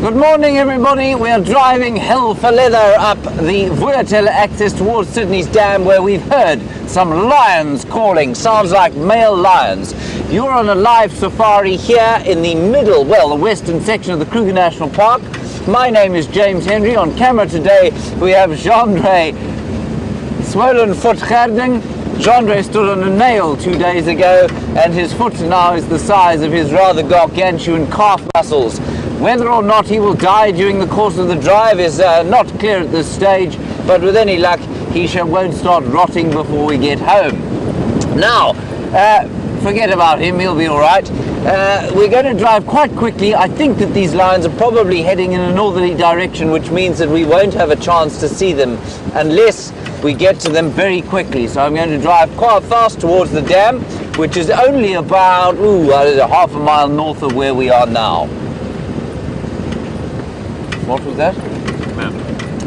Good morning, everybody. We are driving hell for leather up the Vuurtel axis towards Sydney's Dam, where we've heard some lions calling. Sounds like male lions. You're on a live safari here in the middle, well, the western section of the Kruger National Park. My name is James Henry. On camera today, we have Gendre Swollen Foot Gerding. Gendre stood on a nail 2 days ago, and his foot now is the size of his rather gargantuan calf muscles. Whether or not he will die during the course of the drive is not clear at this stage, but with any luck, he won't start rotting before we get home. Now, forget about him, he'll be all right. We're going to drive quite quickly. I think that these lions are probably heading in a northerly direction, which means that we won't have a chance to see them unless we get to them very quickly. So I'm going to drive quite fast towards the dam, which is only about half a mile north of where we are now. What was that?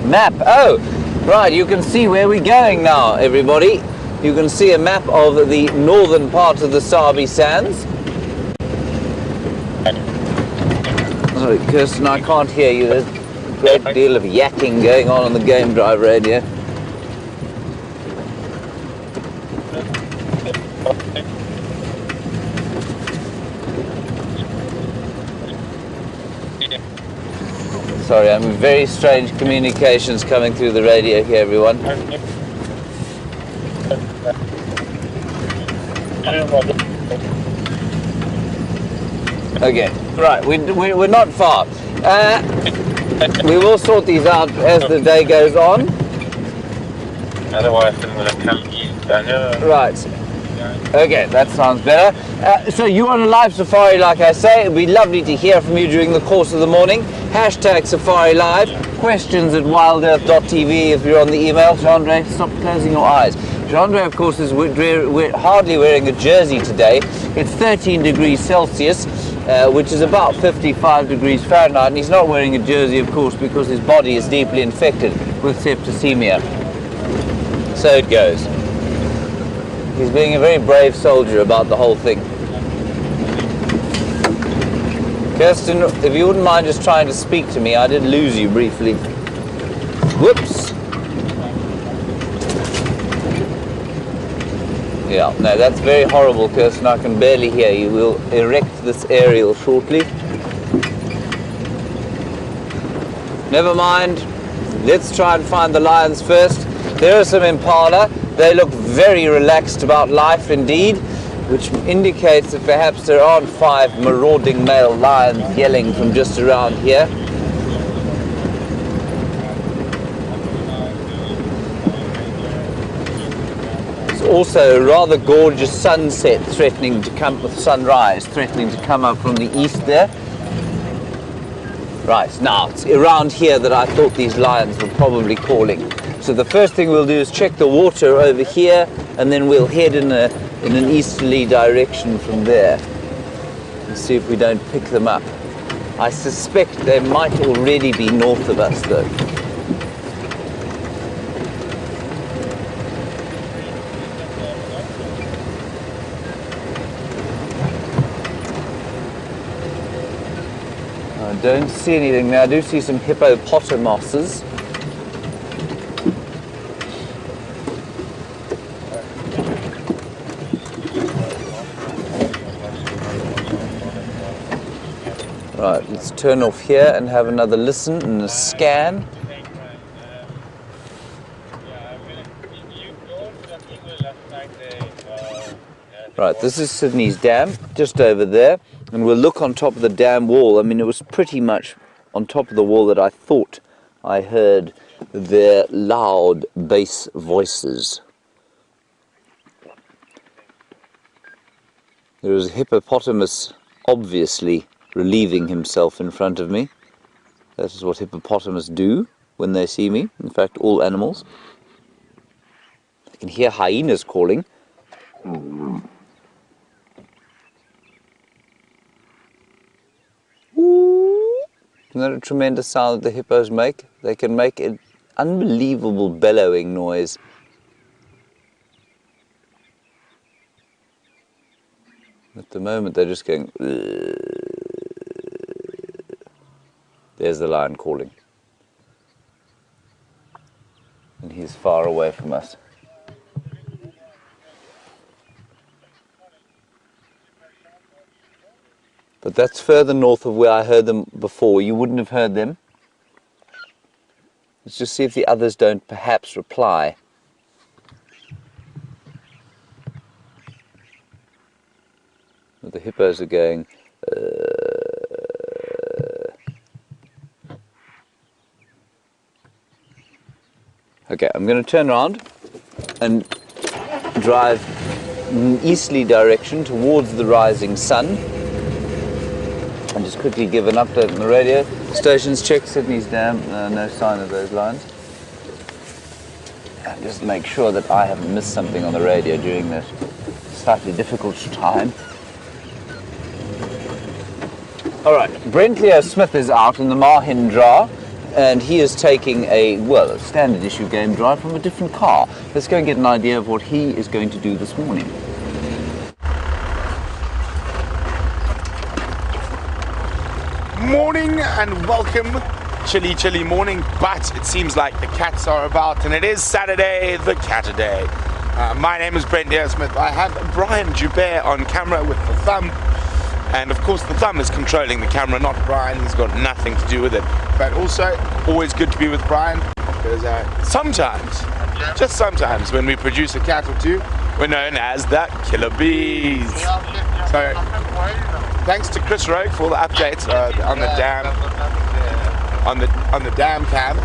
Map. Oh, right, you can see where we're going now, everybody. You can see a map of the northern part of the Sabi Sands. Sorry, Kirsten, I can't hear you. There's a great deal of yakking going on the Game Drive radio. Sorry, I'm very strange communications coming through the radio here, everyone. Okay, right, we're not far. We will sort these out as the day goes on. Right. Okay, that sounds better. So you're on a live safari, like I say. It'd be lovely to hear from you during the course of the morning. Hashtag Safari Live. Questions at wildearth.tv if you're on the email. Gendre, stop closing your eyes. Gendre, of course, is we're hardly wearing a jersey today. It's 13 degrees Celsius, which is about 55 degrees Fahrenheit. And he's not wearing a jersey, of course, because his body is deeply infected with septicemia. So it goes. He's being a very brave soldier about the whole thing. Kirsten, if you wouldn't mind just trying to speak to me, I did lose you briefly. Whoops. Yeah, no, that's very horrible, Kirsten. I can barely hear you. We'll erect this aerial shortly. Never mind. Let's try and find the lions first. There are some impala. They look very relaxed about life indeed, which indicates that perhaps there aren't 5 marauding male lions yelling from just around here. There's also a rather gorgeous sunset threatening to come, with sunrise threatening to come up from the east there. Right, now it's around here that I thought these lions were probably calling. So the first thing we'll do is check the water over here, and then we'll head in an easterly direction from there and see if we don't pick them up. I suspect they might already be north of us, though. I don't see anything there. I do see some hippopotamuses. Right, let's turn off here and have another listen and a scan. Right, this is Sydney's Dam, just over there, and we'll look on top of the dam wall. I mean, it was pretty much on top of the wall that I thought I heard their loud bass voices. There is a hippopotamus, obviously relieving himself in front of me. That is what hippopotamus do when they see me. In fact, all animals. I can hear hyenas calling. Isn't that a tremendous sound that the hippos make? They can make an unbelievable bellowing noise. At the moment, they're just going. There's the lion calling. And he's far away from us. But that's further north of where I heard them before. You wouldn't have heard them. Let's just see if the others don't perhaps reply. The hippos are going... Okay, I'm going to turn around and drive in an easterly direction towards the rising sun. And just quickly give an update on the radio. Stations check Sydney's Dam, no sign of those lines. And just make sure that I haven't missed something on the radio during this slightly difficult time. Alright, Brent Leo Smith is out in the Mahindra, and he is taking a standard issue game drive from a different car. Let's go and get an idea of what he is going to do this morning. Morning and welcome. Chilly morning, but it seems like the cats are about, and it is Saturday, the Cat-a-day. My name is Brent Leo Smith. I have Brian Joubert on camera with the thumb. And of course the thumb is controlling the camera, not Brian. He's got nothing to do with it. But also, always good to be with Brian, because sometimes, just sometimes, when we produce a cat or two, we're known as the Killer Bees. So, thanks to Chris Rogue for all the updates on the dam, on the dam cam,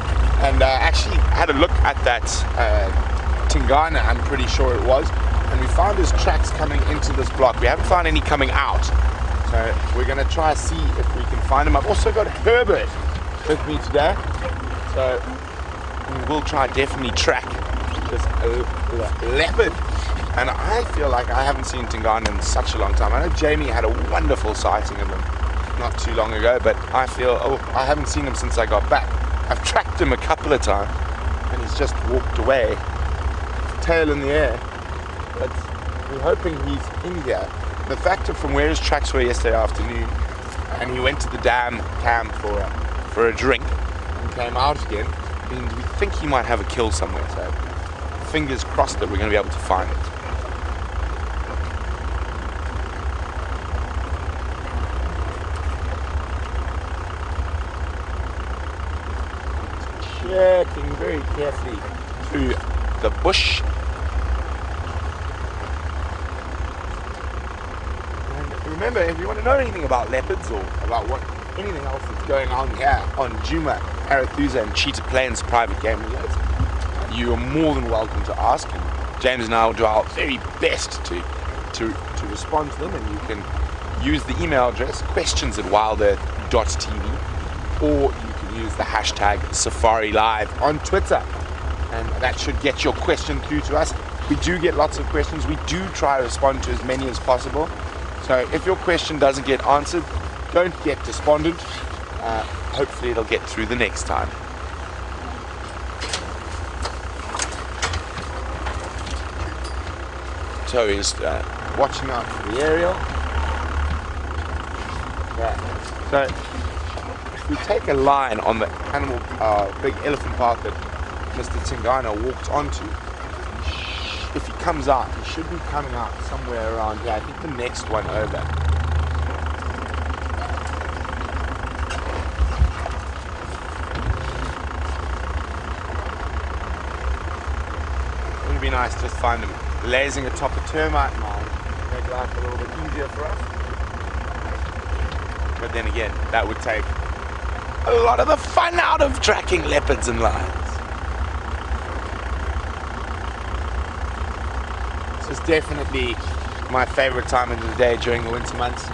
and actually had a look at that Tingana, I'm pretty sure it was, and we found his tracks coming into this block. We haven't found any coming out. So we're going to try to see if we can find him. I've also got Herbert with me today. So we will try definitely track this leopard. And I feel like I haven't seen Tingana in such a long time. I know Jamie had a wonderful sighting of him not too long ago, but I feel, I haven't seen him since I got back. I've tracked him a couple of times and he's just walked away, tail in the air. But we're hoping he's in here. The fact of from where his tracks were yesterday afternoon, and he went to the dam camp for a drink and came out again, means we think he might have a kill somewhere. So fingers crossed that we're going to be able to find it. Checking very carefully through the bush. Remember, if you want to know anything about leopards or about anything else that's going on here on Nkuhuma, Arathusa and Cheetah Plains private game reserves, you are more than welcome to ask. And James and I will do our very best to respond to them, and you can use the email address questions@wildearth.tv, or you can use the hashtag #SafariLive on Twitter, and that should get your question through to us. We do get lots of questions. We do try to respond to as many as possible. So if your question doesn't get answered, don't get despondent. Hopefully it'll get through the next time. So he's watching out for the aerial. Yeah. So if we take a line on the animal, big elephant path that Mr. Tingana walked onto, if he comes out, he should be coming out somewhere around here. I think the next one over. It would be nice to just find him lazing atop a termite mound. Make life a little bit easier for us. But then again, that would take a lot of the fun out of tracking leopards and lions. It's definitely my favorite time of the day during the winter months.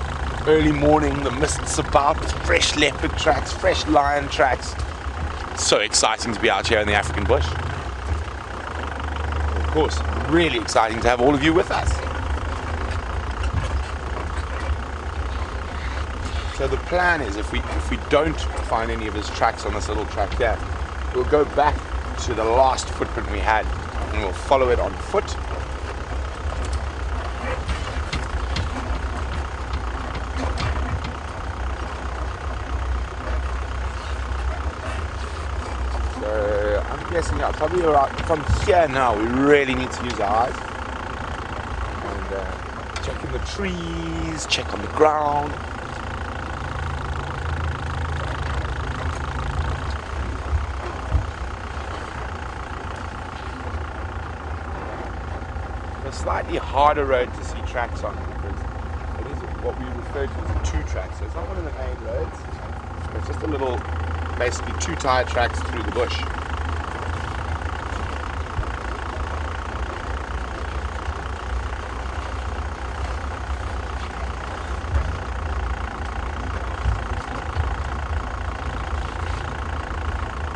Early morning, the mist's about, fresh leopard tracks, fresh lion tracks. So exciting to be out here in the African bush. Of course, really exciting to have all of you with us. So the plan is, if we don't find any of his tracks on this little track here, we'll go back to the last footprint we had and we'll follow it on foot. I'm guessing probably around from here now. We really need to use our eyes and check in the trees, check on the ground. A slightly harder road to see tracks on because it is what we refer to as a two track. So it's not one of the main roads. It's just a little, basically two tire tracks through the bush.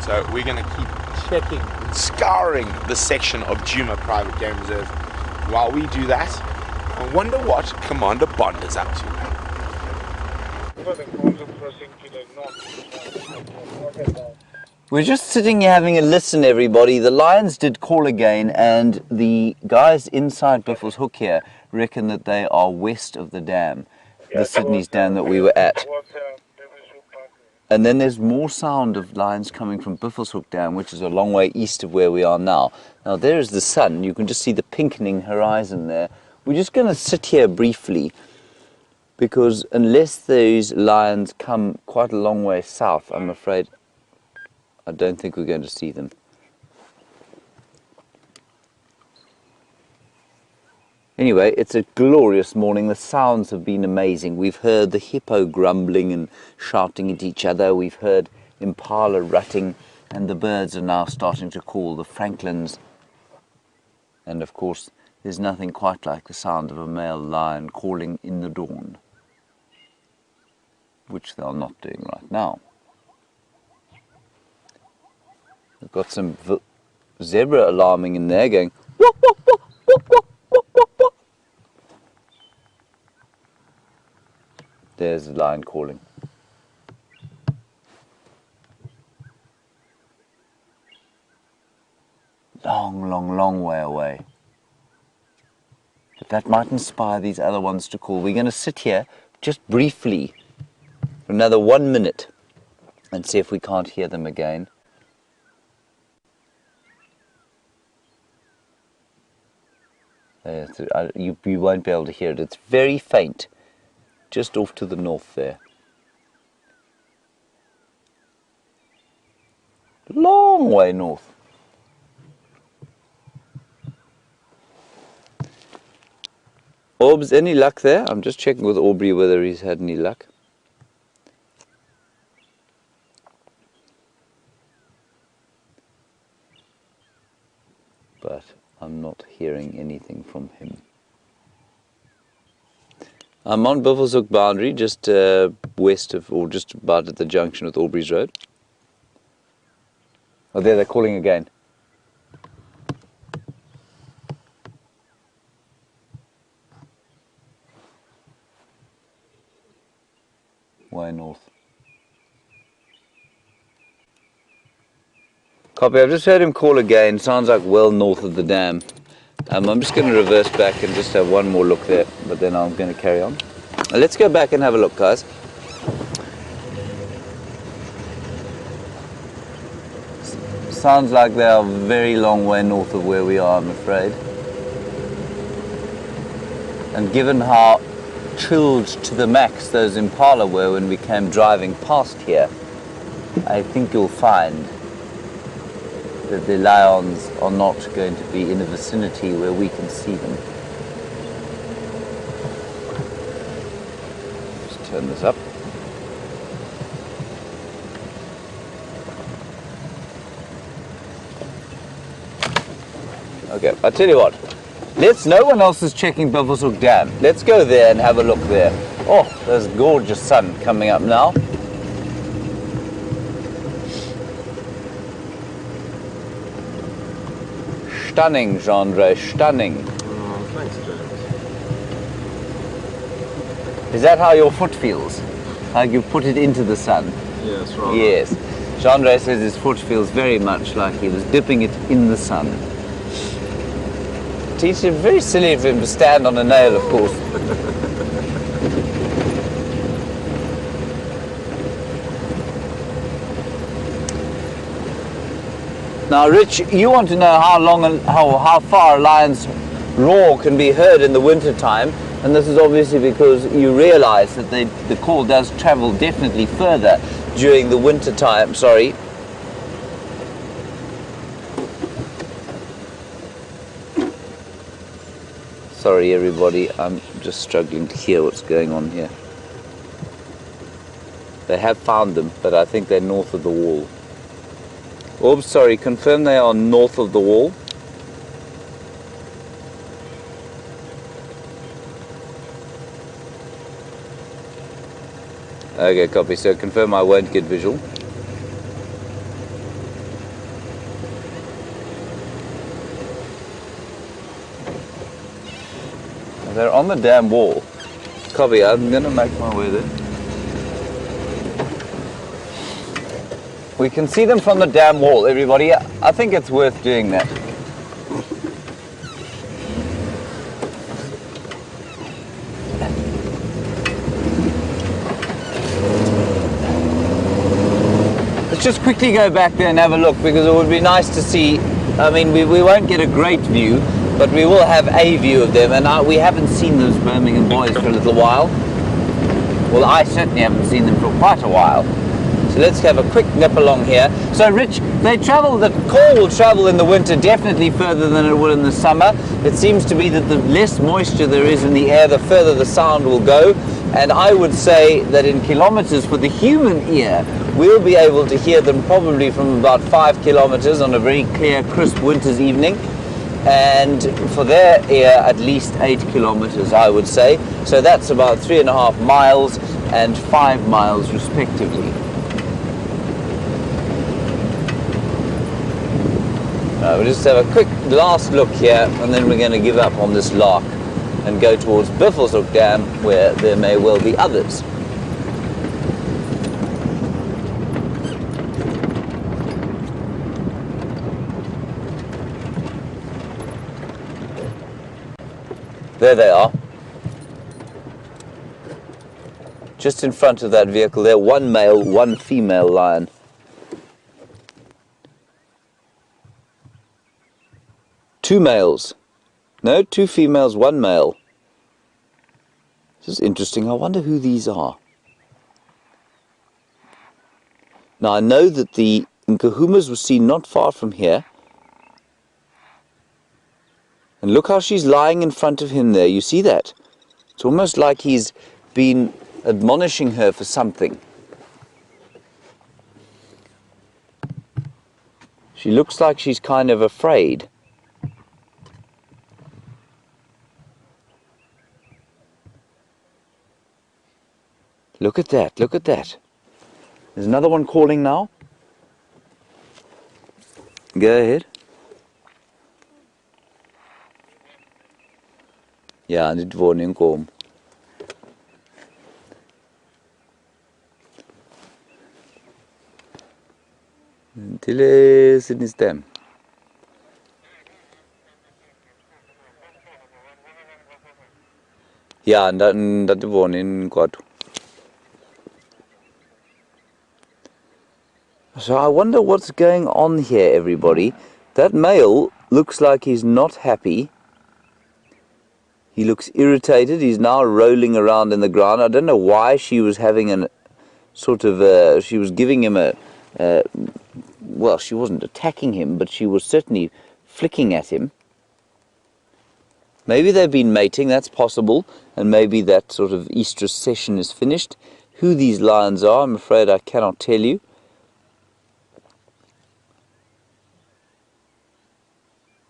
So we're going to keep checking, scouring the section of Nkuhuma Private Game Reserve. While we do that, I wonder what Commander Bond is up to. We're just sitting here having a listen, everybody. The lions did call again, and the guys inside Buffels Hook here reckon that they are west of the dam, the Sydney's dam that we were at. And then there's more sound of lions coming from Buffels Hook Dam, which is a long way east of where we are now. Now there is the sun. You can just see the pinkening horizon there. We're just going to sit here briefly because unless those lions come quite a long way south, I'm afraid I don't think we're going to see them. Anyway, it's a glorious morning. The sounds have been amazing. We've heard the hippo grumbling and shouting at each other. We've heard impala rutting, and the birds are now starting to call, the francolins. And of course, there's nothing quite like the sound of a male lion calling in the dawn, which they're not doing right now. We've got some zebra alarming in there going, whoop, whoop, whoop, whoop, whoop. There's the lion calling. Long, long, long way away. But that might inspire these other ones to call. We're going to sit here just briefly for another 1 minute and see if we can't hear them again. You won't be able to hear it. It's very faint. Just off to the north there. Long way north. Orbs, any luck there? I'm just checking with Aubrey whether he's had any luck. But I'm not hearing anything from him. I'm on Buffels Hook boundary, just west of, or just about at the junction with Aubrey's Road. Oh, there they're calling again. Way north. Copy, I've just heard him call again. Sounds like well north of the dam. I'm just going to reverse back and just have one more look there, but then I'm going to carry on. Let's go back and have a look, guys. Sounds like they are a very long way north of where we are, I'm afraid. And given how chilled to the max those impala were when we came driving past here, I think you'll find that the lions are not going to be in a vicinity where we can see them. Just turn this up. Okay, I'll tell you what. No one else is checking Buffels Hook Dam. Let's go there and have a look there. Oh, there's gorgeous sun coming up now. Stunning, Jean-Andre, stunning. Oh, thanks, James. Is that how your foot feels? Like you put it into the sun? Yes, right. Yes. Jean-Andre says his foot feels very much like he was dipping it in the sun. It's very silly of him to stand on a nail, of course. Now, Rich, you want to know how long and how far a lion's roar can be heard in the winter time, and this is obviously because you realize that the call does travel definitely further during the winter time. Sorry. Sorry everybody, I'm just struggling to hear what's going on here. They have found them, but I think they're north of the wall. Oops, sorry, confirm they are north of the wall. Okay, copy, so confirm I won't get visual. They're on the damn wall. Copy, I'm gonna make my way there. We can see them from the damn wall, everybody. I think it's worth doing that. Let's just quickly go back there and have a look, because it would be nice to see. I mean, we won't get a great view, but we will have a view of them, and we haven't seen those Birmingham boys for a little while. Well, I certainly haven't seen them for quite a while. So let's have a quick nip along here. So Rich, the call will travel in the winter definitely further than it will in the summer. It seems to be that the less moisture there is in the air, the further the sound will go. And I would say that in kilometers for the human ear, we'll be able to hear them probably from about 5 kilometers on a very clear, crisp winter's evening. And for their ear, at least 8 kilometers, I would say. So that's about 3.5 miles and 5 miles respectively. We'll just have a quick last look here, and then we're going to give up on this lark and go towards Biffleshoek Dam, where there may well be others. There they are. Just in front of that vehicle there, one male, one female lion. Two males. No, two females, one male. This is interesting. I wonder who these are. Now I know that the Nkuhumas were seen not far from here. And look how she's lying in front of him there. You see that? It's almost like he's been admonishing her for something. She looks like she's kind of afraid. Look at that, look at that. There's another one calling now. Go ahead. Ja, dit word inkom. Tile Sydney stem. Ja, dat word in kwart. So I wonder what's going on here, everybody. That male looks like he's not happy. He looks irritated. He's now rolling around in the ground. I don't know why she was having an sort of, she was giving him well, she wasn't attacking him, but she was certainly flicking at him. Maybe they've been mating, that's possible, and maybe that sort of estrus session is finished. Who these lions are, I'm afraid I cannot tell you.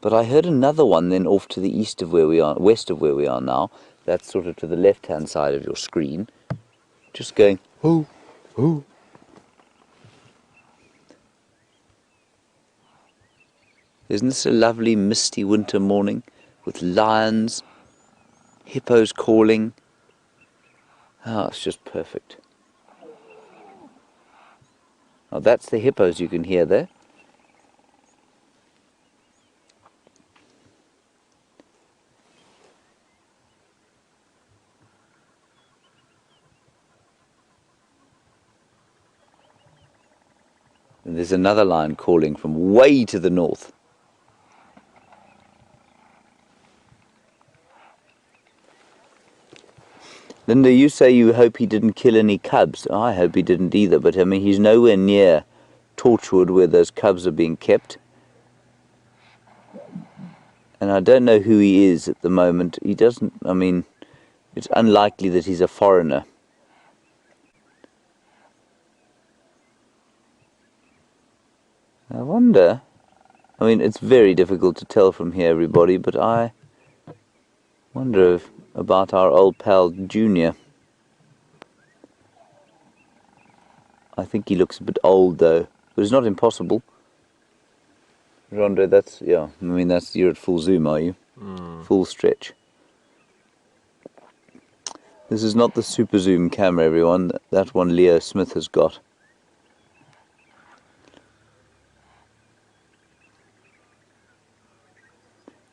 But I heard another one then off to the east of where we are, west of where we are now. That's sort of to the left-hand side of your screen. Just going, hoo, hoo. Isn't this a lovely misty winter morning with lions, hippos calling? Oh, it's just perfect. Now that's the hippos you can hear there. And there's another lion calling from way to the north. Linda, you say you hope he didn't kill any cubs. I hope he didn't either, but I mean, he's nowhere near Torchwood where those cubs are being kept. And I don't know who he is at the moment. He doesn't, I mean, it's unlikely that he's a foreigner. I wonder, I mean, it's very difficult to tell from here, everybody, but I wonder about our old pal Junior. I think he looks a bit old, though, but it's not impossible. Rondre, that's, yeah, I mean, that's, you're at full zoom, are you? Full stretch. This is not the super zoom camera, everyone. That one Leo Smith has got.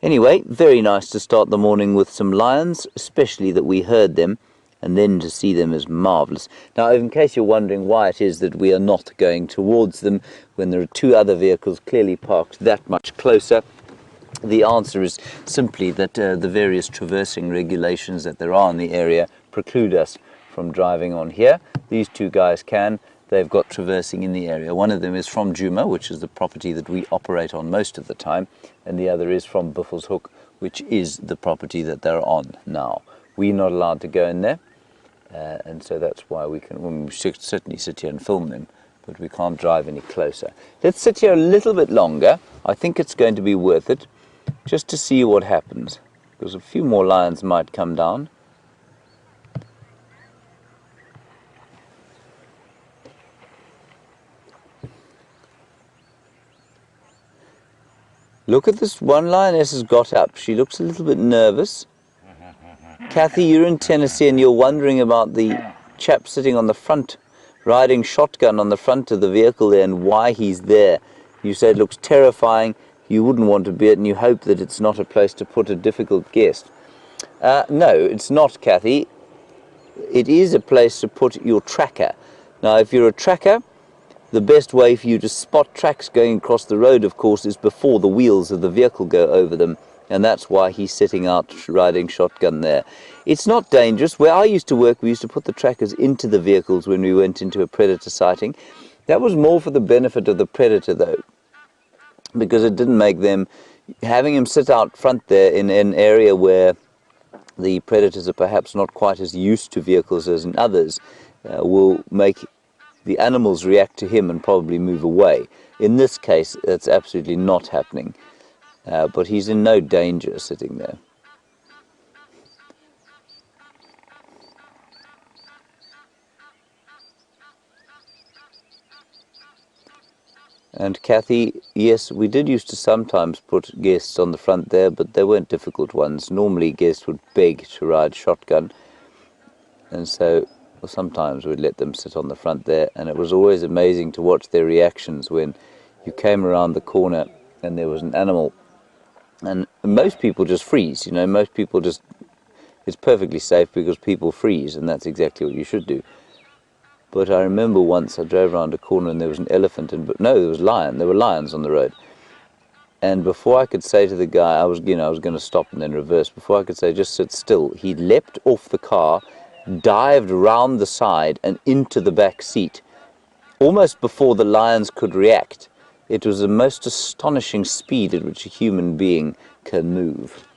Anyway, very nice to start the morning with some lions, especially that we heard them, and then to see them is marvellous. Now, in case you're wondering why it is that we are not going towards them when there are two other vehicles clearly parked that much closer, the answer is simply that the various traversing regulations that there are in the area preclude us from driving on here. These two guys can. They've got traversing in the area. One of them is from Nkuhuma, which is the property that we operate on most of the time, and the other is from Buffelshoek, which is the property that they're on now. We're not allowed to go in there, and so that's why we can certainly sit here and film them, but we can't drive any closer. Let's sit here a little bit longer. I think it's going to be worth it, just to see what happens, because a few more lions might come down. Look at this one lioness has got up. She looks a little bit nervous. Kathy, you're in Tennessee and you're wondering about the chap sitting on the front, riding shotgun on the front of the vehicle there, and why he's there. You say it looks terrifying, you wouldn't want to be it, and you hope that it's not a place to put a difficult guest. No, it's not, Kathy. It is a place to put your tracker. Now, if you're a tracker, the best way for you to spot tracks going across the road, of course, is before the wheels of the vehicle go over them. And that's why he's sitting out riding shotgun there. It's not dangerous. Where I used to work, we used to put the trackers into the vehicles when we went into a predator sighting. That was more for the benefit of the predator, though, because it didn't make them... Having him sit out front there in an area where the predators are perhaps not quite as used to vehicles as in others will make the animals react to him and probably move away. In this case, that's absolutely not happening. But he's in no danger sitting there. And Kathy, yes, we did used to sometimes put guests on the front there, but they weren't difficult ones. Normally guests would beg to ride shotgun, and so sometimes we'd let them sit on the front there, and it was always amazing to watch their reactions when you came around the corner and there was an animal. And most people just freeze, you know, most people just, it's perfectly safe because people freeze, and that's exactly what you should do. But I remember once I drove around a corner and there was an elephant, and no, there was lion, there were lions on the road. And before I could say to the guy, I was going to stop and then reverse, before I could say just sit still, he leapt off the car, dived round the side and into the back seat, almost before the lions could react. It was the most astonishing speed at which a human being can move.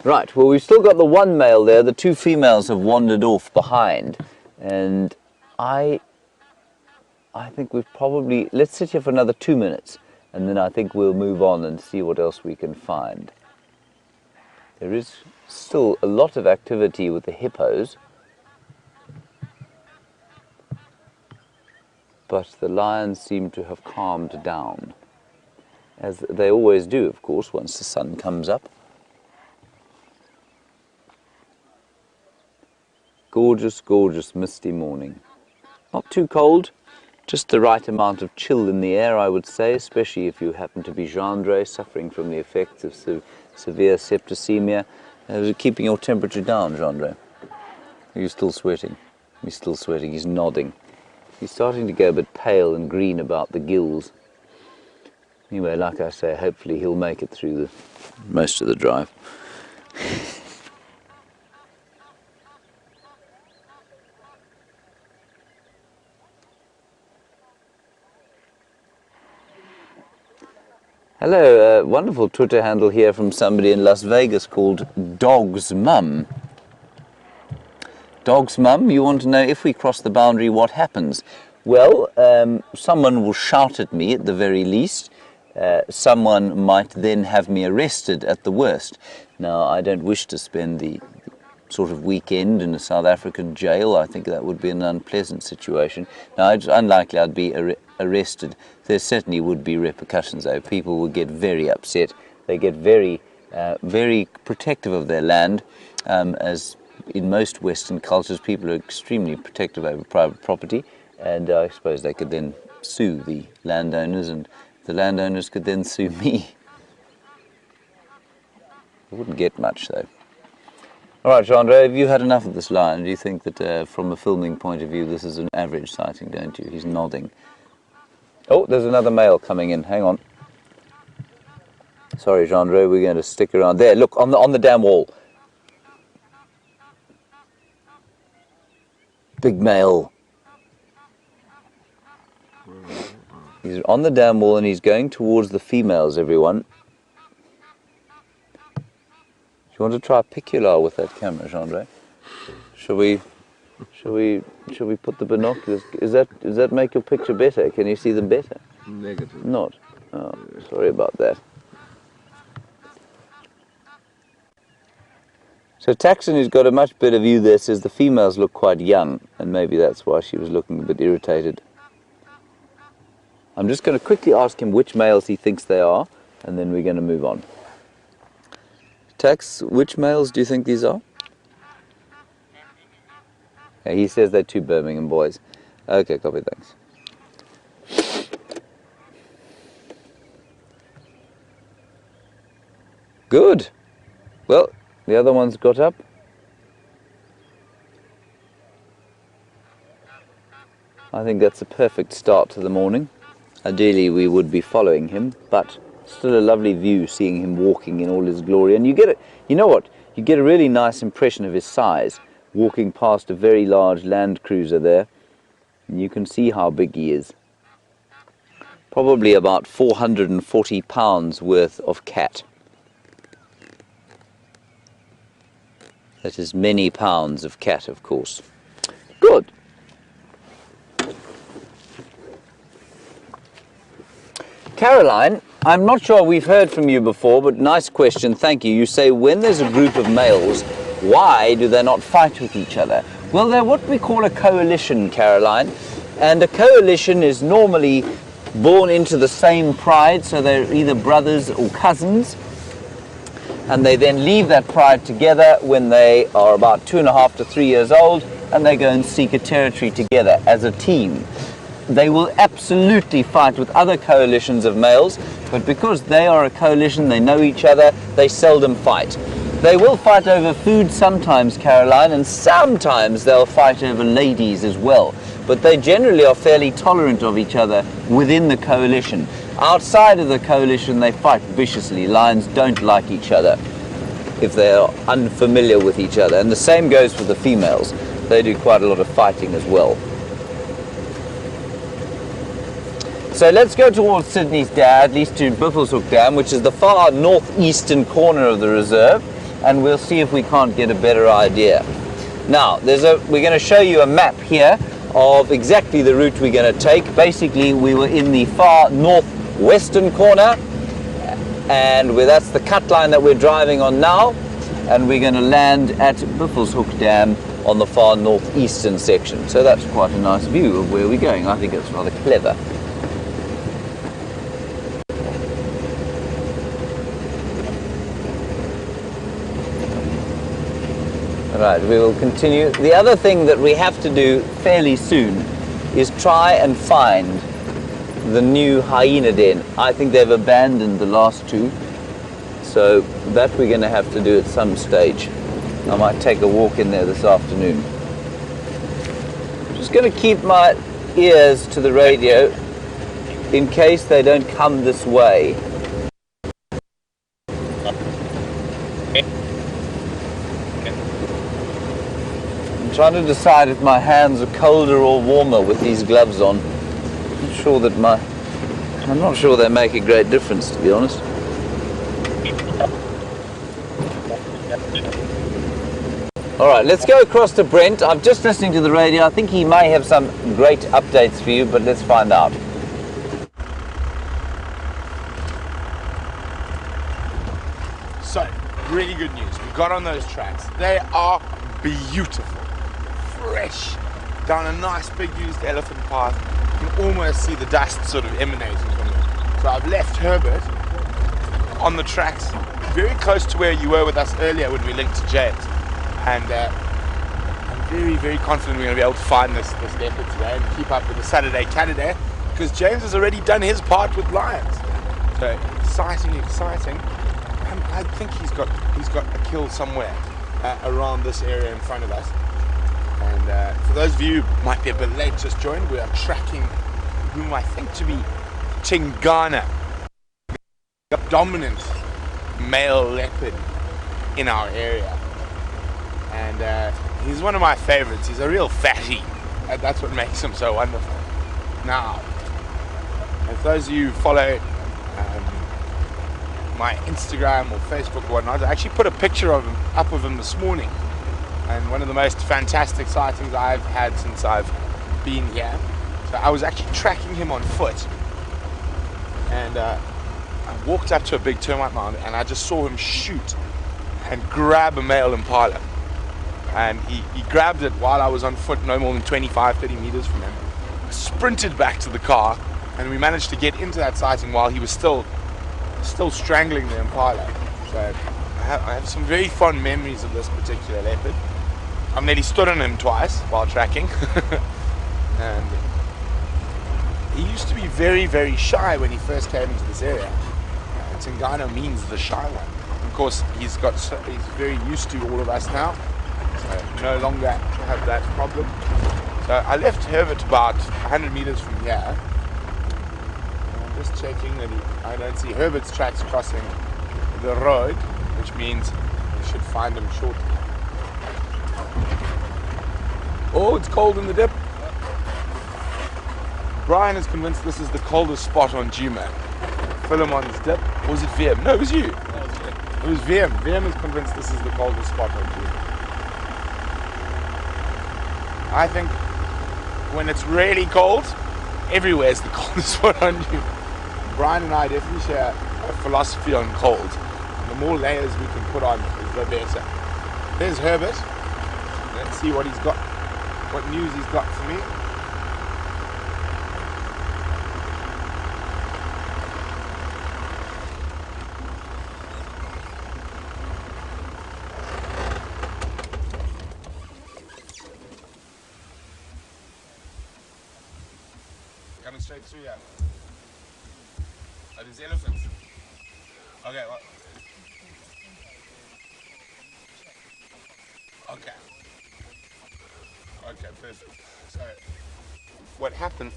Right, well, we've still got the one male there. The two females have wandered off behind, and I think we've probably... Let's sit here for another 2 minutes, and then I think we'll move on and see what else we can find. There is still a lot of activity with the hippos, but the lions seem to have calmed down, as they always do, of course, once the sun comes up. Gorgeous, gorgeous misty morning. Not too cold, just the right amount of chill in the air, I would say, especially if you happen to be Gendre, suffering from the effects of severe septicemia. Keeping your temperature down, Gendre. Are you still sweating? He's still sweating, he's nodding. He's starting to go a bit pale and green about the gills. Anyway, like I say, hopefully he'll make it through most of the drive. Hello, wonderful Twitter handle here from somebody in Las Vegas called Dog's Mum. Dog's Mum, you want to know if we cross the boundary, what happens? Well, someone will shout at me at the very least. Someone might then have me arrested at the worst. Now, I don't wish to spend the sort of weekend in a South African jail. I think that would be an unpleasant situation. Now, it's unlikely I'd be arrested. There certainly would be repercussions, though. People would get very upset. They get very, very protective of their land. As in most Western cultures, people are extremely protective over private property. And I suppose they could then sue the landowners, and the landowners could then sue me. I wouldn't get much, though. All right, Chandra, have you had enough of this lion? Do you think that from a filming point of view, this is an average sighting, don't you? He's nodding. Oh, there's another male coming in. Hang on. Sorry, Chandra, we're going to stick around there. Look, on the damn wall. Big male. He's on the damn wall and he's going towards the females, everyone. Do you want to try picular with that camera, Chandra? Shall we put the binoculars? Does that make your picture better? Can you see them better? Negative. Not. Oh, sorry about that. So Taxon, who's got a much better view there, says the females look quite young, and maybe that's why she was looking a bit irritated. I'm just going to quickly ask him which males he thinks they are, and then we're going to move on. Tax, which males do you think these are? Yeah, he says they're two Birmingham boys. Okay, copy, thanks. Good. Well, the other one's got up. I think that's a perfect start to the morning. Ideally, we would be following him, but still a lovely view seeing him walking in all his glory. And you get it, you know what? You get a really nice impression of his size walking past a very large Land Cruiser there. And you can see how big he is. Probably about 440 pounds worth of cat. That is many pounds of cat, of course. Good. Caroline, I'm not sure we've heard from you before, but nice question, thank you. You say when there's a group of males, why do they not fight with each other? Well, they're what we call a coalition, Caroline, and a coalition is normally born into the same pride, so they're either brothers or cousins, and they then leave that pride together when they are about 2.5 to 3 years old, and they go and seek a territory together as a team. They will absolutely fight with other coalitions of males, but because they are a coalition, they know each other, they seldom fight. They will fight over food sometimes, Caroline, and sometimes they'll fight over ladies as well. But they generally are fairly tolerant of each other within the coalition. Outside of the coalition, they fight viciously. Lions don't like each other if they are unfamiliar with each other. And the same goes for the females. They do quite a lot of fighting as well. So let's go towards Sydney's Dam, at least to Buffelshoek Dam, which is the far northeastern corner of the reserve, and we'll see if we can't get a better idea. Now, we're going to show you a map here of exactly the route we're going to take. Basically, we were in the far northwestern corner, and that's the cut line that we're driving on now, and we're going to land at Buffelshoek Dam on the far northeastern section. So that's quite a nice view of where we're going. I think it's rather clever. Right, we will continue. The other thing that we have to do fairly soon is try and find the new hyena den. I think they've abandoned the last two, so that we're going to have to do at some stage. I might take a walk in there this afternoon. Just going to keep my ears to the radio in case they don't come this way. I'm trying to decide if my hands are colder or warmer with these gloves on. I'm not sure they make a great difference, to be honest. Alright, let's go across to Brent. I'm just listening to the radio. I think he may have some great updates for you, but let's find out. So, really good news. We got on those tracks. They are beautiful. Fresh. Down a nice big used elephant path. You can almost see the dust sort of emanating from them. So I've left Herbert on the tracks very close to where you were with us earlier when we linked to James. And I'm very, very confident we're going to be able to find this leopard today and keep up with the Saturday Catterday, because James has already done his part with lions. So exciting. And I think he's got a kill somewhere around this area in front of us. And for those of you who might be a bit late, just joined, we are tracking whom I think to be Nkuhuma, the dominant male leopard in our area. And he's one of my favorites. He's a real fatty, and that's what makes him so wonderful. Now, if those of you who follow my Instagram or Facebook or whatnot, I actually put a picture of him up of him this morning, and one of the most fantastic sightings I've had since I've been here. So I was actually tracking him on foot, and I walked up to a big termite mound, and I just saw him shoot and grab a male impala. And he grabbed it while I was on foot, no more than 25-30 meters from him. I sprinted back to the car, and we managed to get into that sighting while he was still strangling the impala. So I have some very fond memories of this particular leopard. I've nearly stood on him twice while tracking. And he used to be very, very shy when he first came into this area. Tingano means the shy one. Of course, he's very used to all of us now. So no longer have that problem. So I left Herbert about 100 meters from here. I'm just checking that I don't see Herbert's tracks crossing the road, which means we should find him shortly. Oh, it's cold in the dip. Brian is convinced this is the coldest spot on Nkuhuma. Philemon's dip. Or was it VM? No, it was you. It was VM. VM is convinced this is the coldest spot on Nkuhuma. I think when it's really cold, everywhere is the coldest spot on Nkuhuma. Brian and I definitely share a philosophy on cold. The more layers we can put on, the better. There's Herbert. Let's see what he's got, what news he's got for me. Coming straight through here. Oh, there's elephants. Okay, well. Okay, perfect. So,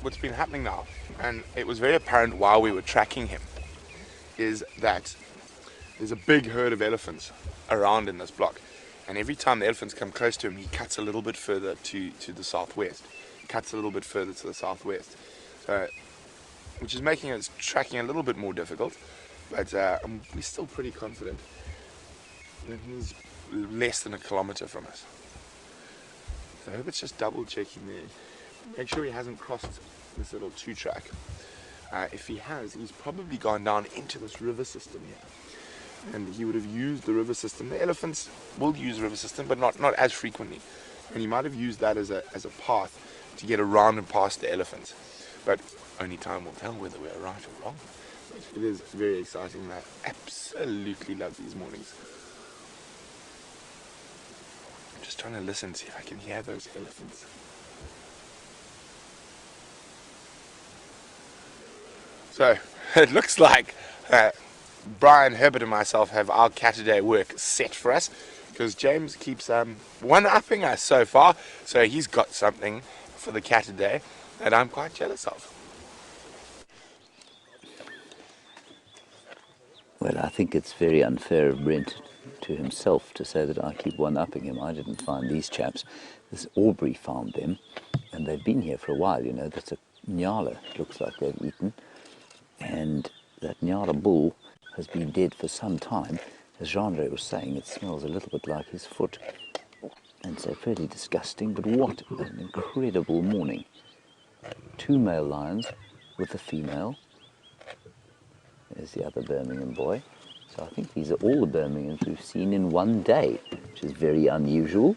what's been happening now, and it was very apparent while we were tracking him, is that there's a big herd of elephants around in this block. And every time the elephants come close to him, he cuts a little bit further to the southwest. Cuts a little bit further to the southwest. So, which is making us tracking a little bit more difficult, but we're still pretty confident that he's less than a kilometer from us. So I hope it's just double checking there. Make sure he hasn't crossed this little 2-track. If he has, he's probably gone down into this river system here. And he would have used the river system. The elephants will use river system, but not as frequently. And he might have used that as a path to get around and past the elephants. But only time will tell whether we're right or wrong. It is very exciting, and I absolutely love these mornings. I'm just trying to listen, see if I can hear those elephants. So, it looks like Brian, Herbert and myself have our Catterday work set for us, because James keeps one-upping us so far. So he's got something for the Catterday that I'm quite jealous of. Well, I think it's very unfair of Brent to himself to say that I keep one-upping him. I didn't find these chaps. This Aubrey found them, and they've been here for a while, you know. That's a Nyala, it looks like they've eaten. And that Nyala bull has been dead for some time. As Jean-Andre was saying, it smells a little bit like his foot. And so fairly disgusting, but what an incredible morning. 2 male lions with a female. There's the other Birmingham boy. So I think these are all the Birminghams we've seen in one day, which is very unusual.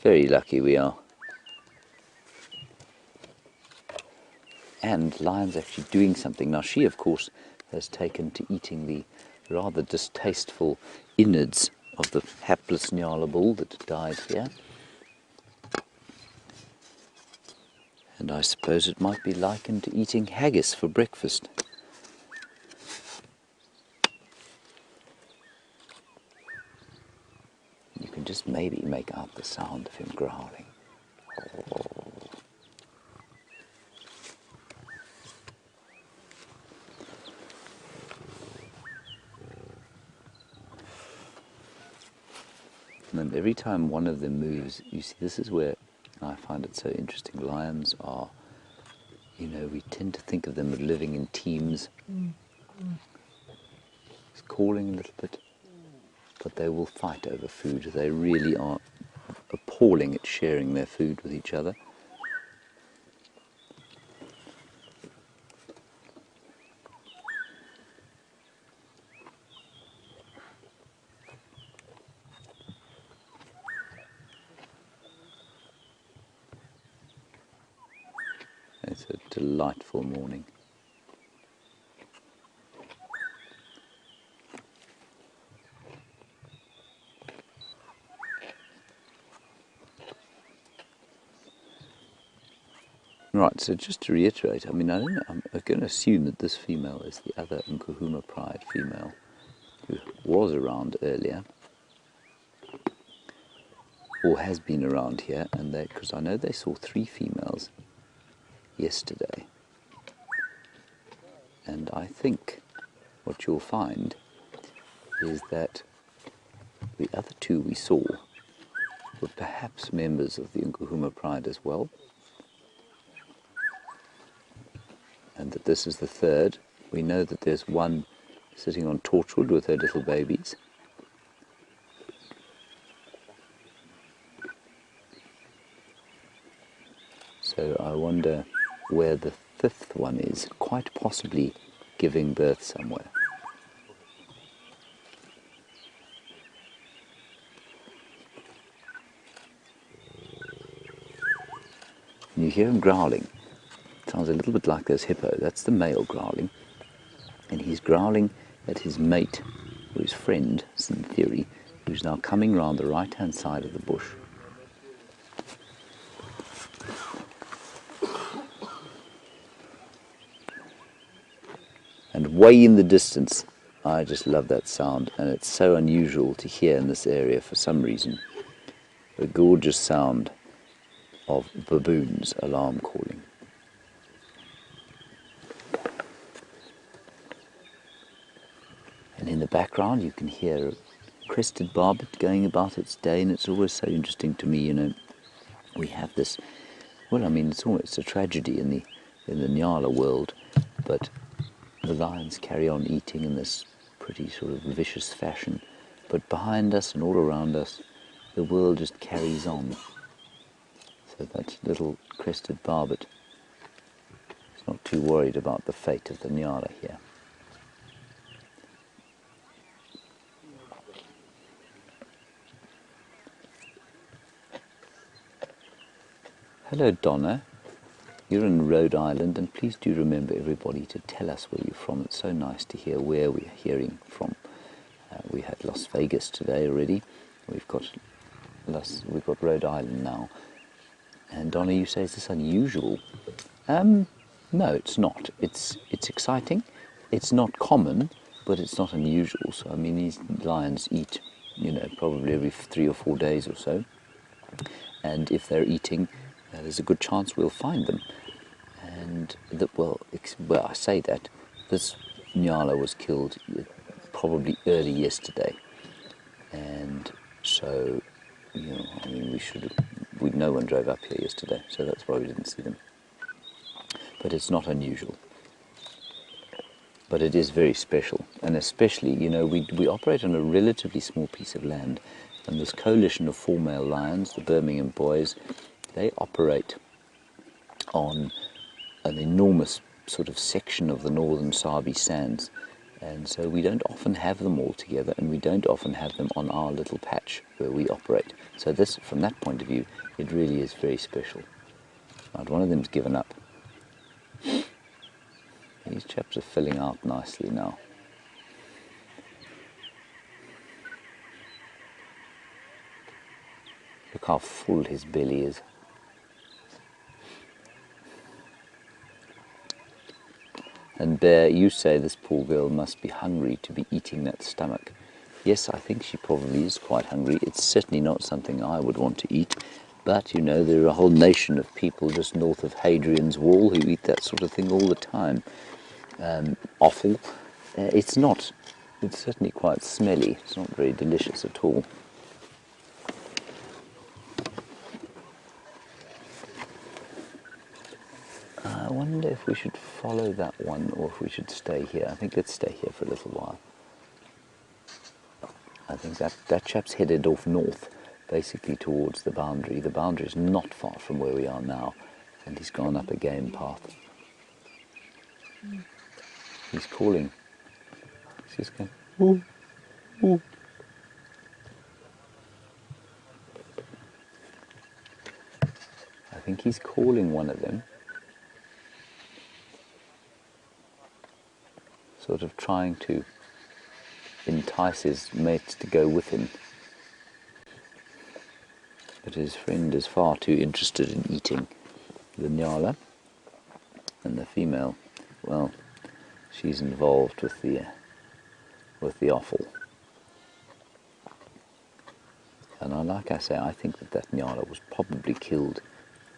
Very lucky we are. And Lion's actually doing something. Now she, of course, has taken to eating the rather distasteful innards of the hapless Nyala bull that died here. And I suppose it might be likened to eating haggis for breakfast. You can just maybe make out the sound of him growling. And then every time one of them moves, you see, this is where I find it so interesting. Lions are, you know, we tend to think of them as living in teams. It's calling a little bit, but they will fight over food. They really are appalling at sharing their food with each other. It's a delightful morning. Right, so just to reiterate, I mean, I don't know, I'm going to assume that this female is the other Nkuhuma pride female who was around earlier, or has been around here, and because I know they saw 3 females yesterday. And I think what you'll find is that the other 2 we saw were perhaps members of the Nkuhuma pride as well, and that this is the 3rd. We know that there's one sitting on Torchwood with her little babies. So I wonder where the 5th one is, quite possibly giving birth somewhere. And you hear him growling. Sounds a little bit like this hippo. That's the male growling. And he's growling at his mate, or his friend, in theory, who's now coming round the right-hand side of the bush. And way in the distance, I just love that sound, and it's so unusual to hear in this area for some reason. The gorgeous sound of baboons alarm calling. And in the background you can hear a crested barbet going about its day, and it's always so interesting to me, you know, we have this, well, I mean, it's almost a tragedy in the Nyala world, but the lions carry on eating in this pretty sort of vicious fashion, but behind us and all around us, the world just carries on. So that little crested barbet is not too worried about the fate of the Nyala here. Hello Donna, you're in Rhode Island, and please do remember everybody to tell us where you're from. It's so nice to hear where we're hearing from. We had Las Vegas today already, we've got Rhode Island now. And Donna, you say, is this unusual? No, it's not. It's exciting. It's not common, but it's not unusual. So I mean, these lions eat you know, probably every 3 or 4 days or so. And if they're eating, there's a good chance we'll find them. And well, I say that this nyala was killed probably early yesterday, and so, you know, I mean, no one drove up here yesterday, so that's why we didn't see them. But it's not unusual. But it is very special, and especially, you know, we operate on a relatively small piece of land, and this coalition of 4 male lions, the Birmingham boys, they operate on an enormous sort of section of the northern Sabi sands, and so we don't often have them all together, and we don't often have them on our little patch where we operate. So this, from that point of view, it really is very special. Right, one of them's given up. These chaps are filling out nicely now. Look how full his belly is. And Bear, you say this poor girl must be hungry to be eating that stomach. Yes, I think she probably is quite hungry. It's certainly not something I would want to eat. But, you know, there are a whole nation of people just north of Hadrian's Wall who eat that sort of thing all the time. Offal. It's certainly quite smelly. It's not very delicious at all. I wonder if we should follow that one or if we should stay here. I think let's stay here for a little while. I think that chap's headed off north, basically towards the boundary. The boundary is not far from where we are now, and he's gone up a game path. He's calling. He's just going, ooh, ooh. I think he's calling one of them, sort of trying to entice his mates to go with him. But his friend is far too interested in eating the nyala, and the female, well, she's involved with the offal. And like I say, I think that nyala was probably killed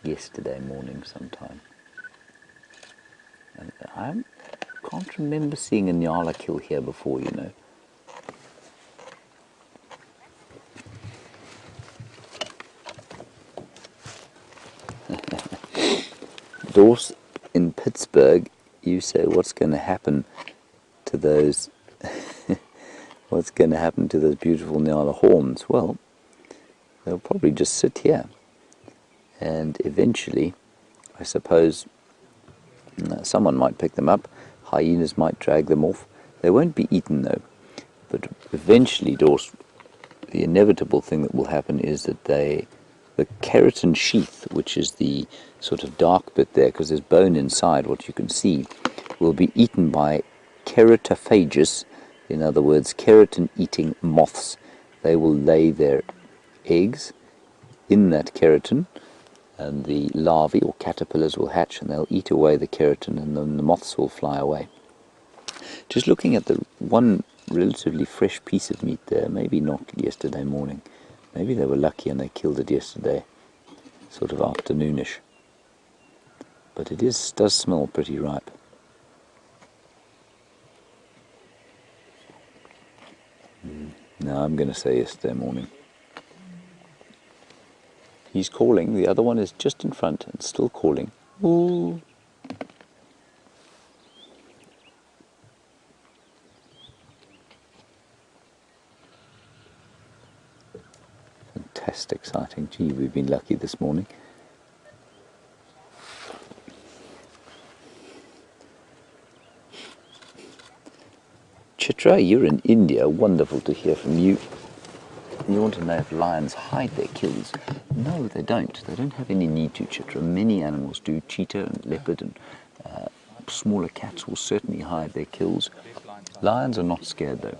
yesterday morning sometime. And I can't remember seeing a nyala kill here before, you know. Dorse in Pittsburgh, you say, what's going to happen to those what's going to happen to those beautiful nyala horns? Well, they'll probably just sit here, and eventually, I suppose, someone might pick them up. Hyenas might drag them off. They won't be eaten though, but eventually, Dorse, the inevitable thing that will happen is that the keratin sheath, which is the sort of dark bit there, because there's bone inside, what you can see, will be eaten by keratophages, in other words, keratin-eating moths. They will lay their eggs in that keratin, and the larvae or caterpillars will hatch, and they'll eat away the keratin, and then the moths will fly away. Just looking at the one relatively fresh piece of meat there, maybe not yesterday morning. Maybe they were lucky and they killed it yesterday, sort of afternoonish. But it does smell pretty ripe. No, I'm going to say yesterday morning. He's calling. The other one is just in front and still calling. Ooh. Fantastic sighting. Gee, we've been lucky this morning. Chitra, you're in India. Wonderful to hear from you. You want to know if lions hide their kills? No, they don't. They don't have any need to, Chitra. Many animals do. Cheetah and leopard and smaller cats will certainly hide their kills. Lions are not scared though.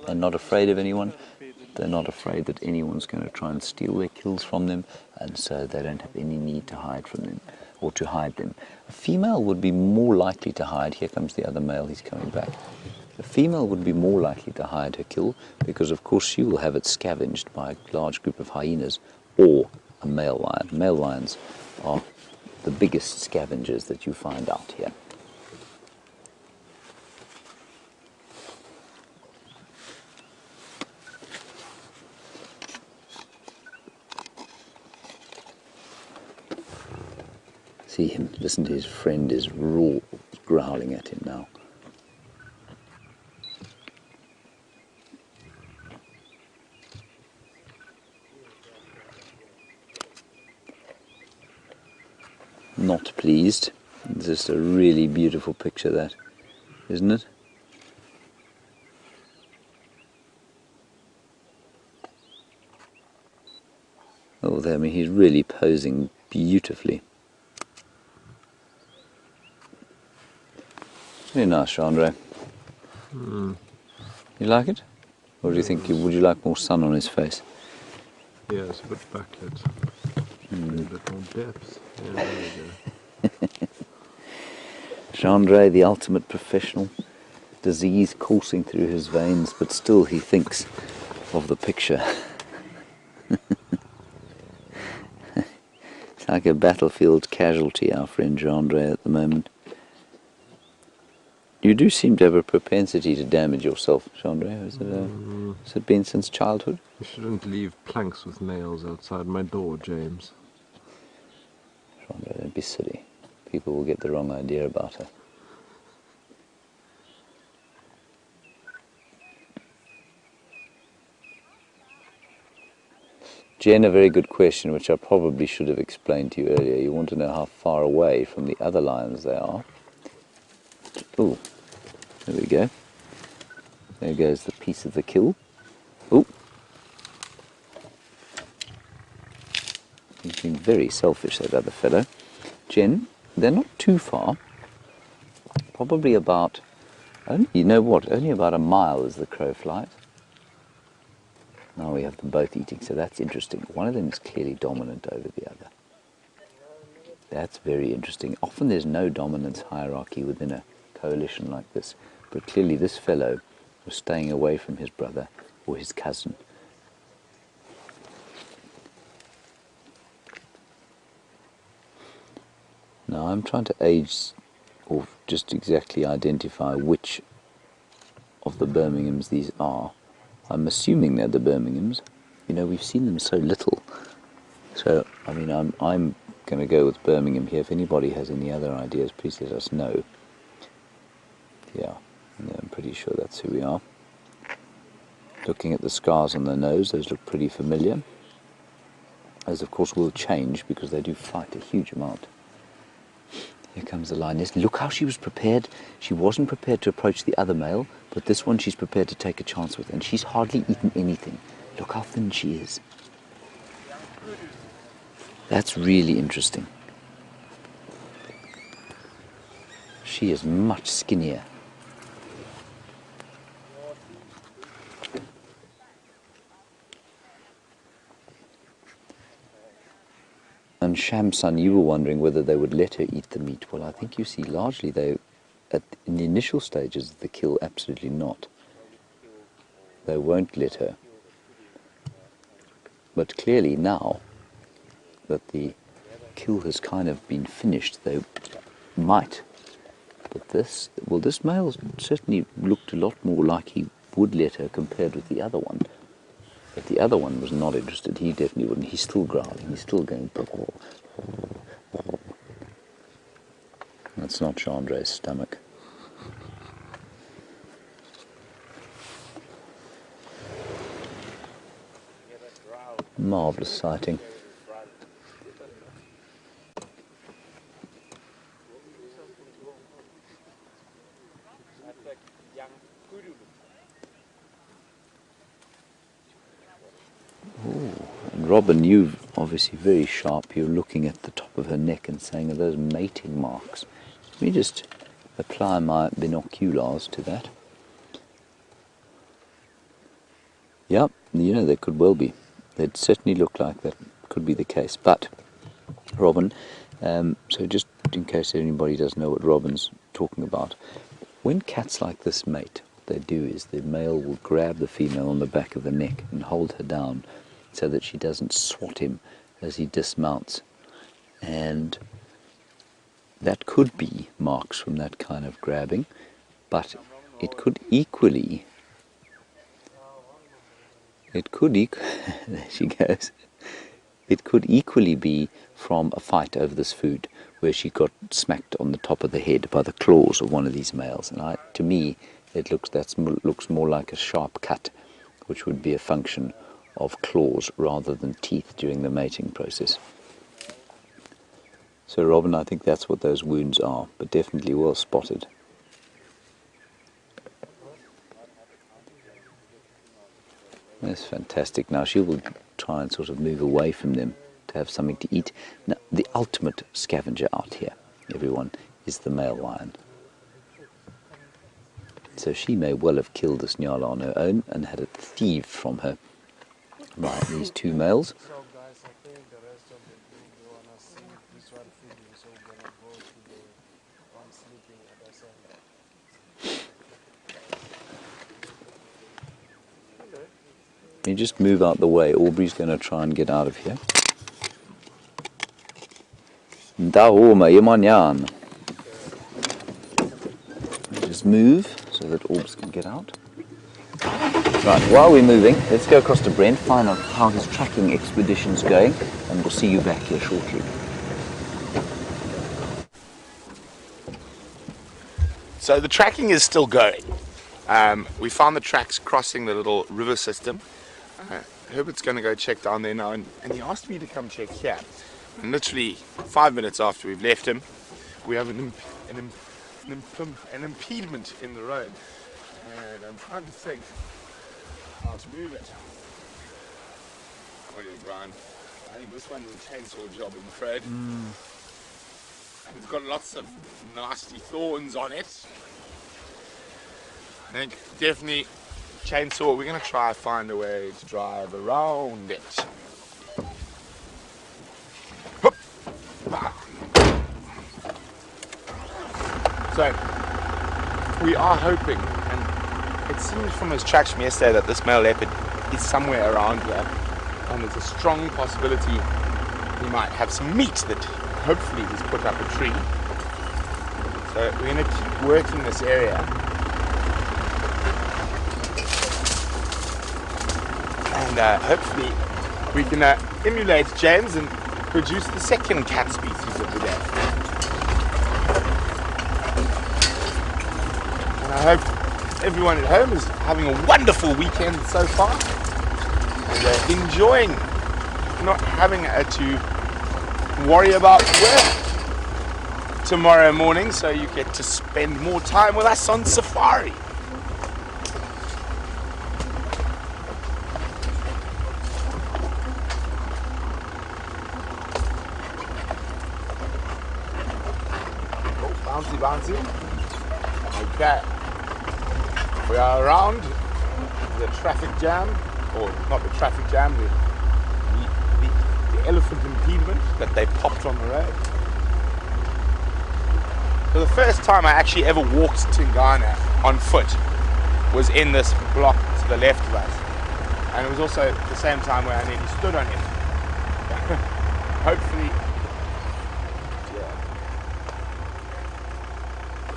They're not afraid of anyone. They're not afraid that anyone's going to try and steal their kills from them, and so they don't have any need to hide from them or to hide them. A female would be more likely to hide. Here comes the other male. He's coming back. A female would be more likely to hide her kill because, of course, she will have it scavenged by a large group of hyenas or a male lion. Male lions are the biggest scavengers that you find out here. See him, listen to his friend is growling at him now. Not pleased. It's just a really beautiful picture, that, isn't it? Oh, there, I mean, he's really posing beautifully. Very nice, Chandra. You like it? Or do you think would you like more sun on his face? Yeah, it's a bit backlit. A bit more depth. Yeah, there we go. Chandra, the ultimate professional. Disease coursing through his veins, but still he thinks of the picture. It's like a battlefield casualty, our friend Chandra, at the moment. You do seem to have a propensity to damage yourself, Chandra. Has it been since childhood? You shouldn't leave planks with nails outside my door, James. Chandra, don't be silly. People will get the wrong idea about her. Jen, a very good question, which I probably should have explained to you earlier. You want to know how far away from the other lions they are. Oh, there we go. There goes the piece of the kill. Oh, he's being very selfish, that other fellow. Jen, they're not too far. Probably about, you know what, only about a mile as the crow flies. Now we have them both eating, so that's interesting. One of them is clearly dominant over the other. That's very interesting. Often there's no dominance hierarchy within a coalition like this, but clearly this fellow was staying away from his brother or his cousin. Now I'm trying to age, or just exactly identify which of the Birminghams these are. I'm assuming they're the Birminghams. You know, we've seen them so little. So, I mean, I'm going to go with Birmingham here. If anybody has any other ideas, please let us know. Yeah, I'm pretty sure that's who we are. Looking at the scars on their nose, those look pretty familiar. Those, of course, will change because they do fight a huge amount. Here comes the lioness. Look how she was prepared. She wasn't prepared to approach the other male, but this one she's prepared to take a chance with, and she's hardly eaten anything. Look how thin she is. That's really interesting. She is much skinnier. And Shamsun, you were wondering whether they would let her eat the meat. Well, I think you see largely in the initial stages of the kill, absolutely not. They won't let her. But clearly now that the kill has kind of been finished, they might. But this male certainly looked a lot more like he would let her compared with the other one. But the other one was not interested. He definitely wouldn't. He's still growling. He's still going. That's not Chandra's stomach. Marvellous sighting. And Robin, you're obviously very sharp. You're looking at the top of her neck and saying, are those mating marks? Let me just apply my binoculars to that. Yep, you know, they could well be. They'd certainly look like that could be the case. But, Robin, so just in case anybody doesn't know what Robin's talking about, when cats like this mate, what they do is the male will grab the female on the back of the neck and hold her down so that she doesn't swat him as he dismounts. And that could be marks from that kind of grabbing, but it could equally, there she goes, it could equally be from a fight over this food where she got smacked on the top of the head by the claws of one of these males. And to me, it looks more like a sharp cut, which would be a function of claws rather than teeth during the mating process. So Robin, I think that's what those wounds are, but definitely well spotted. That's fantastic. Now she will try and sort of move away from them to have something to eat. Now, the ultimate scavenger out here, everyone, is the male lion. So she may well have killed this nyala on her own and had it thieved from her by these two males. You just move out the way. Aubrey's going to try and get out of here. Nkuhuma, yemanyan. Just move so that Orbs can get out. Right, while we're moving, let's go across to Brent, find out how his tracking expedition's going, and we'll see you back here shortly. So the tracking is still going. We found the tracks crossing the little river system. Herbert's going to go check down there now, and he asked me to come check here. And literally 5 minutes after we've left him, we have an impediment in the road, and I'm trying to think how to move it. What do you think, Brian? I think this one's a chainsaw job, I'm afraid. It's got lots of nasty thorns on it. I think definitely chainsaw. We're going to try to find a way to drive around it. So we are hoping, and it seems from his tracks from yesterday that this male leopard is somewhere around here, and there's a strong possibility he might have some meat that hopefully he's put up a tree. So we're going to keep working this area, and hopefully we can emulate James and produce the second cat species of the day. And I hope everyone at home is having a wonderful weekend so far and enjoying not having to worry about work tomorrow morning, so you get to spend more time with us on safari. Bouncy, bouncy. Okay. We are around the traffic jam, or not the traffic jam, the elephant impediment that they popped on the road. So the first time I actually ever walked to Ghana on foot was in this block to the left of us. And it was also the same time where I nearly stood on it. Hopefully.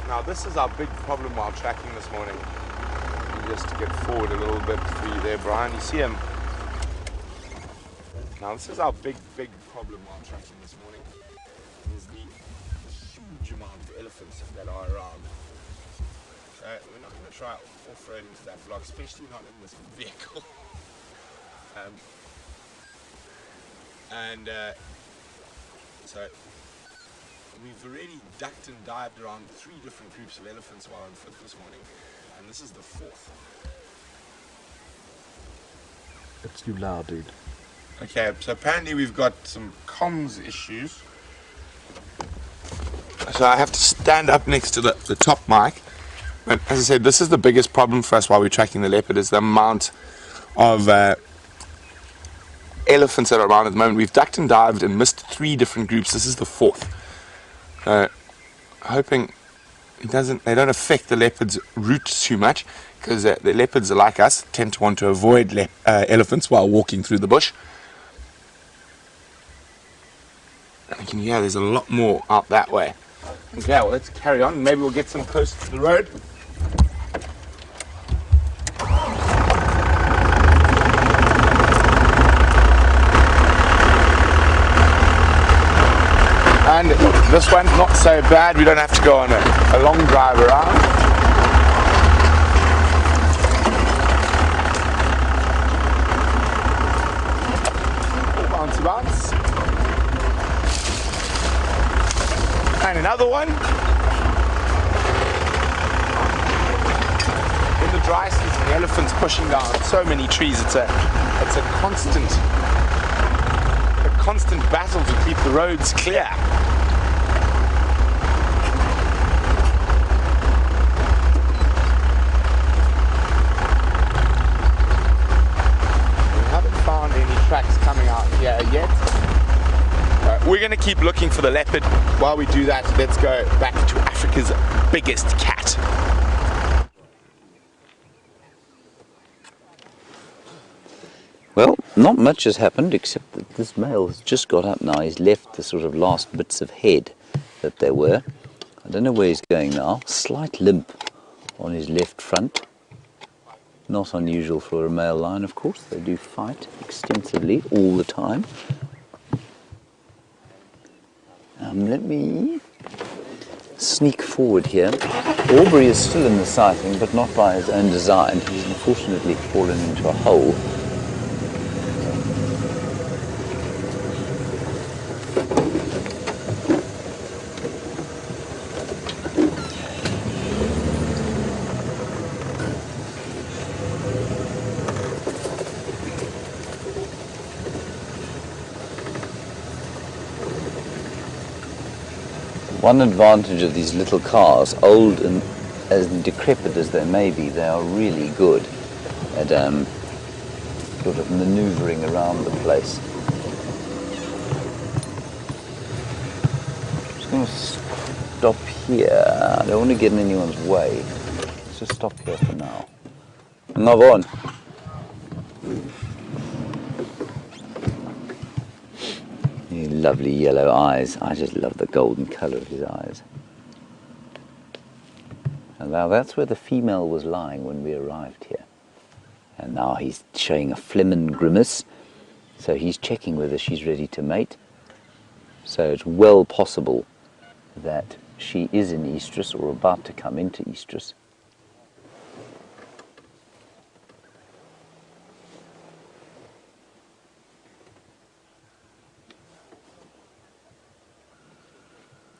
Now this is our big problem while tracking this morning. Just to get forward a little bit for you there, Brian. You see him? Now this is our big problem while tracking this morning. Is the huge amount of elephants that are around. So we're not going to try off-road into that block, especially not in this vehicle. So we've already ducked and dived around 3 different groups of elephants while on foot this morning, and this is the 4th. It's too loud, dude. Okay, so apparently we've got some comms issues. So I have to stand up next to the top mic. But as I said, this is the biggest problem for us while we're tracking the leopard, is the amount of elephants that are around at the moment. We've ducked and dived and missed 3 different groups. This is the 4th. Hoping they don't affect the leopard's route too much, because the leopards are like us, tend to want to avoid elephants while walking through the bush. And you can hear there's a lot more out that way. Okay, well, let's carry on. Maybe we'll get some closer to the road. And this one's not so bad. We don't have to go on a long drive around. Bouncy bounce. And another one. In the dry season, the elephant's pushing down so many trees. It's a constant battle to keep the roads clear. We haven't found any tracks coming out here yet. We're going to keep looking for the leopard. While we do that, let's go back to Africa's biggest cat. Well, not much has happened except that this male has just got up now. He's left the sort of last bits of head that there were. I don't know where he's going now. Slight limp on his left front. Not unusual for a male lion, of course. They do fight extensively all the time. Let me sneak forward here. Aubrey is still in the sighting, but not by his own design. He's unfortunately fallen into a hole. One advantage of these little cars, old and as decrepit as they may be, they are really good at sort of manoeuvring around the place. I'm just going to stop here. I don't want to get in anyone's way. Let's just stop here for now. Move on. Lovely yellow eyes. I just love the golden colour of his eyes. And now that's where the female was lying when we arrived here. And now he's showing a flehmen grimace. So he's checking whether she's ready to mate. So it's well possible that she is in estrus or about to come into estrus.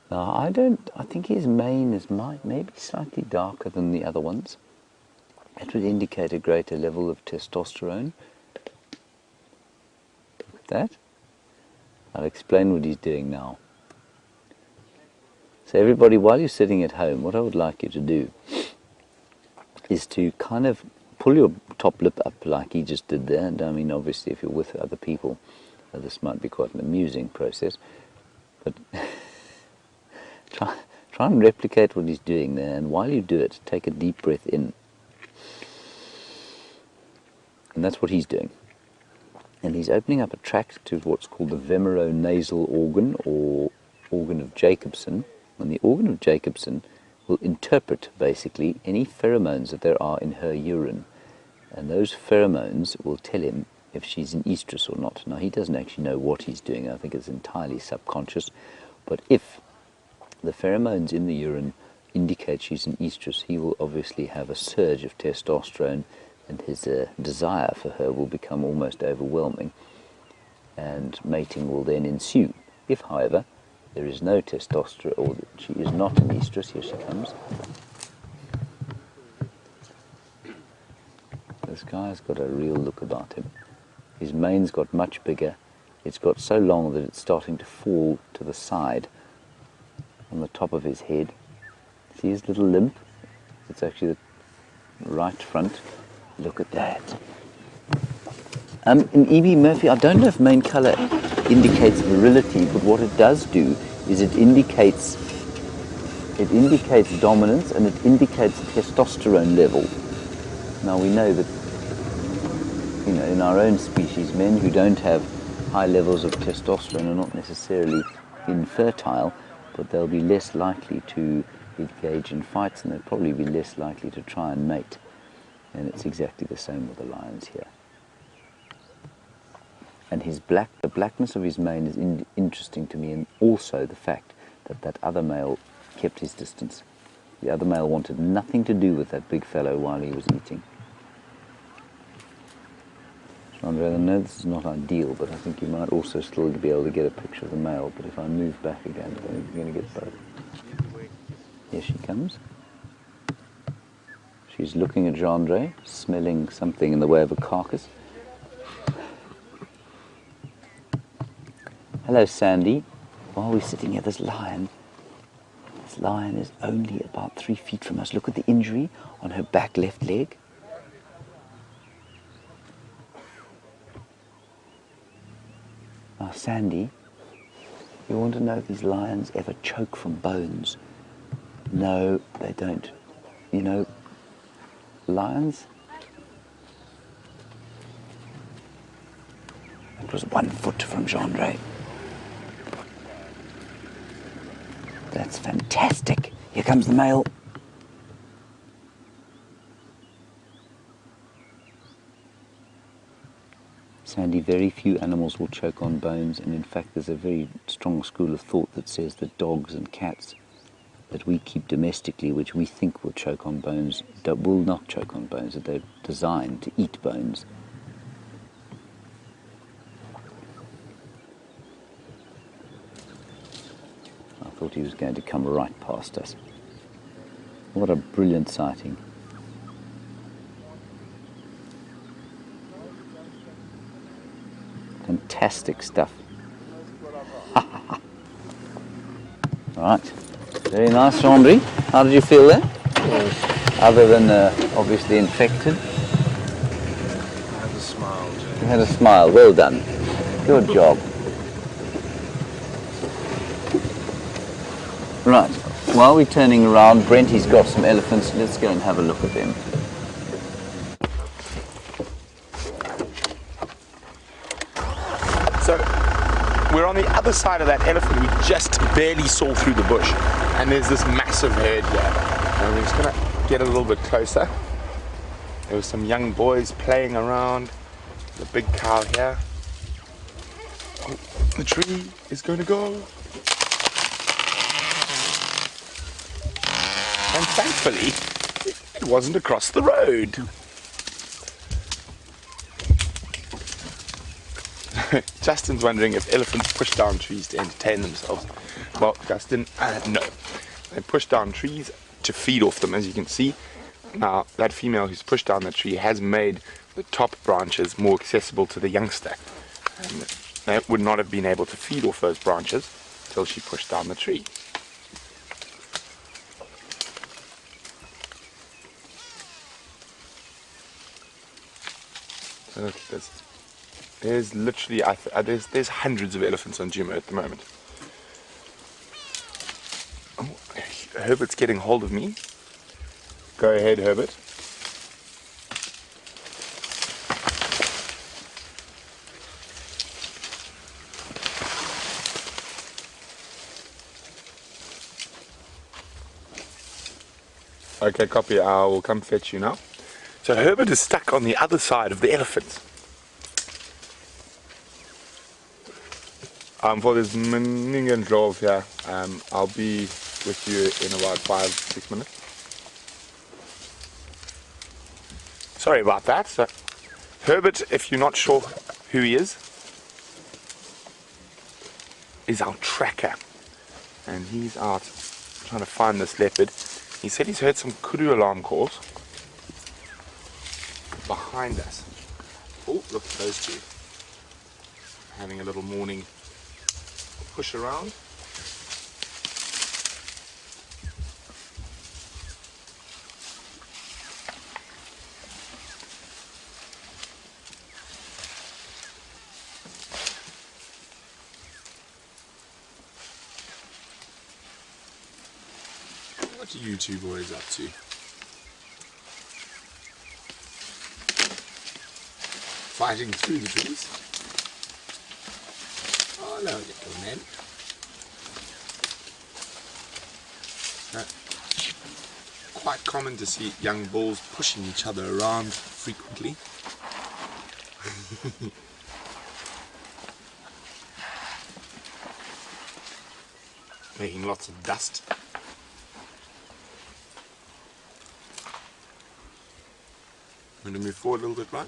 Now, I think his mane is maybe slightly darker than the other ones. It would indicate a greater level of testosterone. Look at that. I'll explain what he's doing now. So everybody, while you're sitting at home, what I would like you to do is to kind of pull your top lip up like he just did there. And I mean, obviously, if you're with other people, this might be quite an amusing process. But try and replicate what he's doing there, and while you do it, take a deep breath in. And that's what he's doing. And he's opening up a tract to what's called the vemeronasal organ, or organ of Jacobson. And the organ of Jacobson will interpret, basically, any pheromones that there are in her urine. And those pheromones will tell him if she's in estrus or not. Now, he doesn't actually know what he's doing. I think it's entirely subconscious. But if the pheromones in the urine indicate she's in estrus, he will obviously have a surge of testosterone, and his desire for her will become almost overwhelming, and mating will then ensue. If, however, there is no testosterone, or that she is not in estrus, here she comes. This guy's got a real look about him. His mane's got much bigger. It's got so long that it's starting to fall to the side on the top of his head. See his little limp? It's actually the right front. Look at that. In E.B. Murphy, I don't know if mane colour indicates virility, but what it does do is it indicates It indicates dominance and it indicates testosterone level. Now we know that, you know, in our own species, men who don't have high levels of testosterone are not necessarily infertile, but they'll be less likely to engage in fights and they'll probably be less likely to try and mate. And it's exactly the same with the lions here. And the blackness of his mane is interesting to me, and also the fact that that other male kept his distance. The other male wanted nothing to do with that big fellow while he was eating. Chandra, I know this is not ideal, but I think you might also still be able to get a picture of the male, but if I move back again, I think you're going to get both. Here she comes. She's looking at Chandra, smelling something in the way of a carcass. Hello, Sandy. While we're sitting here, this lion is only about 3 feet from us. Look at the injury on her back left leg. Now, Sandy, you want to know if these lions ever choke from bones? No, they don't. You know, lions, it was 1 foot from Chandra. That's fantastic. Here comes the male. Sandy, very few animals will choke on bones, and in fact there's a very strong school of thought that says that dogs and cats that we keep domestically, which we think will choke on bones, that will not choke on bones, that they're designed to eat bones. I thought he was going to come right past us. What a brilliant sighting. Fantastic stuff. Right. Very nice, Chandra. How did you feel there? Other than obviously infected? I had a smile, James. You had a smile. Well done. Good job. Right. While we're turning around, Brent, got some elephants. Let's go and have a look at them. So we're on the other side of that elephant we just barely saw through the bush, and there's this massive herd here. And we're just gonna get a little bit closer. There were some young boys playing around. The big cow here. Oh, the tree is going to go. And thankfully, it wasn't across the road. Justin's wondering if elephants push down trees to entertain themselves. Well, Justin, no. They push down trees to feed off them, as you can see. Now, that female who's pushed down the tree has made the top branches more accessible to the youngster. And they would not have been able to feed off those branches until she pushed down the tree. So look at this. There's literally, there's hundreds of elephants on Nkuhuma at the moment. Oh, Herbert's getting hold of me. Go ahead, Herbert. Okay, copy. I will come fetch you now. So Herbert is stuck on the other side of the elephant. For this Meningen drove here, I'll be with you in about 5-6 minutes. Sorry about that. So, Herbert, if you're not sure who he is our tracker. And he's out trying to find this leopard. He said he's heard some kudu alarm calls behind us. Oh, look at those two. Having a little morning push around. What are you two boys up to? Fighting through the trees? Oh, no, little man. Quite common to see young bulls pushing each other around frequently. Making lots of dust. I'm going to move forward a little bit, right?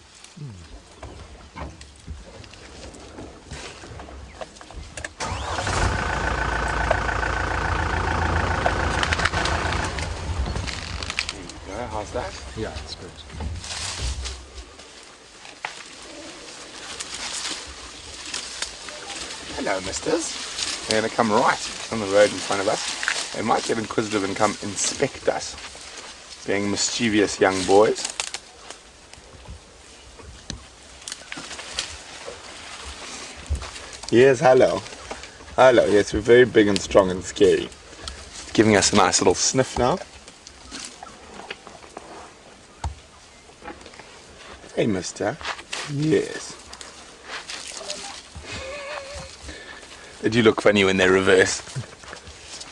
There you go, how's that? Yeah, it's good. Hello, misters. They're going to come right on the road in front of us. They might get inquisitive and come inspect us, being mischievous young boys. Yes, hello. Hello, yes, we're very big and strong and scary. Giving us a nice little sniff now. Hey, mister. Yes. They do look funny when they reverse.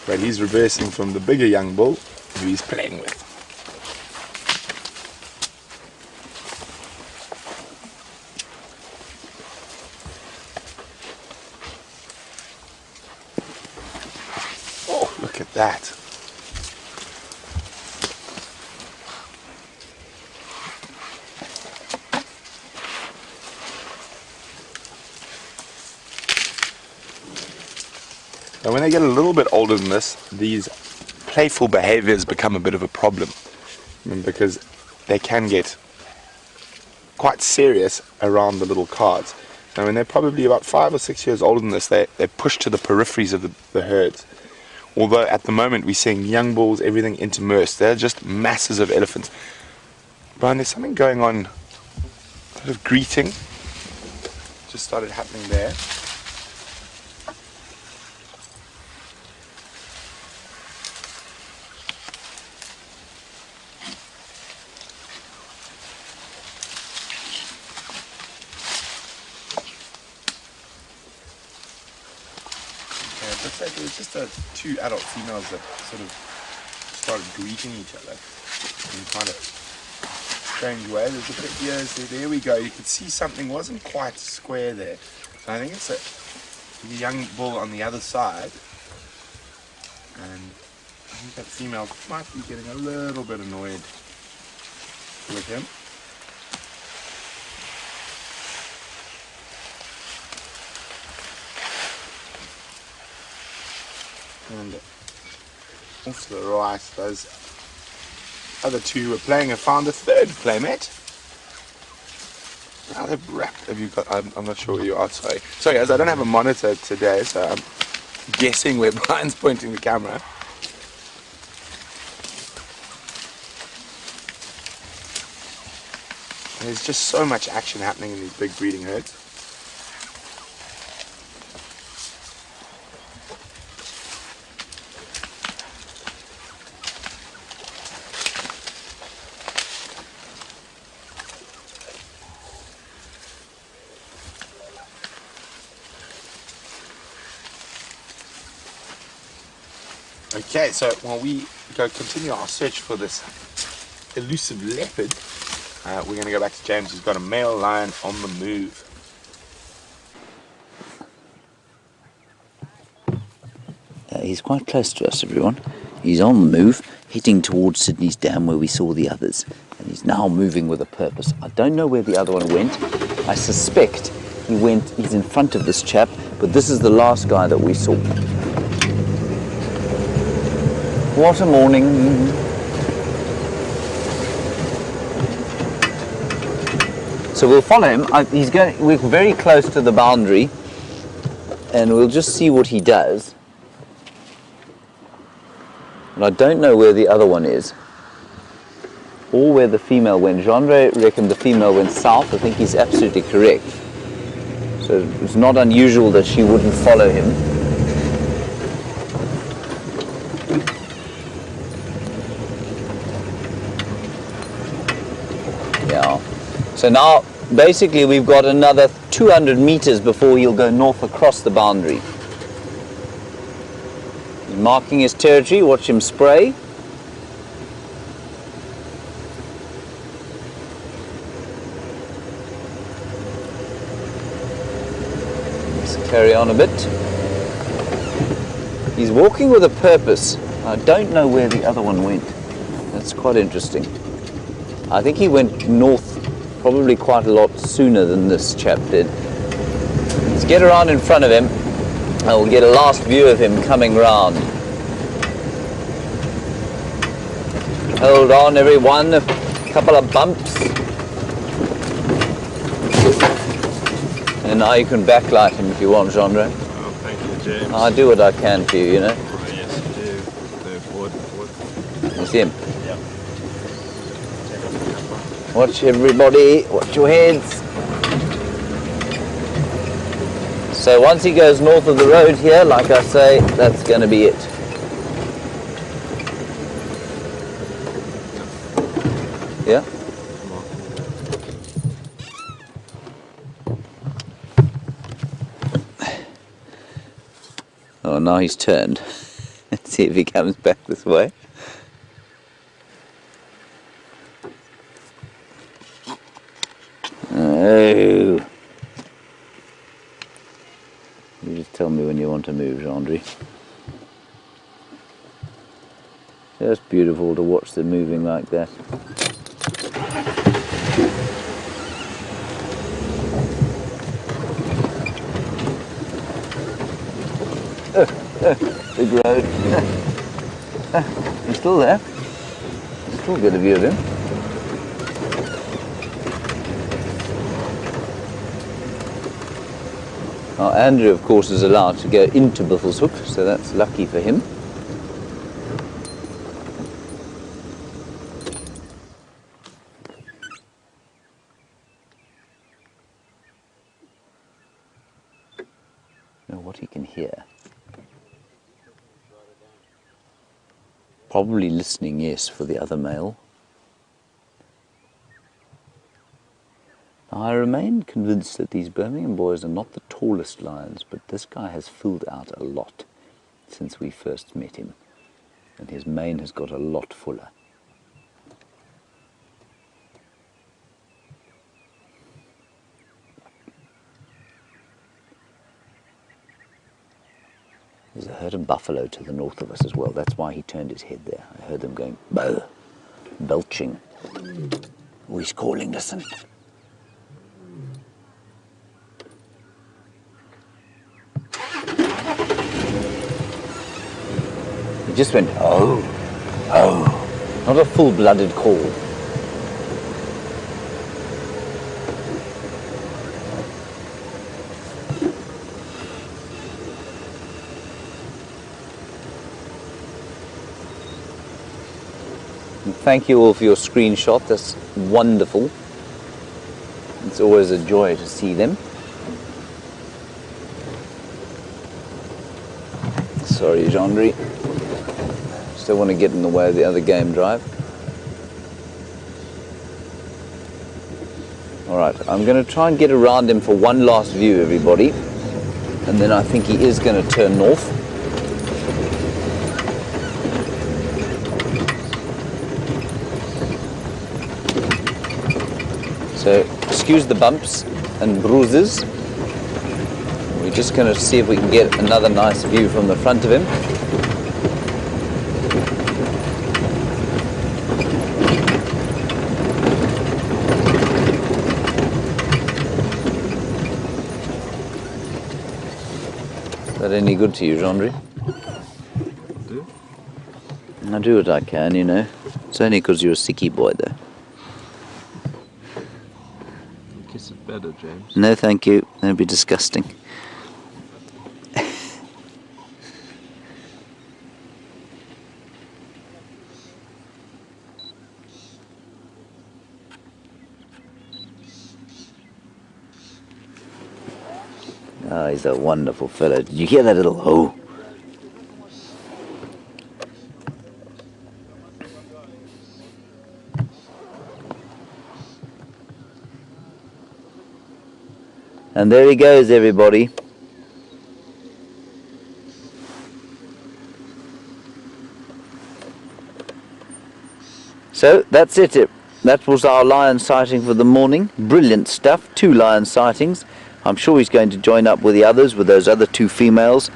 But he's reversing from the bigger young bull who he's playing with. Oh, look at that. And when they get a little bit older than this, these playful behaviors become a bit of a problem, because they can get quite serious around the little cards. Now when they're probably about 5 or 6 years older than this, they push to the peripheries of the herds. Although at the moment we're seeing young bulls, everything interspersed. They're just masses of elephants. Brian, there's something going on, a bit of greeting just started happening there. Looks like there was just two adult females that sort of started greeting each other in kind of strange way. There's a bit of ears there. There we go. You could see something wasn't quite square there. So I think it's a young bull on the other side, and I think that female might be getting a little bit annoyed with him. And off to the right, those other two were playing and found a third playmate. Now they've wrapped. Have you got? I'm not sure where you are. Sorry, guys. I don't have a monitor today, so I'm guessing where Brian's pointing the camera. There's just so much action happening in these big breeding herds. Okay, so while we go continue our search for this elusive leopard, we're going to go back to James, who's got a male lion on the move. He's quite close to us, everyone. He's on the move, heading towards Sydney's Dam where we saw the others. And he's now moving with a purpose. I don't know where the other one went. I suspect he's in front of this chap, but this is the last guy that we saw. What a morning. So we'll follow him. We're very close to the boundary, and we'll just see what he does. And I don't know where the other one is, or where the female went. Jean-Ray reckoned the female went south. I think he's absolutely correct. So it's not unusual that she wouldn't follow him. Yeah. So now, basically, we've got another 200 meters before he'll go north across the boundary. He's marking his territory. Watch him spray. Let's carry on a bit. He's walking with a purpose. I don't know where the other one went. That's quite interesting. I think he went north probably quite a lot sooner than this chap did. Let's get around in front of him and we'll get a last view of him coming round. Hold on everyone, a couple of bumps. And now you can backlight him if you want, Genre. Oh, thank you, James. I do what I can for you, you know. Oh, yes, you do. What? You see him? Yeah. Watch everybody, watch your heads. So once he goes north of the road here, like I say, that's going to be it. Yeah? Oh, now he's turned. Let's see if he comes back this way. Oh. You just tell me when you want to move, Gendry. Just beautiful to watch them moving like that. Big road. He's still there. Still get a view of him. Now Andrew, of course, is allowed to go into Buffelshoek, so that's lucky for him. Now what he can hear. Probably listening, yes, for the other male. Now, I remain convinced that these Birmingham boys are not the tallest lions, but this guy has filled out a lot since we first met him, and his mane has got a lot fuller. There's a herd of buffalo to the north of us as well. That's why he turned his head there. I heard them going, "Bah," belching. Oh, he's calling, listen. He just went, oh, oh. Not a full-blooded call. Thank you all for your screenshot. That's wonderful. It's always a joy to see them. Sorry, Gendry. Still want to get in the way of the other game drive. Alright, I'm going to try and get around him for one last view, everybody. And then I think he is going to turn north. So, excuse the bumps and bruises. We're just going to see if we can get another nice view from the front of him. Is that any good to you, Gendry? I do what I can, you know. It's only because you're a sicky boy, though. Kiss it better, James. No, thank you. That'd be disgusting. Oh, he's a wonderful fellow. Did you hear that little ho? And there he goes, everybody. So that's it. That was our lion sighting for the morning. Brilliant stuff. 2 lion sightings. I'm sure he's going to join up with the others, with those other 2 females,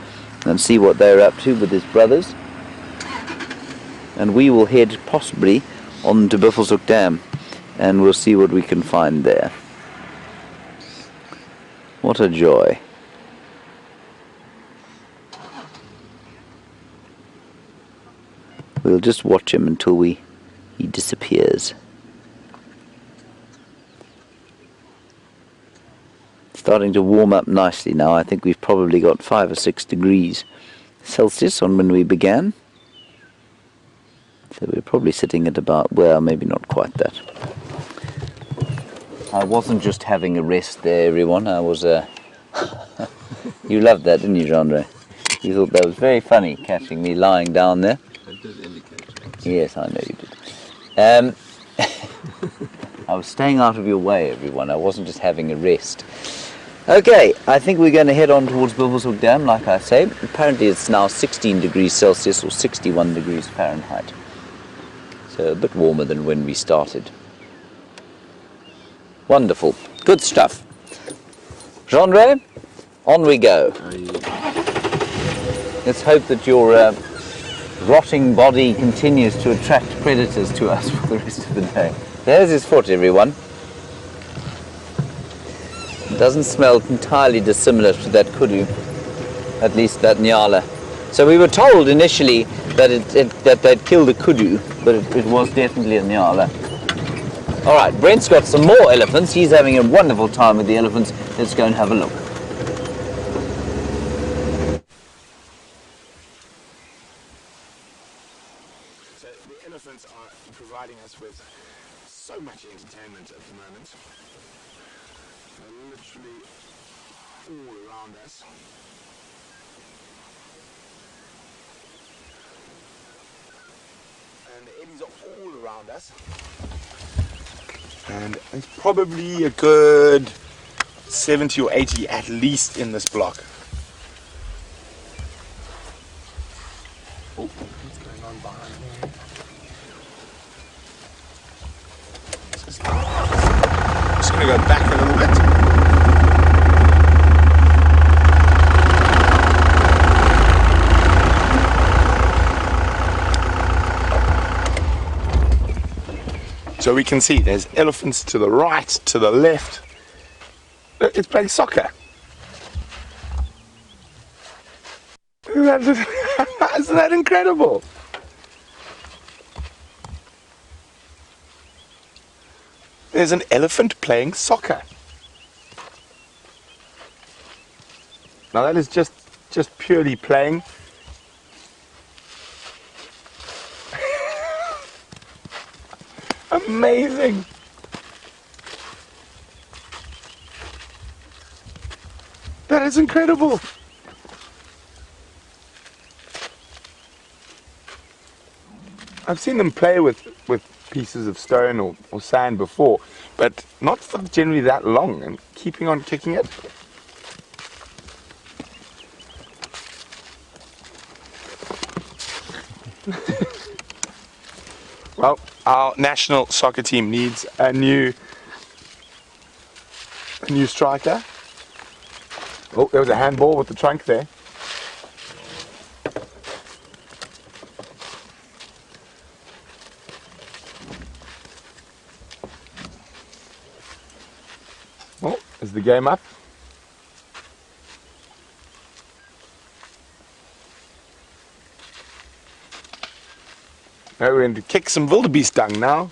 and see what they're up to with his brothers. And we will head possibly on to Buffelshoek Dam, and we'll see what we can find there. What a joy. We'll just watch him until he disappears. Starting to warm up nicely now. I think we've probably got 5 or 6 degrees Celsius on when we began. So we're probably sitting at about, well, maybe not quite that. I wasn't just having a rest there, everyone. I was, you loved that, didn't you, Jean-Andre? You thought that was very funny, catching me lying down there. I did indicate. Yes, I know you did. I was staying out of your way, everyone. I wasn't just having a rest. Okay, I think we're going to head on towards Buffelshoek Dam, like I say. Apparently it's now 16 degrees Celsius or 61 degrees Fahrenheit. So a bit warmer than when we started. Wonderful. Good stuff. Jean-Ray, on we go. Let's hope that your rotting body continues to attract predators to us for the rest of the day. There's his foot, everyone. It doesn't smell entirely dissimilar to that kudu, at least that nyala. So we were told initially that they'd killed a kudu, but it was definitely a nyala. All right, Brent's got some more elephants. He's having a wonderful time with the elephants. Let's go and have a look. So the elephants are providing us with so much entertainment at the moment. They're literally all around us. And the eddies are all around us. And it's probably a good 70 or 80 at least in this block. Oh, what's going on behind me? I'm just going to go back a little bit. So we can see there's elephants to the right, to the left. Look, it's playing soccer. Isn't that incredible? There's an elephant playing soccer. Now that is just purely playing. Amazing. That is incredible. I've seen them play with pieces of stone or sand before, but not for generally that long, and keeping on kicking it. Well, our national soccer team needs a new striker. Oh, there was a handball with the trunk there. Oh, is the game up? Now we're going to kick some wildebeest dung now.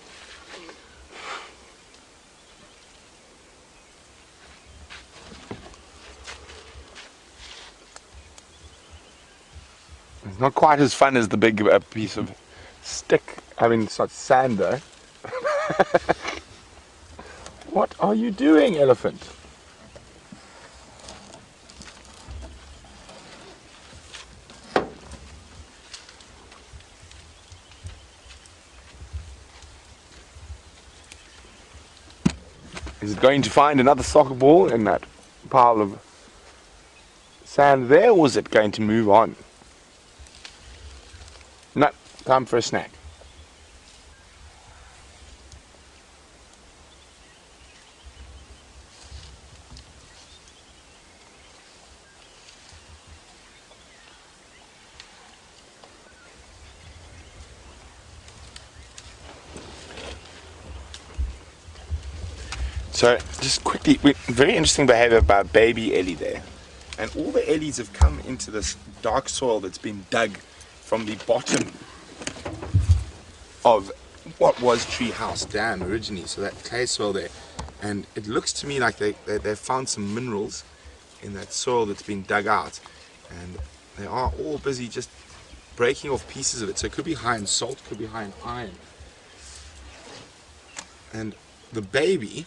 It's not quite as fun as the big piece of stick. I mean, it's not sand though. What are you doing, elephant? Is it going to find another soccer ball in that pile of sand there, or is it going to move on? No, time for a snack. So just quickly, very interesting behavior by baby Ellie there. And all the Ellies have come into this dark soil that's been dug from the bottom of what was Treehouse Dam originally, so that clay soil there. And it looks to me like they found some minerals in that soil that's been dug out. And they are all busy just breaking off pieces of it. So it could be high in salt, could be high in iron. And the baby,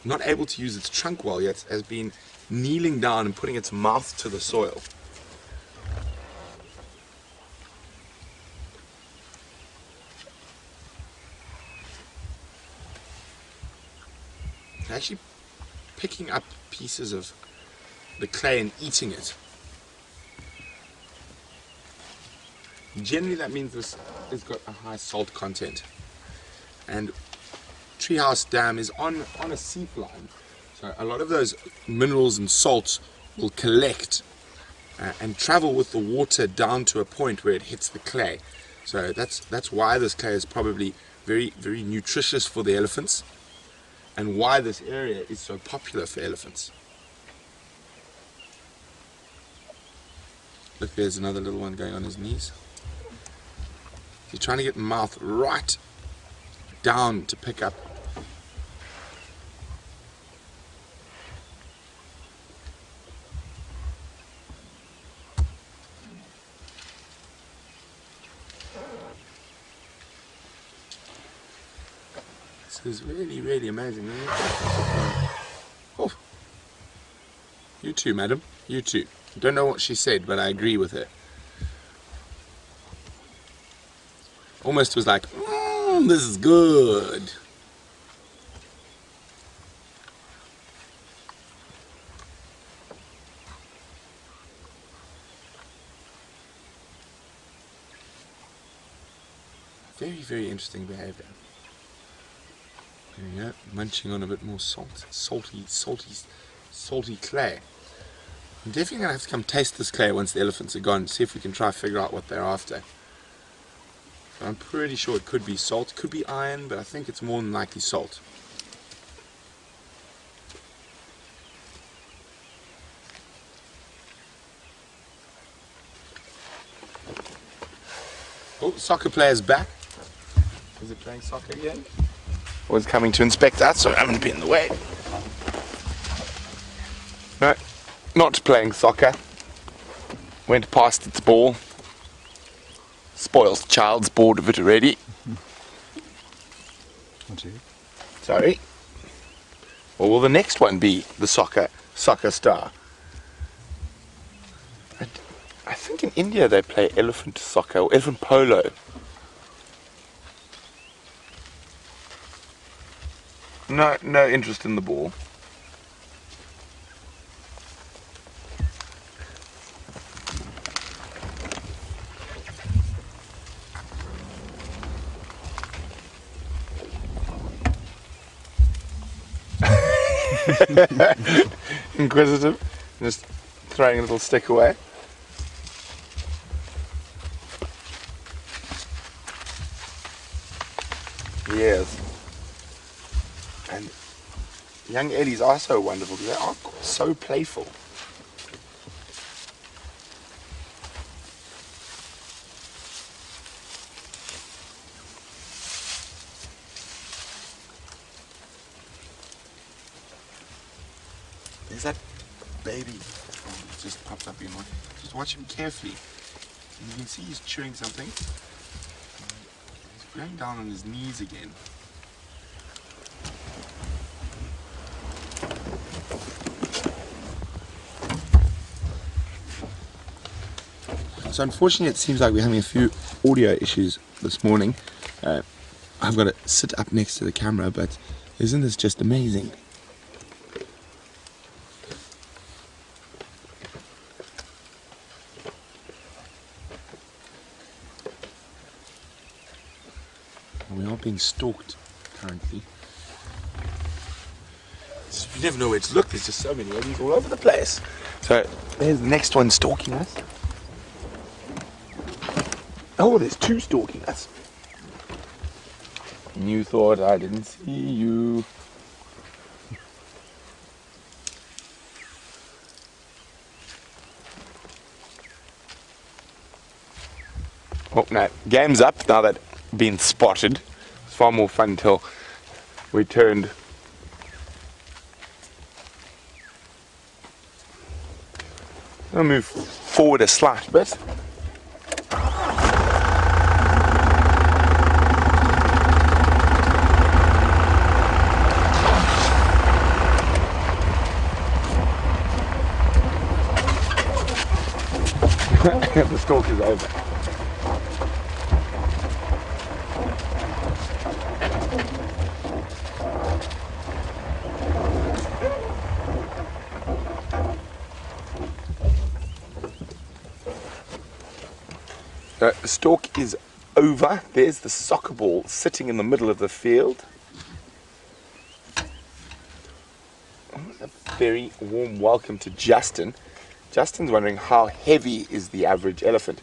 not able to use its trunk well yet, has been kneeling down and putting its mouth to the soil. Actually picking up pieces of the clay and eating it. Generally that means this has got a high salt content. And Treehouse Dam is on a seep line, so a lot of those minerals and salts will collect and travel with the water down to a point where it hits the clay. So that's why this clay is probably very, very nutritious for the elephants, and why this area is so popular for elephants. Look, there's another little one going on his knees. He's trying to get the mouth right down to pick up. This is really, really amazing. Oh. You too, madam. You too. Don't know what she said, but I agree with her. Almost was like, this is good. Very, very interesting behavior. There we go, munching on a bit more salty clay. I'm definitely going to have to come taste this clay once the elephants are gone and see if we can try to figure out what they're after. But I'm pretty sure it could be salt, could be iron, but I think it's more than likely salt. Oh, soccer player's back. Is it playing soccer again? Was coming to inspect us, so I'm going to be in the way. No, not playing soccer. Went past its ball. Spoils child's bored of it already. Sorry. Or will the next one be the soccer star? I think in India they play elephant soccer or elephant polo. No interest in the ball. Inquisitive, just throwing a little stick away. Yes. And young Ellies are so wonderful because they are so playful. There's that baby that just popped up in one. Just watch him carefully. And you can see he's chewing something. He's going down on his knees again. So unfortunately it seems like we're having a few audio issues this morning. I've got to sit up next to the camera, but isn't this just amazing? being stalked currently. You never know where to look, there's just so many ellies all over the place. So there's the next one stalking us. Oh, there's two stalking us. And you thought I didn't see you. Oh no, game's up now that being spotted. It's far more fun until we turned. I'll move forward a slight bit. The stalk is over. The stalk is over. There's the soccer ball sitting in the middle of the field. A very warm welcome to Justin. Justin's wondering how heavy is the average elephant.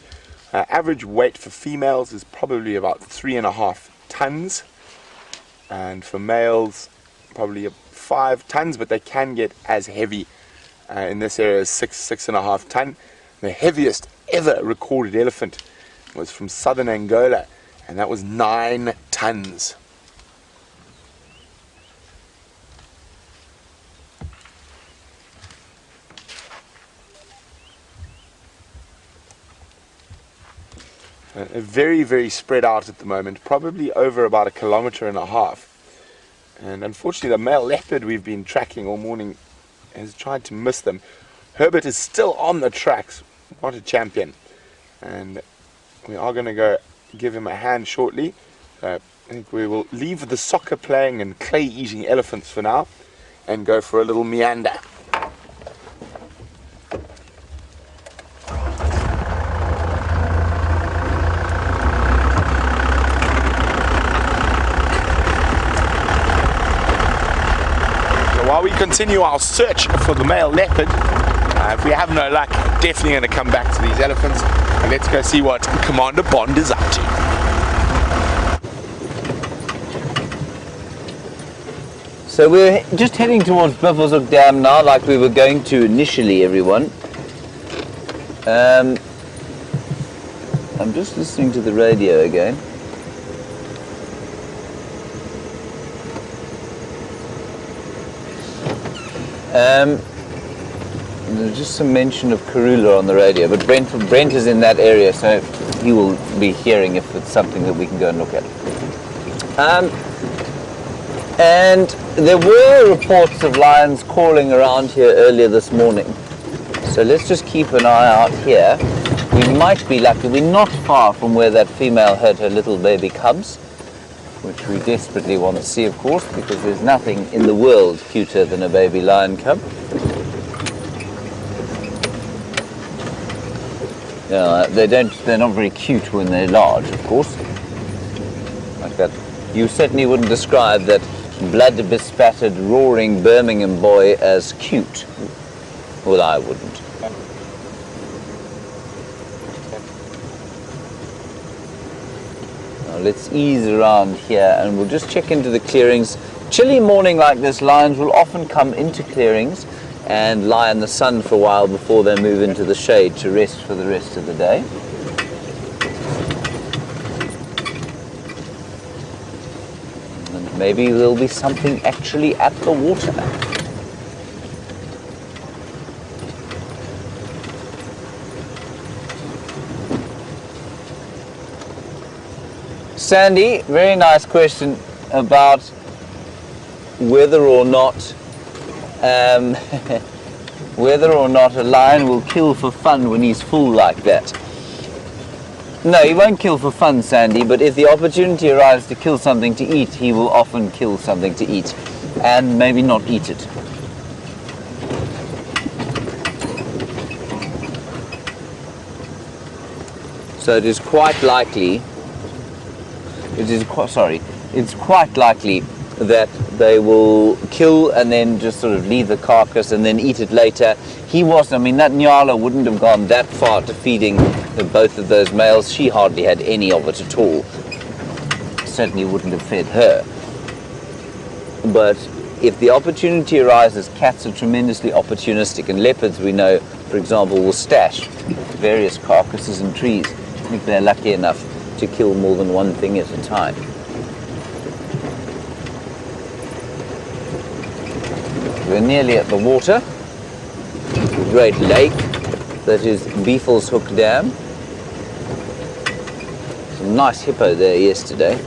Average weight for females is probably about 3.5 tons, and for males probably 5 tons, but they can get as heavy in this area as 6.5 ton. The heaviest ever recorded elephant was from southern Angola, and that was 9 tons. Very, very spread out at the moment, probably over about 1.5 kilometers. And unfortunately the male leopard we've been tracking all morning has tried to miss them. Herbert is still on the tracks, not a champion. And we are going to go give him a hand shortly. I think we will leave the soccer playing and clay eating elephants for now and go for a little meander. While we continue our search for the male leopard, if we have no luck, definitely going to come back to these elephants, and let's go see what Commander Bond is up to. So we're just heading towards Buffelshoek Dam now, like we were going to initially, everyone. I'm just listening to the radio again. There's just some mention of Karula on the radio, but Brent is in that area, so he will be hearing if it's something that we can go and look at. And there were reports of lions calling around here earlier this morning, so let's just keep an eye out here. We might be lucky. We're not far from where that female had her little baby cubs, which we desperately want to see, of course, because there's nothing in the world cuter than a baby lion cub. They're not very cute when they're large, of course. Like that. You certainly wouldn't describe that blood-bespattered, roaring Birmingham boy as cute. Well, I wouldn't. Now let's ease around here and we'll just check into the clearings. Chilly morning like this, lions will often come into clearings and lie in the sun for a while before they move into the shade to rest for the rest of the day. And maybe there'll be something actually at the water. Sandy, very nice question about whether or not a lion will kill for fun when he's full like that. No, he won't kill for fun, Sandy, but if the opportunity arrives to kill something to eat, he will often kill something to eat, and maybe not eat it. So it is quite likely, it's quite likely that they will kill and then just sort of leave the carcass and then eat it later. He wasn't, I mean, that Nyala wouldn't have gone that far to feeding both of those males. She hardly had any of it at all. Certainly wouldn't have fed her. But if the opportunity arises, cats are tremendously opportunistic, and leopards, we know, for example, will stash various carcasses in trees if they're lucky enough to kill more than one thing at a time. We're nearly at the water, the great lake that is Beefles Hook Dam. Some nice hippo there yesterday.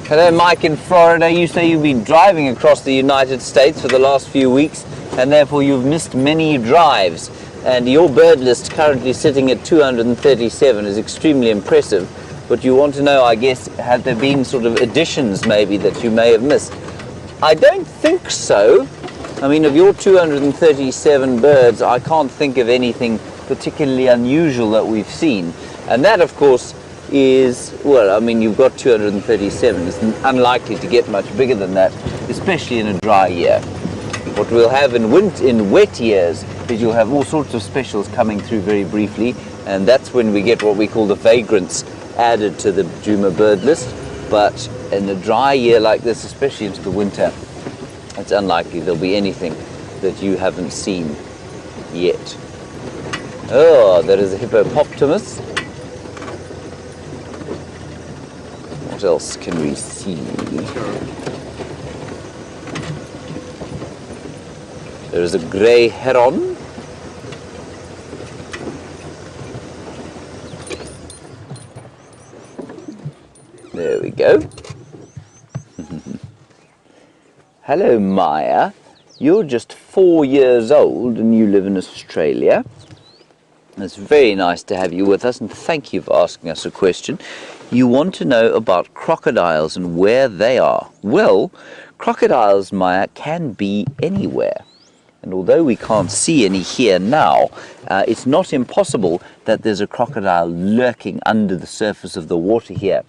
Hello, Mike in Florida. You say you've been driving across the United States for the last few weeks, and therefore you've missed many drives. And your bird list currently sitting at 237 is extremely impressive. But you want to know, I guess, have there been sort of additions maybe that you may have missed? I don't think so. I mean, of your 237 birds, I can't think of anything particularly unusual that we've seen. And that, of course, is, well, I mean, you've got 237. It's unlikely to get much bigger than that, especially in a dry year. What we'll have in wet years is you'll have all sorts of specials coming through very briefly, and that's when we get what we call the vagrants added to the Juma bird list. But in a dry year like this, especially into the winter, it's unlikely there'll be anything that you haven't seen yet. Oh, there is a hippopotamus. What else can we see? There is a grey heron. There we go. Hello, Maya. You're just 4 years old and you live in Australia. It's very nice to have you with us, and thank you for asking us a question. You want to know about crocodiles and where they are. Well, crocodiles, Maya, can be anywhere. And although we can't see any here now, it's not impossible that there's a crocodile lurking under the surface of the water here.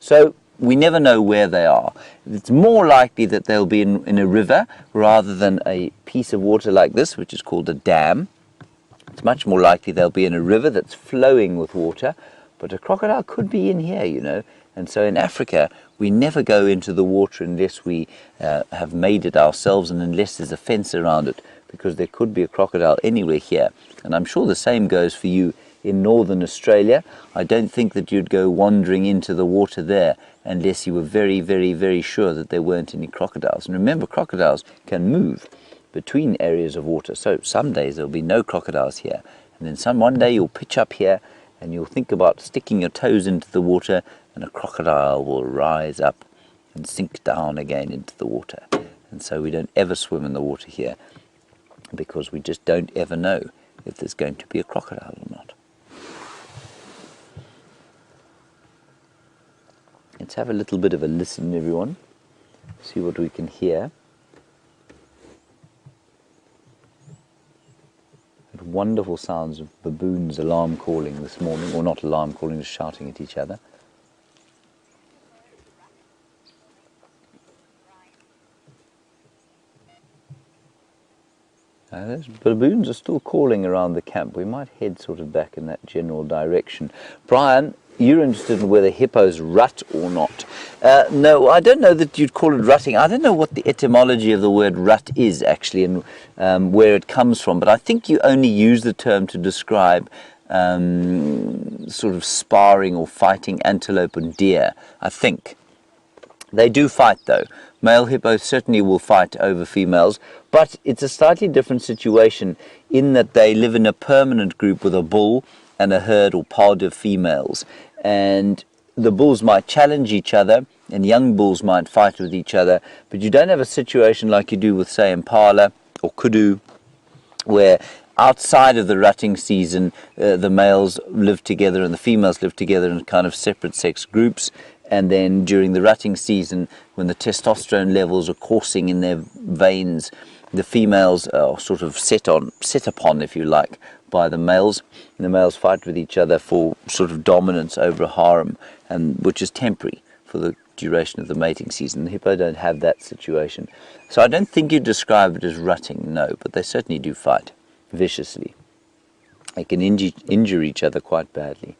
So we never know where they are. It's more likely that they'll be in a river rather than a piece of water like this, which is called a dam. It's much more likely they'll be in a river that's flowing with water, but a crocodile could be in here, you know. And so in Africa, we never go into the water unless we have made it ourselves and unless there's a fence around it, because there could be a crocodile anywhere here. And I'm sure the same goes for you in northern Australia. I don't think that you'd go wandering into the water there unless you were very, very, very sure that there weren't any crocodiles. And remember, crocodiles can move between areas of water. So some days there'll be no crocodiles here, and then one day you'll pitch up here and you'll think about sticking your toes into the water, and a crocodile will rise up and sink down again into the water. And so we don't ever swim in the water here, because we just don't ever know if there's going to be a crocodile or not. Let's have a little bit of a listen, everyone. See what we can hear. Wonderful sounds of baboons alarm calling this morning, or not alarm calling, just shouting at each other. Those baboons are still calling around the camp. We might head sort of back in that general direction. Brian, you're interested in whether hippos rut or not. No, I don't know that you'd call it rutting. I don't know what the etymology of the word rut is actually, and where it comes from, but I think you only use the term to describe sort of sparring or fighting antelope and deer, I think. They do fight though. Male hippos certainly will fight over females, but it's a slightly different situation in that they live in a permanent group with a bull and a herd or pod of females. And the bulls might challenge each other, and young bulls might fight with each other, but you don't have a situation like you do with, say, impala or kudu, where outside of the rutting season, the males live together and the females live together in kind of separate sex groups, And then during the rutting season, when the testosterone levels are coursing in their veins, the females are sort of set upon, if you like, by the males. And the males fight with each other for sort of dominance over a harem, and which is temporary for the duration of the mating season. The hippo don't have that situation. So I don't think you describe it as rutting, no, but they certainly do fight viciously. They can injure each other quite badly.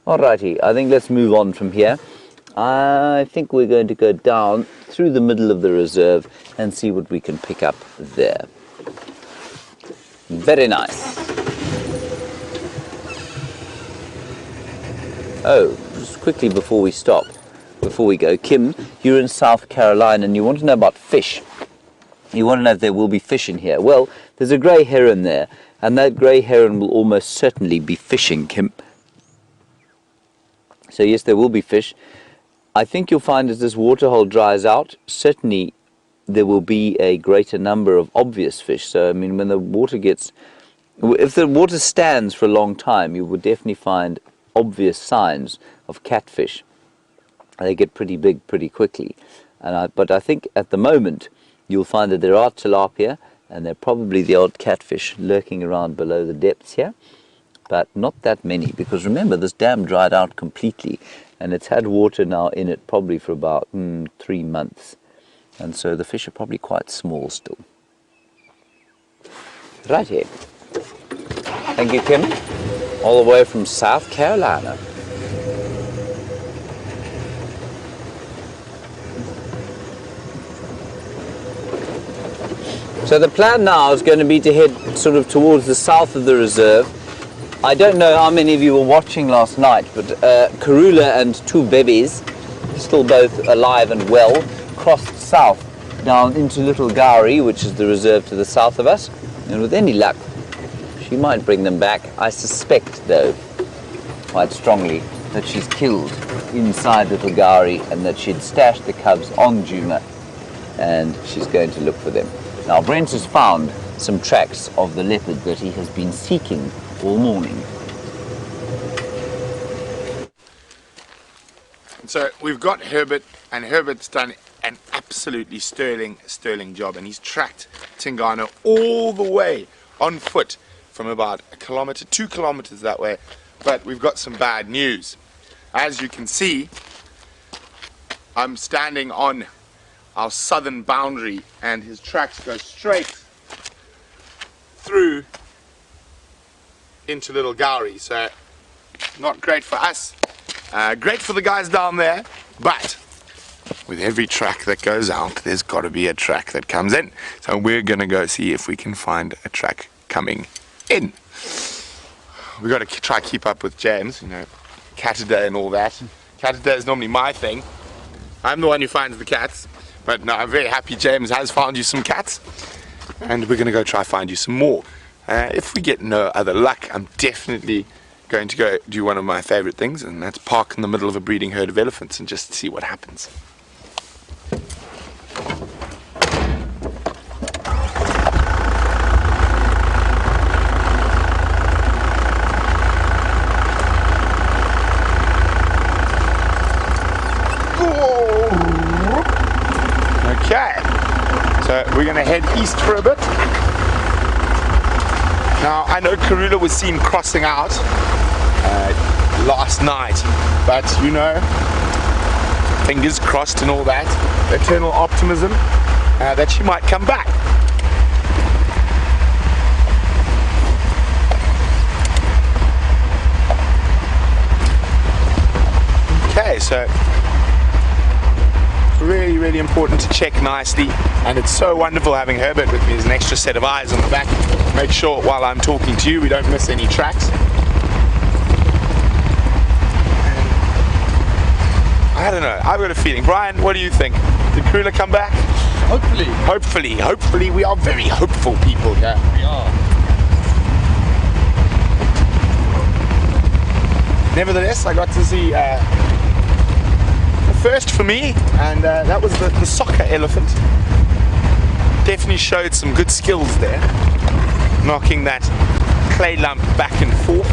Alrighty, I think let's move on from here. I think we're going to go down through the middle of the reserve and see what we can pick up there. Very nice. Oh, just quickly before we go, Kim, you're in South Carolina and you want to know about fish. You want to know if there will be fish in here. Well, there's a grey heron there, and that grey heron will almost certainly be fishing, Kim. So yes, there will be fish. I think you'll find as this waterhole dries out, certainly there will be a greater number of obvious fish. So, I mean, when the water if the water stands for a long time, you will definitely find obvious signs of catfish. They get pretty big pretty quickly. But I think at the moment, you'll find that there are tilapia, and there are probably the odd catfish lurking around below the depths here. But not that many, because remember, this dam dried out completely, and it's had water now in it probably for about 3 months. And so the fish are probably quite small still. Right here. Thank you, Kim. All the way from South Carolina. So the plan now is going to be to head sort of towards the south of the reserve. I don't know how many of you were watching last night, but Karula and two babies, still both alive and well, crossed south down into Little Gowrie, which is the reserve to the south of us. And with any luck, she might bring them back. I suspect, though, quite strongly, that she's killed inside Little Gowrie and that she'd stashed the cubs on Nkuhuma, and she's going to look for them. Now, Brent has found some tracks of the leopard that he has been seeking all morning. So we've got Herbert, and Herbert's done an absolutely sterling job, and he's tracked Tingana all the way on foot from about 1 kilometer, 2 kilometers that way. But we've got some bad news. As you can see, I'm standing on our southern boundary, and his tracks go straight through into Little Gowrie. So not great for us, great for the guys down there, but with every track that goes out, there's got to be a track that comes in. So we're going to go see if we can find a track coming in. We've got to try to keep up with James, you know, cat a day and all that. Cat a day is normally my thing. I'm the one who finds the cats, but no, I'm very happy James has found you some cats, and we're going to go try find you some more. If we get no other luck, I'm definitely going to go do one of my favorite things, and that's park in the middle of a breeding herd of elephants and just see what happens. Okay, so we're going to head east for a bit. Now, I know Karula was seen crossing out last night, but you know, fingers crossed and all that, eternal optimism that she might come back. Okay, so really, really important to check nicely, and it's so wonderful having Herbert with me as an extra set of eyes on the back. Make sure while I'm talking to you we don't miss any tracks. I don't know, I've got a feeling. Brian, what do you think? Did Karula come back? Hopefully. We are very hopeful people here. We are. Nevertheless, I got to see first for me, and that was the soccer elephant. Definitely showed some good skills there, knocking that clay lump back and forth.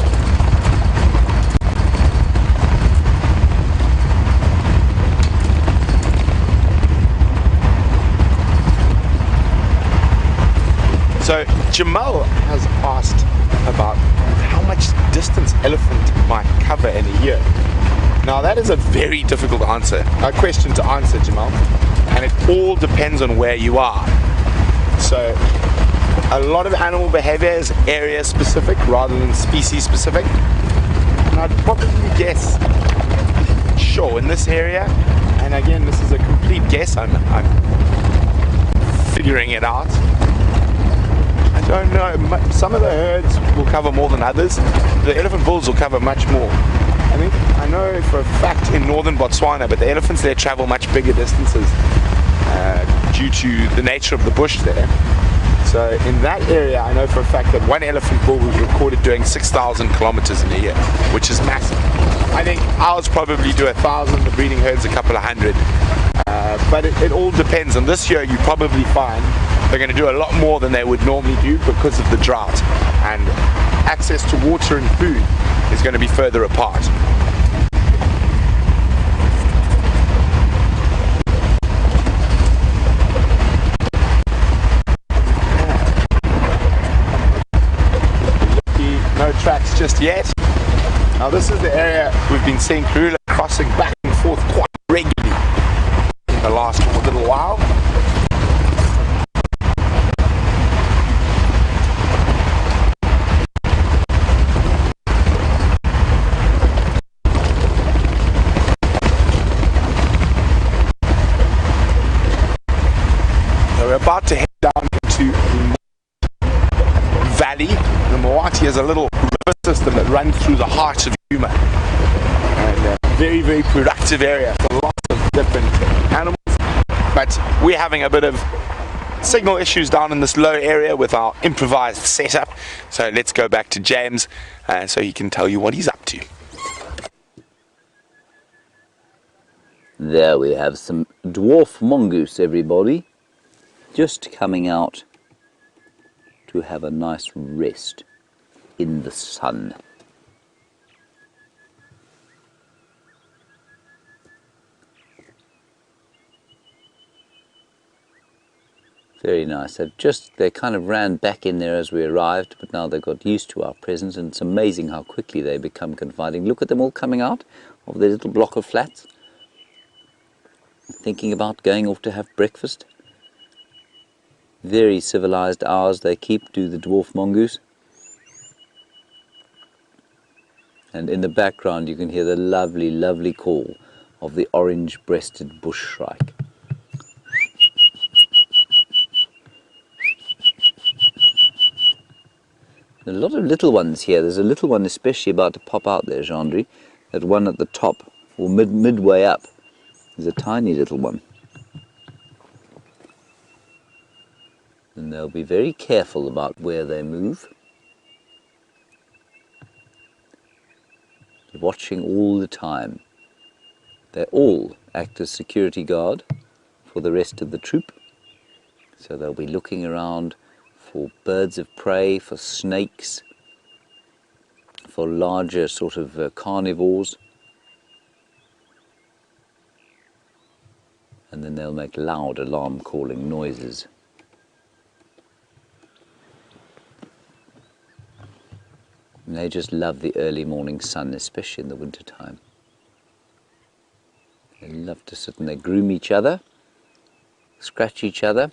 So Jamal has asked about how much distance elephant might cover in a year. Now that is a very difficult question to answer, Jamal, and it all depends on where you are. So a lot of animal behavior is area specific rather than species specific, and I'd probably guess, sure, in this area, and again this is a complete guess, I'm figuring it out. I don't know, some of the herds will cover more than others. The elephant bulls will cover much more. I know for a fact in northern Botswana, but the elephants there travel much bigger distances due to the nature of the bush there. So in that area, I know for a fact that one elephant bull was recorded doing 6,000 kilometers in a year, which is massive. I think ours probably do 1,000, the breeding herd's a couple of hundred. But it all depends. And this year you probably find they're going to do a lot more than they would normally do because of the drought. And access to water and food is going to be further apart. No tracks just yet. Now this is the area we've been seeing Karula crossing back and forth quite regularly in the last little while. So we're about to head down into the valley. The Moati is a little river system that runs through the heart of Nkuhuma, and a very, very productive area for lots of different animals. But we're having a bit of signal issues down in this low area with our improvised setup. So let's go back to James so he can tell you what he's up to. There we have some dwarf mongoose, everybody, just coming out to have a nice rest in the sun. Very nice. They kind of ran back in there as we arrived, but now they've got used to our presence, and it's amazing how quickly they become confiding. Look at them all coming out of their little block of flats, thinking about going off to have breakfast. Very civilized hours they keep, do the dwarf mongoose. And in the background you can hear the lovely, lovely call of the orange-breasted bush shrike. There are a lot of little ones here. There's a little one especially about to pop out there, Gendry. That one at the top, or midway up, is a tiny little one. And they'll be very careful about where they move. Watching all the time. They all act as security guard for the rest of the troop. So they'll be looking around for birds of prey, for snakes, for larger sort of carnivores. And then they'll make loud alarm calling noises. And they just love the early morning sun, especially in the winter time. They love to sit and they groom each other, scratch each other.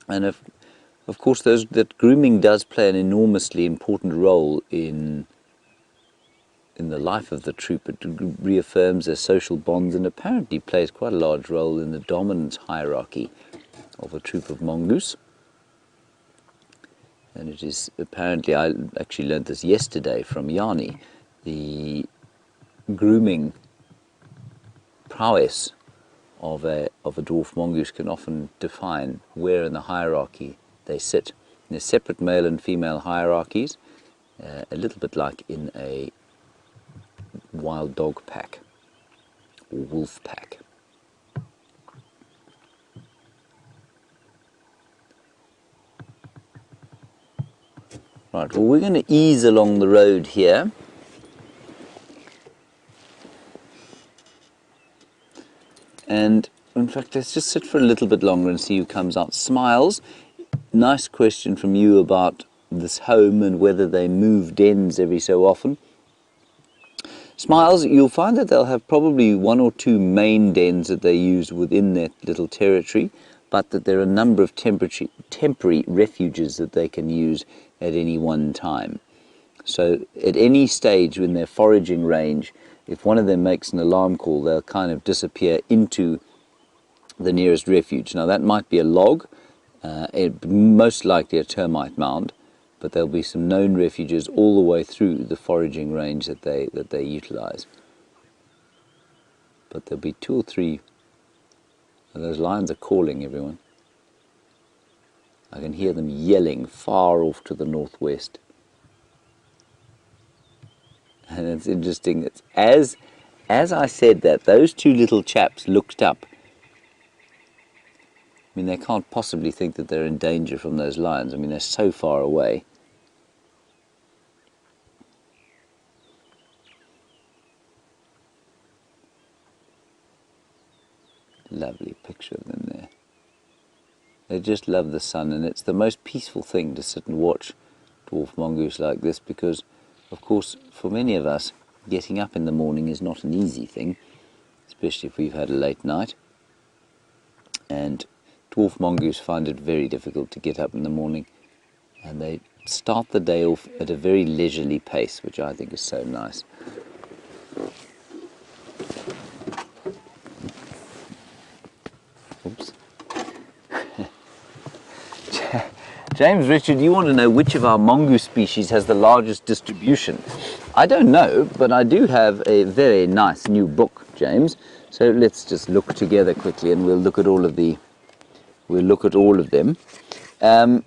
And of course that grooming does play an enormously important role in the life of the troop. It reaffirms their social bonds and apparently plays quite a large role in the dominance hierarchy of a troop of mongoose. And it is apparently, I actually learned this yesterday from Yanni, the grooming prowess of a dwarf mongoose can often define where in the hierarchy they sit. There's separate male and female hierarchies, a little bit like in a wild dog pack or wolf pack. Right, well, we're going to ease along the road here. And in fact, let's just sit for a little bit longer and see who comes out. Smiles, nice question from you about this home and whether they move dens every so often. Smiles, you'll find that they'll have probably one or two main dens that they use within that little territory, but that there are a number of temporary refuges that they can use at any one time. So at any stage in their foraging range, if one of them makes an alarm call, they'll kind of disappear into the nearest refuge. Now that might be a log, most likely a termite mound, but there'll be some known refuges all the way through the foraging range that they utilize. But there'll be 2 or 3. Those lions are calling, everyone. I can hear them yelling far off to the northwest. And it's interesting, it's as I said that, those 2 little chaps looked up. I mean, they can't possibly think that they're in danger from those lions. I mean, they're so far away. Lovely picture of them there. They just love the sun, and it's the most peaceful thing to sit and watch dwarf mongoose like this, because, of course, for many of us, getting up in the morning is not an easy thing, especially if we've had a late night. And dwarf mongoose find it very difficult to get up in the morning, and they start the day off at a very leisurely pace, which I think is so nice. Oops. James Richard, you want to know which of our mongoose species has the largest distribution? I don't know, but I do have a very nice new book, James. So let's just look together quickly, and we'll look at all of them.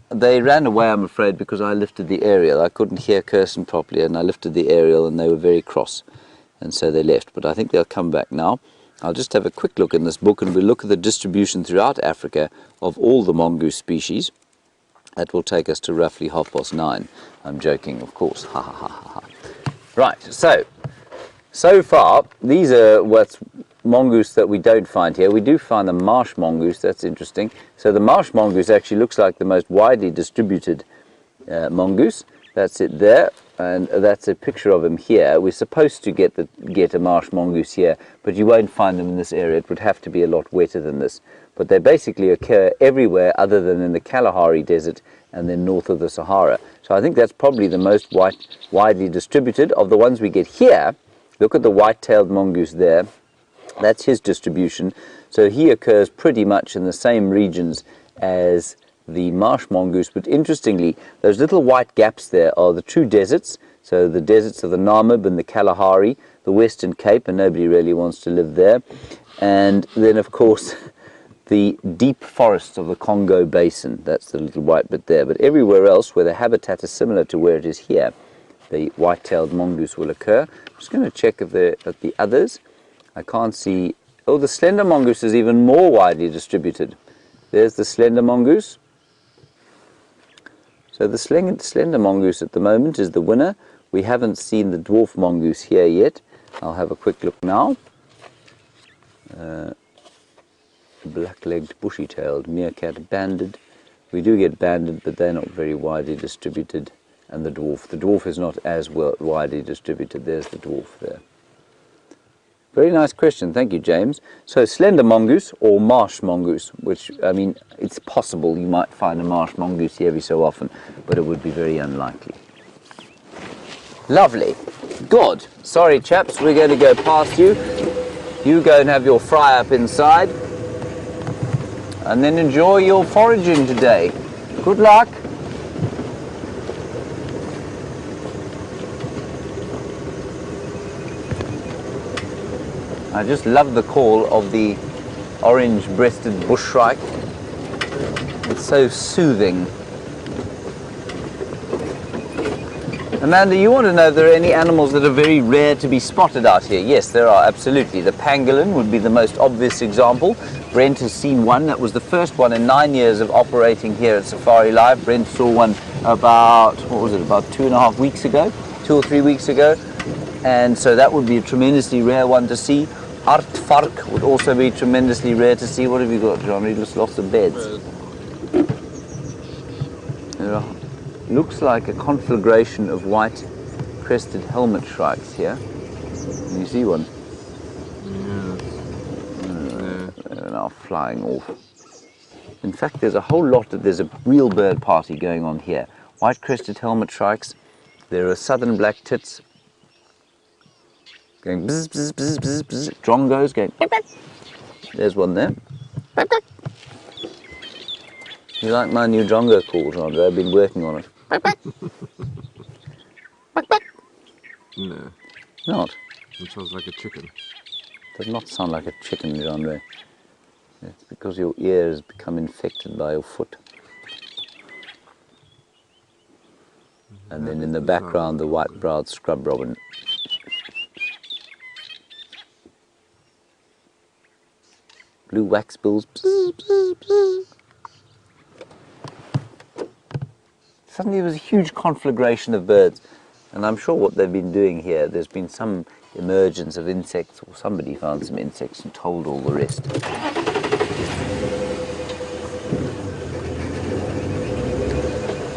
They ran away, I'm afraid, because I lifted the aerial. I couldn't hear Kirsten properly, and I lifted the aerial, and they were very cross, and so they left. But I think they'll come back now. I'll just have a quick look in this book, and we'll look at the distribution throughout Africa of all the mongoose species. That will take us to roughly 9:30. I'm joking, of course. Ha ha ha ha ha. Right, so far, these are what's mongoose that we don't find here. We do find the marsh mongoose. That's interesting. So the marsh mongoose actually looks like the most widely distributed mongoose. That's it there, and that's a picture of him here. We're supposed to get a marsh mongoose here, but you won't find them in this area. It would have to be a lot wetter than this. But they basically occur everywhere other than in the Kalahari Desert and then north of the Sahara. So I think that's probably the most widely distributed of the ones we get here. Look at the white-tailed mongoose there. That's his distribution. So he occurs pretty much in the same regions as the marsh mongoose, but interestingly, those little white gaps there are the true deserts. So the deserts of the Namib and the Kalahari, the Western Cape, and nobody really wants to live there. And then, of course, the deep forests of the Congo Basin. That's the little white bit there. But everywhere else where the habitat is similar to where it is here, the white-tailed mongoose will occur. I'm just going to check at the others. I can't see. Oh, the slender mongoose is even more widely distributed. There's the slender mongoose. So the slender mongoose at the moment is the winner. We haven't seen the dwarf mongoose here yet. I'll have a quick look now. Black-legged, bushy-tailed, meerkat, banded. We do get banded, but they're not very widely distributed. And the dwarf is not as widely distributed. There's the dwarf there. Very nice question, thank you, James. So slender mongoose or marsh mongoose, which, I mean, it's possible you might find a marsh mongoose here every so often, but it would be very unlikely. Lovely. Good. Sorry, chaps, we're going to go past you. You go and have your fry up inside, and then enjoy your foraging today. Good luck. I just love the call of the orange-breasted bushshrike. It's so soothing. Amanda, you want to know if there are any animals that are very rare to be spotted out here? Yes, there are, absolutely. The pangolin would be the most obvious example. Brent has seen one. That was the first one in 9 years of operating here at Safari Live. Brent saw one about 2.5 weeks ago, 2 or 3 weeks ago. And so that would be a tremendously rare one to see. Aardvark would also be tremendously rare to see. What have you got, John? We just lost the beds. There are, looks like a conflagration of white crested helmet shrikes here. Can you see one? Yes. They're now flying off. In fact, there's a whole lot there's a real bird party going on here. White crested helmet shrikes. There are southern black tits going bzz, bzz, bzz, bzz, bzz. Drongos going beep, beep. There's one there. Beep, beep. You like my new drongo call, Andre? I've been working on it. Beep, beep. Beep, beep. No, Not. it sounds like a chicken. Does not sound like a chicken, Andre. It's because your ear has become infected by your foot. And then in the background, the white-browed scrub robin. Blue waxbills. Bzz, bzz, bzz. Suddenly there was a huge conflagration of birds. And I'm sure what they've been doing here, there's been some emergence of insects, or somebody found some insects and told all the rest.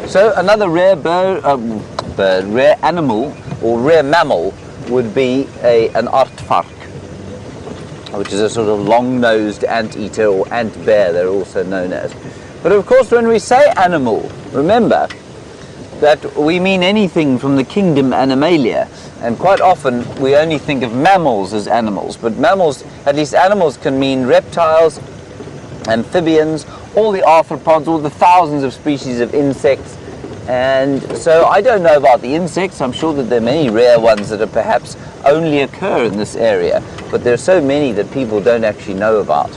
So another rare rare animal or rare mammal would be an aardvark, which is a sort of long-nosed anteater or ant bear, they're also known as. But of course, when we say animal, remember that we mean anything from the kingdom Animalia, and quite often we only think of mammals as animals, but mammals, at least animals, can mean reptiles, amphibians, all the arthropods, all the thousands of species of insects. And so I don't know about the insects. I'm sure that there are many rare ones that are perhaps only occur in this area, but there are so many that people don't actually know about.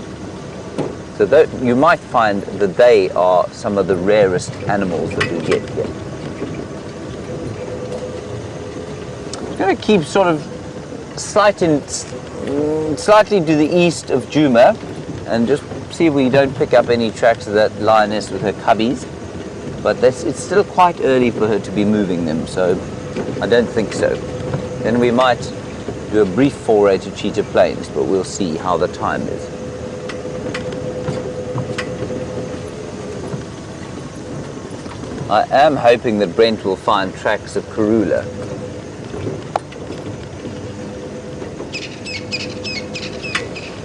So that you might find that they are some of the rarest animals that we get here. I'm going to keep sort of slightly to the east of Juma and just see if we don't pick up any tracks of that lioness with her cubbies. But it's still quite early for her to be moving them, so I don't think so. Then we might do a brief foray to Cheetah Plains, but we'll see how the time is. I am hoping that Brent will find tracks of Karula.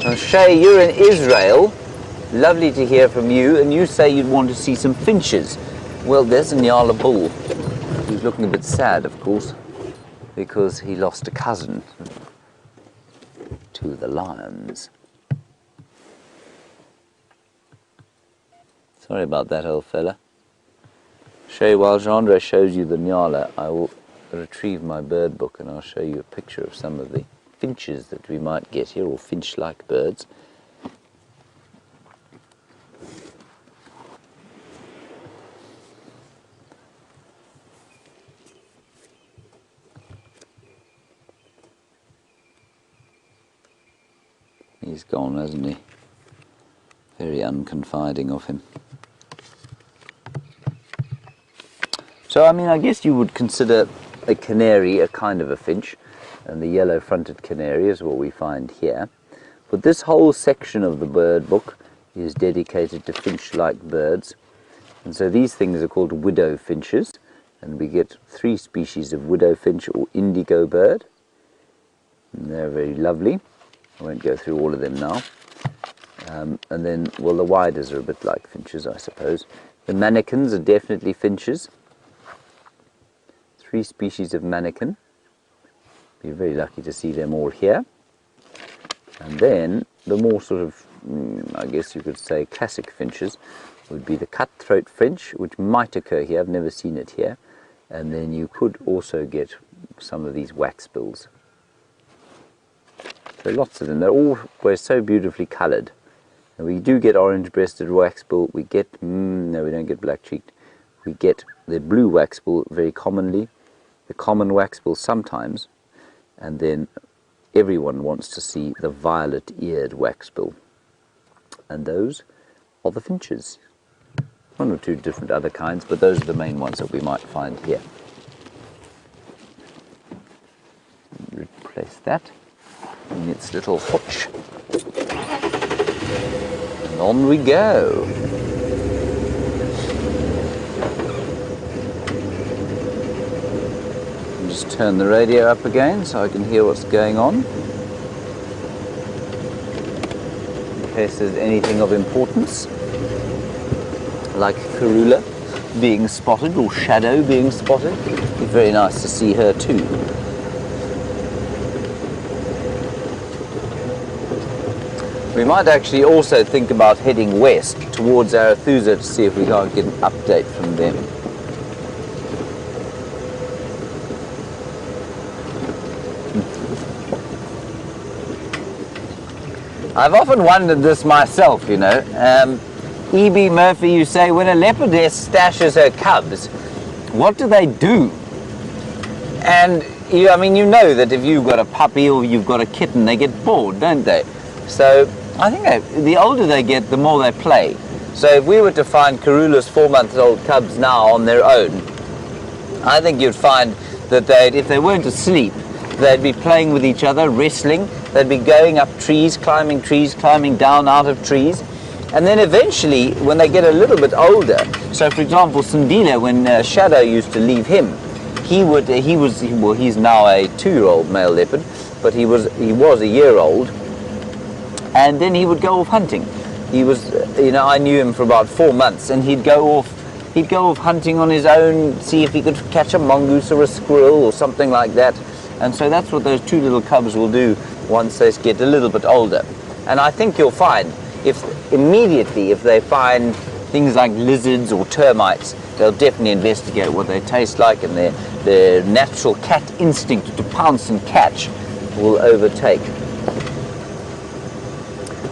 And Shay, you're in Israel. Lovely to hear from you, and you say you'd want to see some finches. Well, there's a Nyala bull. He's looking a bit sad, of course, because he lost a cousin to the lions. Sorry about that, old fella. Shay, while Jean-Andre shows you the Nyala, I will retrieve my bird book and I'll show you a picture of some of the finches that we might get here, or finch-like birds. He's gone, hasn't he? Very unconfiding of him. So, I mean, I guess you would consider a canary a kind of a finch, and the yellow-fronted canary is what we find here. But this whole section of the bird book is dedicated to finch-like birds. And so these things are called widow finches, and we get 3 species of widow finch or indigo bird. And they're very lovely. I won't go through all of them now. And then, well, the widers are a bit like finches, I suppose. The manakins are definitely finches. 3 species of manakin. Be very lucky to see them all here. And then the more sort of, I guess you could say, classic finches would be the cutthroat finch, which might occur here. I've never seen it here. And then you could also get some of these waxbills. So lots of them. They're always so beautifully coloured. And we do get orange-breasted waxbill. We get, no, we don't get black-cheeked. We get the blue waxbill very commonly, the common waxbill sometimes, and then everyone wants to see the violet-eared waxbill. And those are the finches. 1 or 2 different other kinds, but those are the main ones that we might find here. Replace that in its little hutch. And on we go. turn the radio up again so I can hear what's going on, in case there's anything of importance, like Karula being spotted or Shadow being spotted. It'd be very nice to see her too. We might actually also think about heading west towards Arethusa to see if we can't get an update from them. I've often wondered this myself, you know. E.B. Murphy, you say, when a leopardess stashes her cubs, what do they do? And, I mean, you know that if you've got a puppy or you've got a kitten, they get bored, don't they? So I think the older they get, the more they play. So if we were to find Karula's 4-month-old cubs now on their own, I think you'd find that if they weren't asleep, they'd be playing with each other, wrestling. They'd be going up trees, climbing down out of trees. And then eventually, when they get a little bit older, so for example, Sandile, when Shadow used to leave him, he's now a 2-year-old male leopard, but he was a year old, and then he would go off hunting. He was, I knew him for about 4 months, and he'd go off hunting on his own, see if he could catch a mongoose or a squirrel or something like that. And so that's what those 2 little cubs will do once they get a little bit older. And I think you'll find, if they find things like lizards or termites, they'll definitely investigate what they taste like, and their natural cat instinct to pounce and catch will overtake.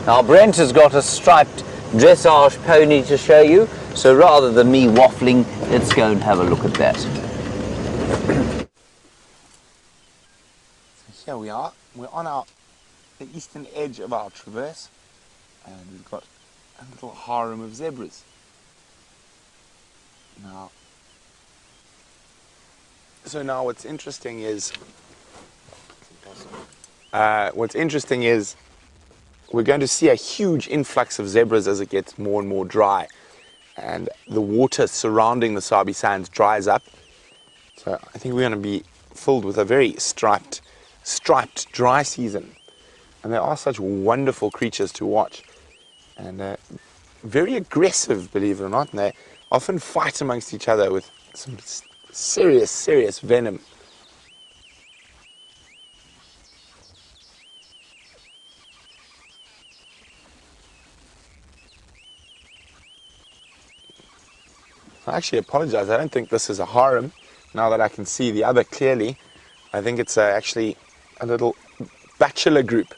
Now Brent has got a striped dressage pony to show you, so rather than me waffling, let's go and have a look at that. So here we are. We're on the eastern edge of our traverse, and we've got a little harem of zebras. Now what's interesting is we're going to see a huge influx of zebras as it gets more and more dry, and the water surrounding the Sabi Sands dries up. So I think we're going to be filled with a very striped dry season. And they are such wonderful creatures to watch, and very aggressive, believe it or not, and they often fight amongst each other with some serious venom. I actually apologize, I don't think this is a harem, now that I can see the other clearly. I think it's actually a little bachelor group.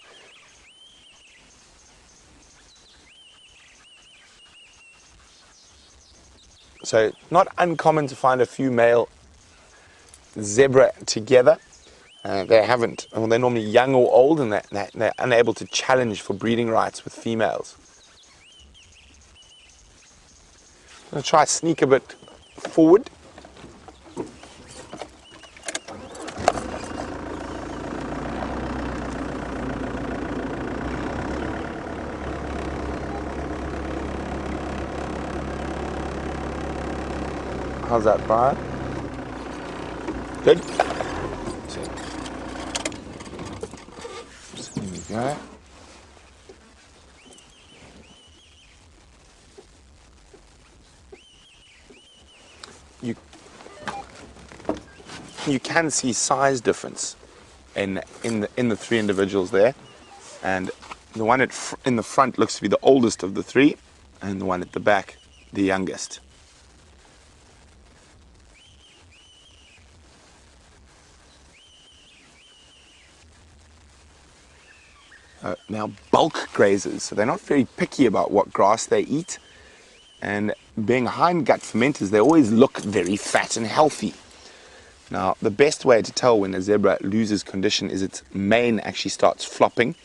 So not uncommon to find a few male zebra together. They're normally young or old, and they're unable to challenge for breeding rights with females. I'm going to try to sneak a bit forward. How's that, Brian? Good? So here we go. You can see size difference in the 3 individuals there, and the one in the front looks to be the oldest of the 3, and the one at the back the youngest. Now bulk grazers, so they're not very picky about what grass they eat, and being hindgut fermenters, they always look very fat and healthy. Now the best way to tell when a zebra loses condition is its mane actually starts flopping.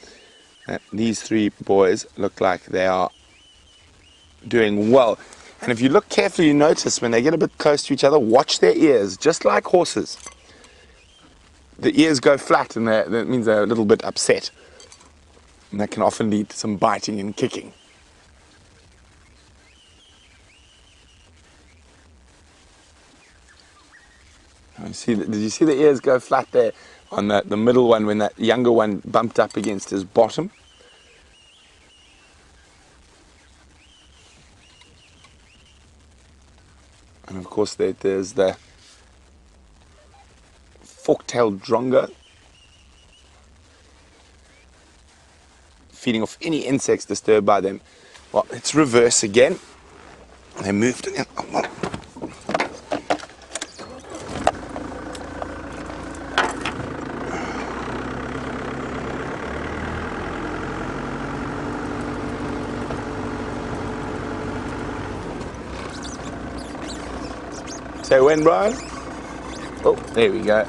These 3 boys look like they are doing well, and if you look carefully, you notice when they get a bit close to each other, watch their ears, just like horses. The ears go flat, and that means they're a little bit upset. And that can often lead to some biting and kicking. Did you see the ears go flat there on the middle one when that younger one bumped up against his bottom? And of course there's the fork-tailed drongo, feeding off any insects disturbed by them. Well, it's reverse again. They moved again. Oh, well. Say when, Brian? Oh, there we go.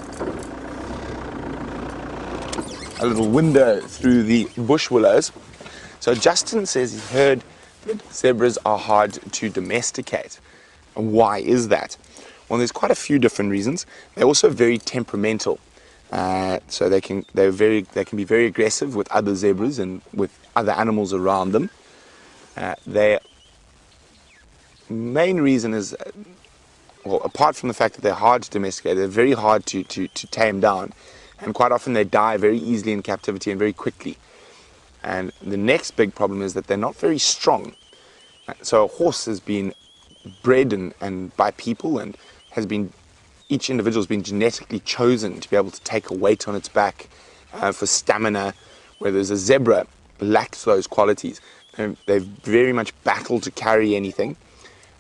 A little window through the bush willows. So Justin says he's heard that zebras are hard to domesticate. And why is that? Well, there's quite a few different reasons. They're also very temperamental. So they can be very aggressive with other zebras and with other animals around them. Their main reason is, well, apart from the fact that they're hard to domesticate, they're very hard to tame down. And quite often they die very easily in captivity and very quickly. And the next big problem is that they're not very strong. So a horse has been bred and by people, and each individual has been genetically chosen to be able to take a weight on its back for stamina, whereas a zebra lacks those qualities. They very much battle to carry anything,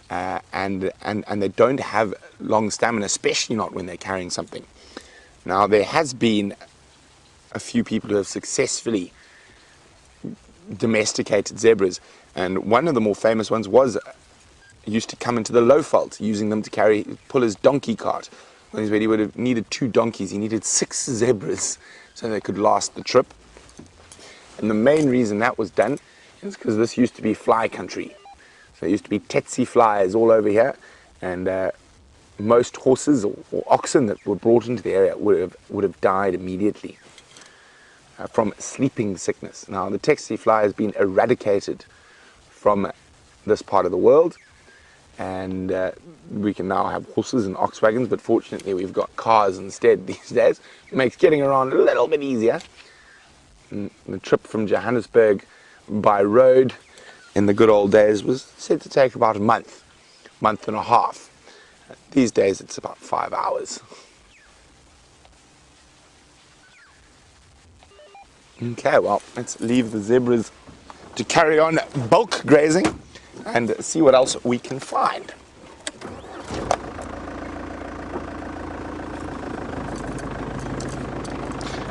and they don't have long stamina, especially not when they're carrying something. Now, there has been a few people who have successfully domesticated zebras, and one of the more famous ones used to come into the Lowveld, using them to pull his donkey cart. When he would have needed 2 donkeys, he needed 6 zebras so they could last the trip. And the main reason that was done is because this used to be fly country. So there used to be tsetse flies all over here, and most horses or oxen that were brought into the area would have died immediately from sleeping sickness. Now, the tsetse fly has been eradicated from this part of the world, and we can now have horses and ox wagons, but fortunately we've got cars instead these days. It makes getting around a little bit easier. And the trip from Johannesburg by road in the good old days was said to take about a month and a half. These days it's about 5 hours. Okay, well, let's leave the zebras to carry on bulk grazing and see what else we can find.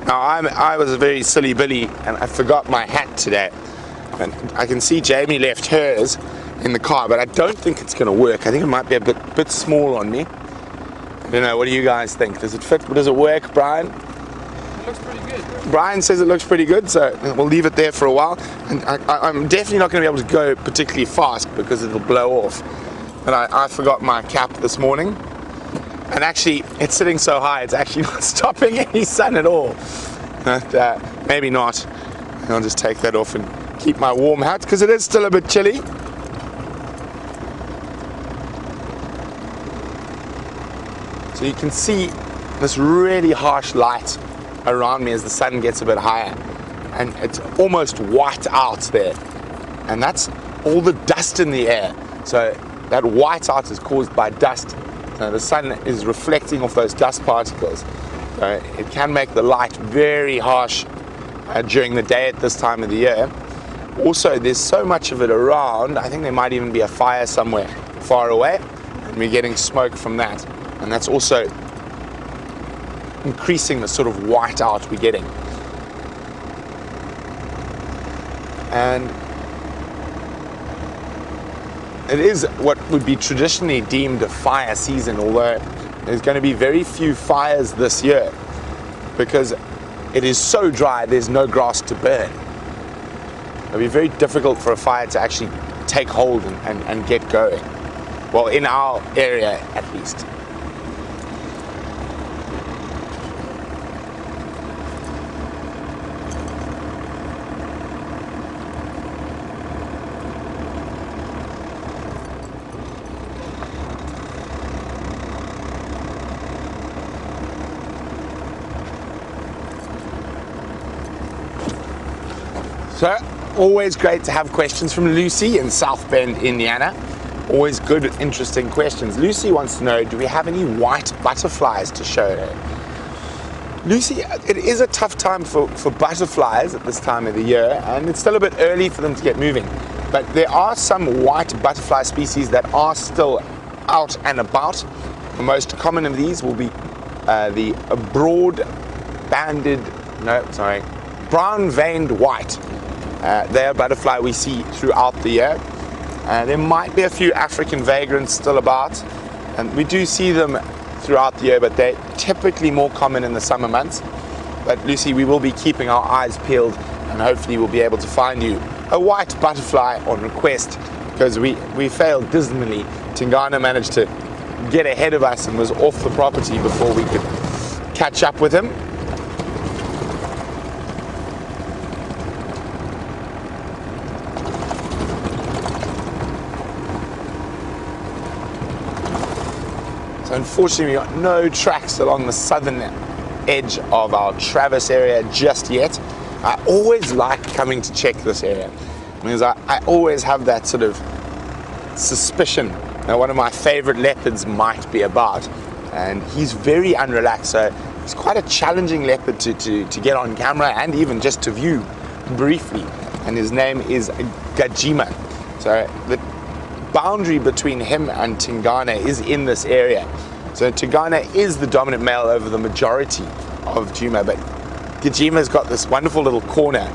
Now, I was a very silly Billy and I forgot my hat today. And I can see Jamie left hers in the car, but I don't think it's going to work. I think it might be a bit small on me. I don't know, what do you guys think? Does it fit? Does it work, Brian? It looks pretty good. Brian says it looks pretty good, so we'll leave it there for a while. And I'm definitely not going to be able to go particularly fast because it'll blow off. And I forgot my cap this morning. And actually, it's sitting so high, it's actually not stopping any sun at all. But maybe not. I'll just take that off and keep my warm hat because it is still a bit chilly. So you can see this really harsh light around me as the sun gets a bit higher, and it's almost white out there, and that's all the dust in the air. So that white out is caused by dust. So the sun is reflecting off those dust particles. So it can make the light very harsh during the day at this time of the year. Also, there's so much of it around, I think there might even be a fire somewhere far away, and we're getting smoke from that. And that's also increasing the sort of white out we're getting. And it is what would be traditionally deemed a fire season, although there's going to be very few fires this year because it is so dry there's no grass to burn. It'll be very difficult for a fire to actually take hold and get going. Well, in our area at least. So, always great to have questions from Lucy in South Bend, Indiana. Always good, interesting questions. Lucy wants to know, do we have any white butterflies to show her? Lucy, it is a tough time for butterflies at this time of the year, and it's still a bit early for them to get moving. But there are some white butterfly species that are still out and about. The most common of these will be the brown-veined white. They're a butterfly we see throughout the year. There might be a few African vagrants still about, and we do see them throughout the year, but they're typically more common in the summer months. But Lucy, we will be keeping our eyes peeled, and hopefully we'll be able to find you a white butterfly on request, because we failed dismally. Tingana managed to get ahead of us and was off the property before we could catch up with him. So unfortunately we got no tracks along the southern edge of our Travis area just yet. I always like coming to check this area because I always have that sort of suspicion that one of my favorite leopards might be about, and he's very unrelaxed, so it's quite a challenging leopard to get on camera and even just to view briefly, and his name is Gajima. So the boundary between him and Tingana is in this area. So Tingana is the dominant male over the majority of Djuma, but Gajima's got this wonderful little corner,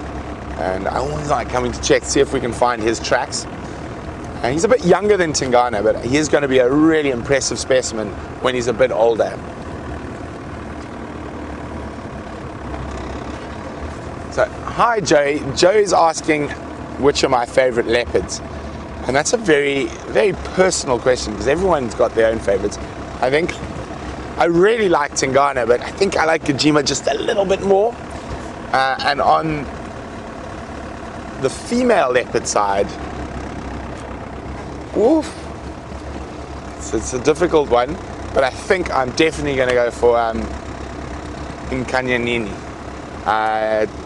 and I always like coming to check, see if we can find his tracks. And he's a bit younger than Tingana, but he is going to be a really impressive specimen when he's a bit older. So, hi Joey. Joey's asking which are my favorite leopards. And that's a very, very personal question because everyone's got their own favorites. I think I really like Tingana, but I think I like Gajima just a little bit more. And on the female leopard side, oof, it's a difficult one, but I think I'm definitely going to go for Nkuhuma.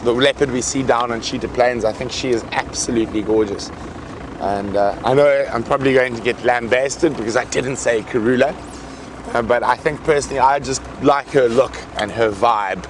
The leopard we see down on Cheetah Plains. I think she is absolutely gorgeous. And I know I'm probably going to get lambasted because I didn't say Karula, but I think personally I just like her look and her vibe.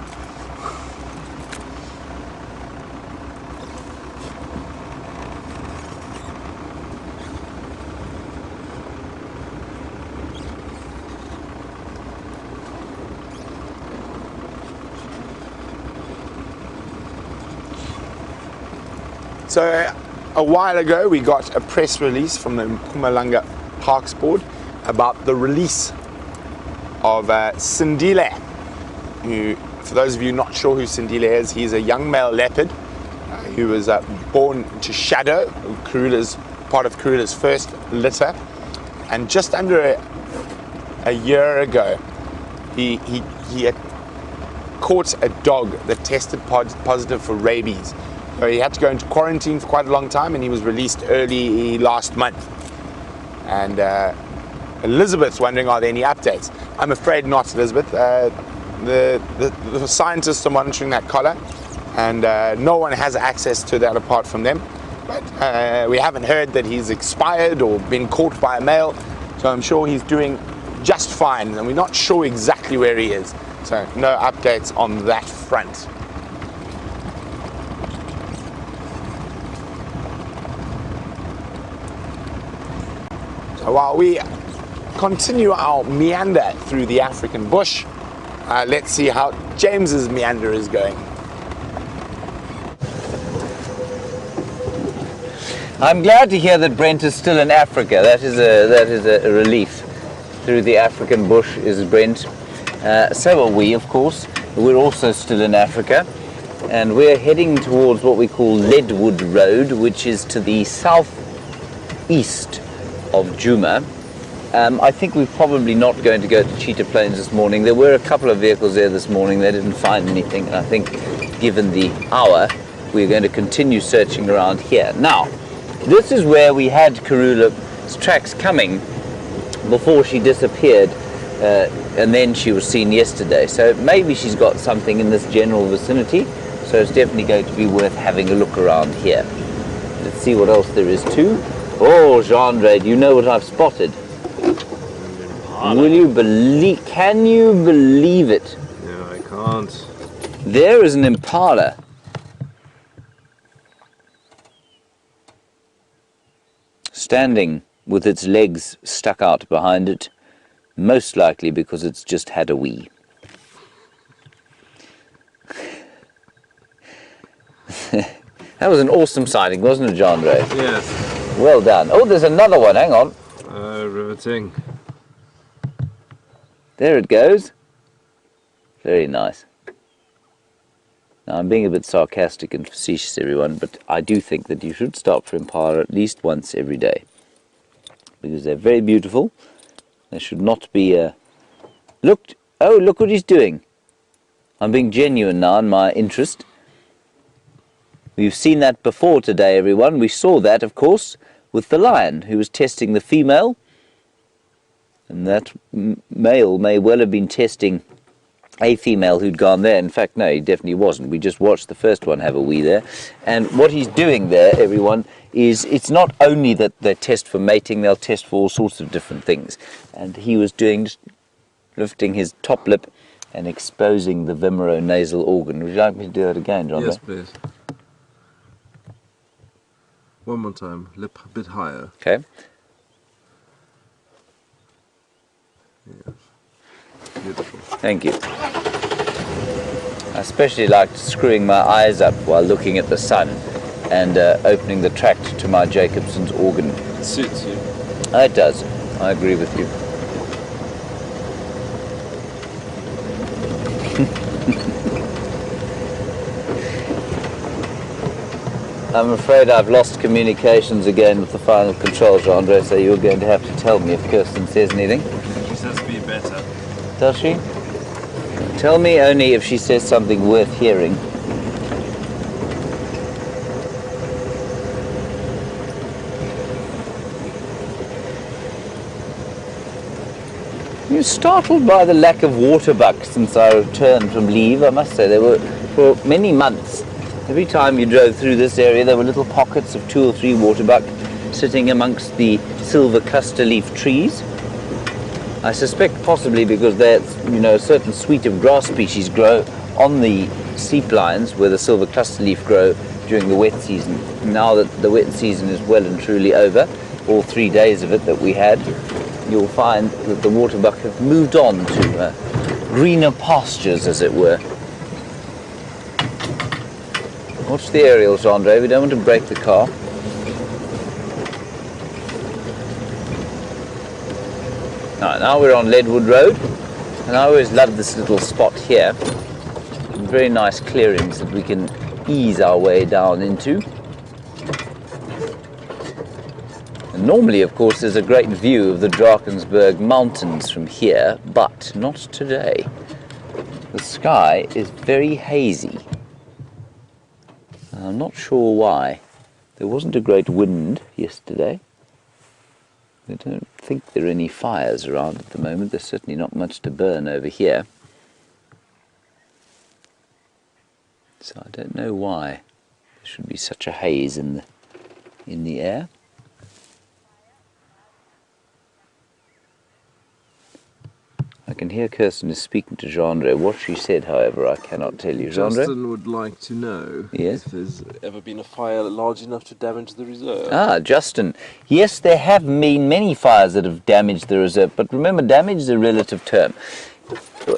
So a while ago we got a press release from the Mpumalanga Parks Board about the release of Sindile, who, for those of you not sure who Sindile is, he's a young male leopard who was born to Shadow, part of Karula's first litter, and just under a year ago he had caught a dog that tested positive for rabies. So he had to go into quarantine for quite a long time, and he was released early last month. And Elizabeth's wondering, are there any updates? I'm afraid not, Elizabeth. The scientists are monitoring that collar, and no one has access to that apart from them. But we haven't heard that he's expired or been caught by a male, so I'm sure he's doing just fine, and we're not sure exactly where he is. So no updates on that front. So while we continue our meander through the African bush, let's see how James's meander is going. I'm glad to hear that Brent is still in Africa. That is a relief. Through the African bush is Brent. So are we, of course. We're also still in Africa, and we're heading towards what we call Leadwood Road, which is to the southeast of Djuma. I think we're probably not going to go to Cheetah Plains this morning. There were a couple of vehicles there this morning. They didn't find anything, and I think given the hour we're going to continue searching around here. Now, this is where we had Karula's tracks coming before she disappeared, and then she was seen yesterday. So maybe she's got something in this general vicinity. So it's definitely going to be worth having a look around here. Let's see what else there is too. Oh, Gendre, do you know what I've spotted? Will you believe, can you believe it? No, I can't. There is an impala. Standing with its legs stuck out behind it, most likely because it's just had a wee. That was an awesome sighting, wasn't it, Gendre? Yes. Well done. Oh, there's another one, hang on. Riveting. There it goes. Very nice. Now, I'm being a bit sarcastic and facetious, everyone, but I do think that you should stop for impala at least once every day. Because they're very beautiful. They should not be... Look what he's doing. I'm being genuine now in my interest. We've seen that before today, everyone. We saw that, of course, with the lion who was testing the female. And that male may well have been testing a female who'd gone there. In fact, no, he definitely wasn't. We just watched the first one have a wee there. And what he's doing there, everyone, is it's not only that they test for mating, they'll test for all sorts of different things. And he was doing, just lifting his top lip and exposing the vimeronasal organ. Would you like me to do that again, John? Yes, please. One more time, lip a bit higher. Okay. Yes. Beautiful. Thank you. I especially liked screwing my eyes up while looking at the sun and opening the tract to my Jacobson's organ. It suits you. It does. I agree with you. I'm afraid I've lost communications again with the final control, Gendre, so you're going to have to tell me if Kirsten says anything. She says be better. Does she? Tell me only if she says something worth hearing. You're startled by the lack of waterbuck since I returned from leave, I must say. There were, for many months, every time you drove through this area, there were little pockets of 2 or 3 waterbuck sitting amongst the silver cluster leaf trees. I suspect possibly because there's, a certain suite of grass species grow on the steep lines where the silver cluster leaf grow during the wet season. Now that the wet season is well and truly over, all 3 days of it that we had, you'll find that the waterbuck have moved on to greener pastures, as it were. Watch the aerials, Gendre. We don't want to break the car. Right, now we're on Leadwood Road, and I always love this little spot here. Very nice clearings that we can ease our way down into. And normally, of course, there's a great view of the Drakensberg Mountains from here, but not today. The sky is very hazy. I'm not sure why. There wasn't a great wind yesterday. I don't think there are any fires around at the moment. There's certainly not much to burn over here. So I don't know why there should be such a haze in the air. I can hear Kirsten is speaking to Gendre. What she said, however, I cannot tell you. Gendre? Justin would like to know Yes? if there's ever been a fire large enough to damage the reserve. Ah, Justin. Yes, there have been many fires that have damaged the reserve, but remember, damage is a relative term.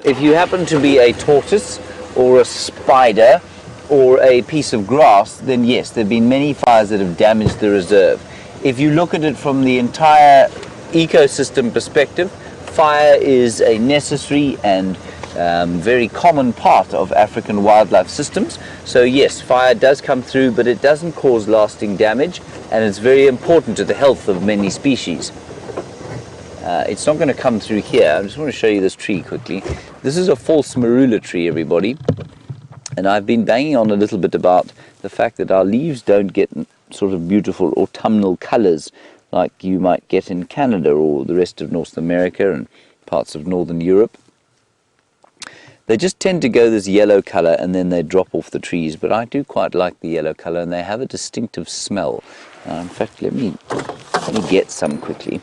If you happen to be a tortoise or a spider or a piece of grass, then yes, there have been many fires that have damaged the reserve. If you look at it from the entire ecosystem perspective, fire is a necessary and very common part of African wildlife systems. So yes, fire does come through, but it doesn't cause lasting damage, and it's very important to the health of many species. It's not going to come through here. I just want to show you this tree quickly. This is a false marula tree, everybody. And I've been banging on a little bit about the fact that our leaves don't get sort of beautiful autumnal colors like you might get in Canada or the rest of North America and parts of Northern Europe. They just tend to go this yellow colour and then they drop off the trees, but I do quite like the yellow colour, and they have a distinctive smell. In fact, let me get some quickly.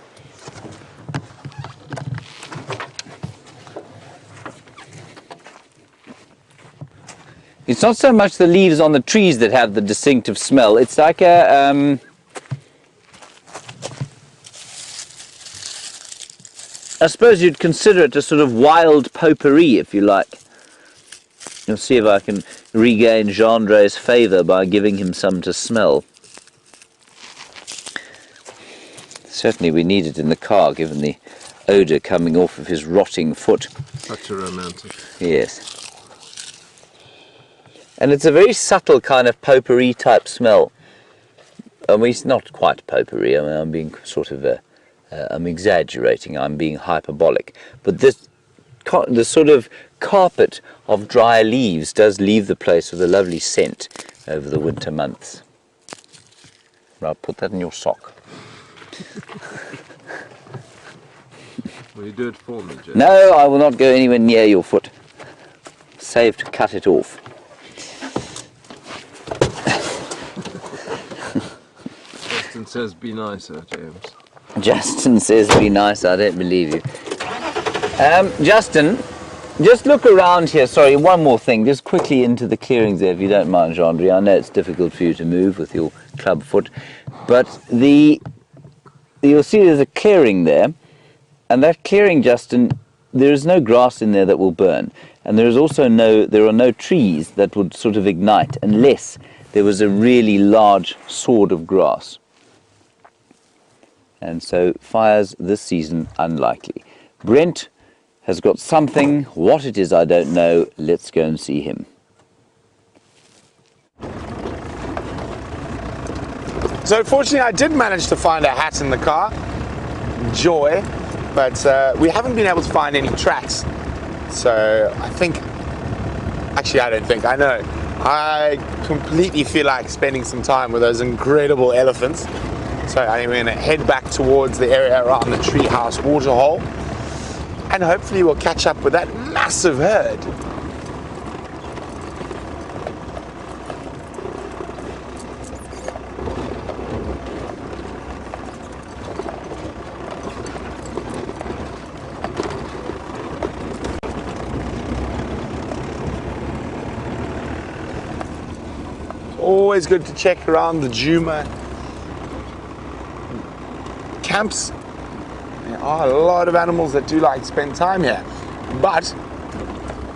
It's not so much the leaves on the trees that have the distinctive smell. It's like a I suppose you'd consider it a sort of wild potpourri, if you like. You'll see if I can regain Gendre's favour by giving him some to smell. Certainly we need it in the car, given the odour coming off of his rotting foot. Such a romantic. Yes. And it's a very subtle kind of potpourri type smell. I mean, it's not quite potpourri. I mean, I'm being sort of I'm exaggerating. I'm being hyperbolic. But the sort of carpet of dry leaves does leave the place with a lovely scent over the winter months. I'll put that in your sock. Will you do it for me, Jay? No, I will not go anywhere near your foot. Save to cut it off. Justin says be nicer, James. Justin says be nice. I don't believe you. Justin, just look around here. Sorry, one more thing. Just quickly into the clearings there, if you don't mind, Gendry. I know it's difficult for you to move with your club foot, but you'll see there's a clearing there, and that clearing, Justin, there is no grass in there that will burn, and there are no trees that would sort of ignite unless there was a really large sward of grass. And so fires this season unlikely. Brent has got something. What it is, I don't know. Let's go and see him. So fortunately I did manage to find a hat in the car. Joy. But we haven't been able to find any tracks. So I know. I completely feel like spending some time with those incredible elephants. So I'm going to head back towards the area around the treehouse waterhole, and hopefully we'll catch up with that massive herd. Always good to check around the Nkuhuma camps. There are a lot of animals that do like to spend time here, but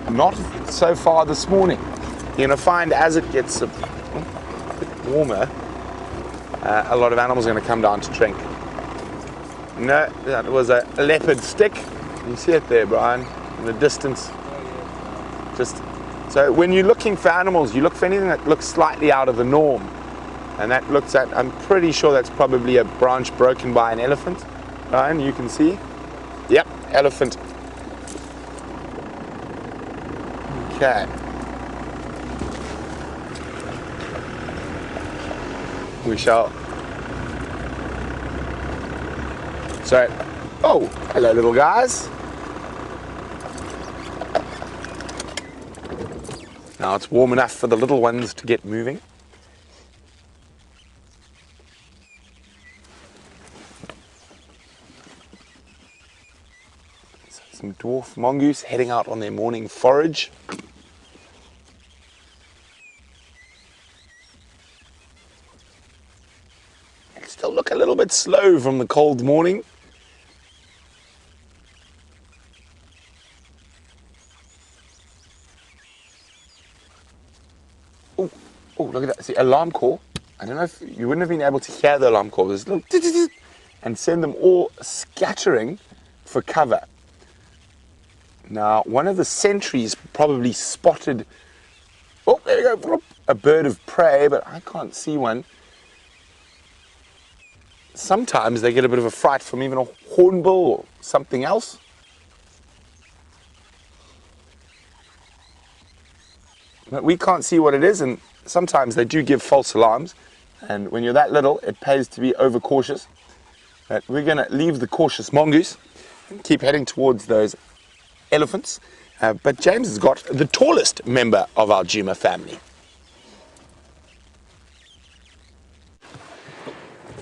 not so far this morning. You're going to find as it gets a bit warmer, a lot of animals are going to come down to drink. No, that was a leopard stick. You see it there, Brian, in the distance. So when you're looking for animals, you look for anything that looks slightly out of the norm. And that looks at, I'm pretty sure that's probably a branch broken by an elephant. Ryan, you can see. Yep, elephant. Okay. We shall. So, oh, hello little guys. Now it's warm enough for the little ones to get moving. So some dwarf mongoose heading out on their morning forage. They still look a little bit slow from the cold morning. Oh, look at that. See, alarm call. I don't know if you wouldn't have been able to hear the alarm call. There's a little and send them all scattering for cover. Now, one of the sentries probably spotted, oh, there we go, a bird of prey, but I can't see one. Sometimes they get a bit of a fright from even a hornbill or something else. But we can't see what it is, and sometimes they do give false alarms, and when you're that little, it pays to be overcautious. But we're going to leave the cautious mongoose and keep heading towards those elephants, but James has got the tallest member of our Juma family.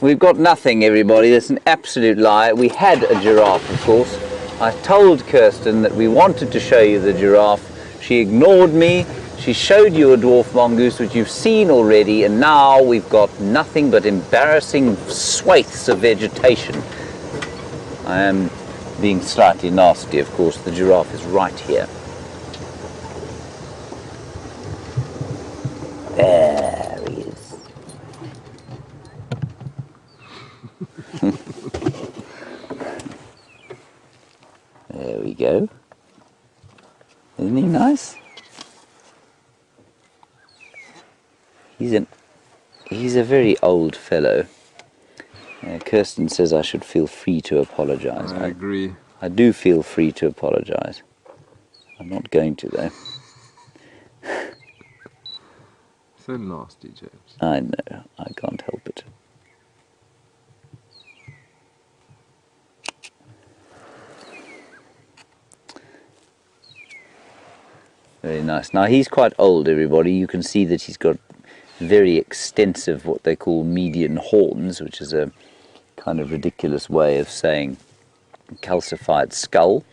We've got nothing, everybody. That's an absolute lie. We had a giraffe, of course. I told Kirsten that we wanted to show you the giraffe. She ignored me. She showed you a dwarf mongoose, which you've seen already, and now we've got nothing but embarrassing swathes of vegetation. I am being slightly nasty, of course. The giraffe is right here. There he is. There we go. Isn't he nice? He's a very old fellow. Kirsten says I should feel free to apologise. I agree. I do feel free to apologise. I'm not going to, though. So nasty, James. I know. I can't help it. Very nice. Now he's quite old, everybody. You can see that he's got very extensive what they call median horns, which is a kind of ridiculous way of saying calcified skull,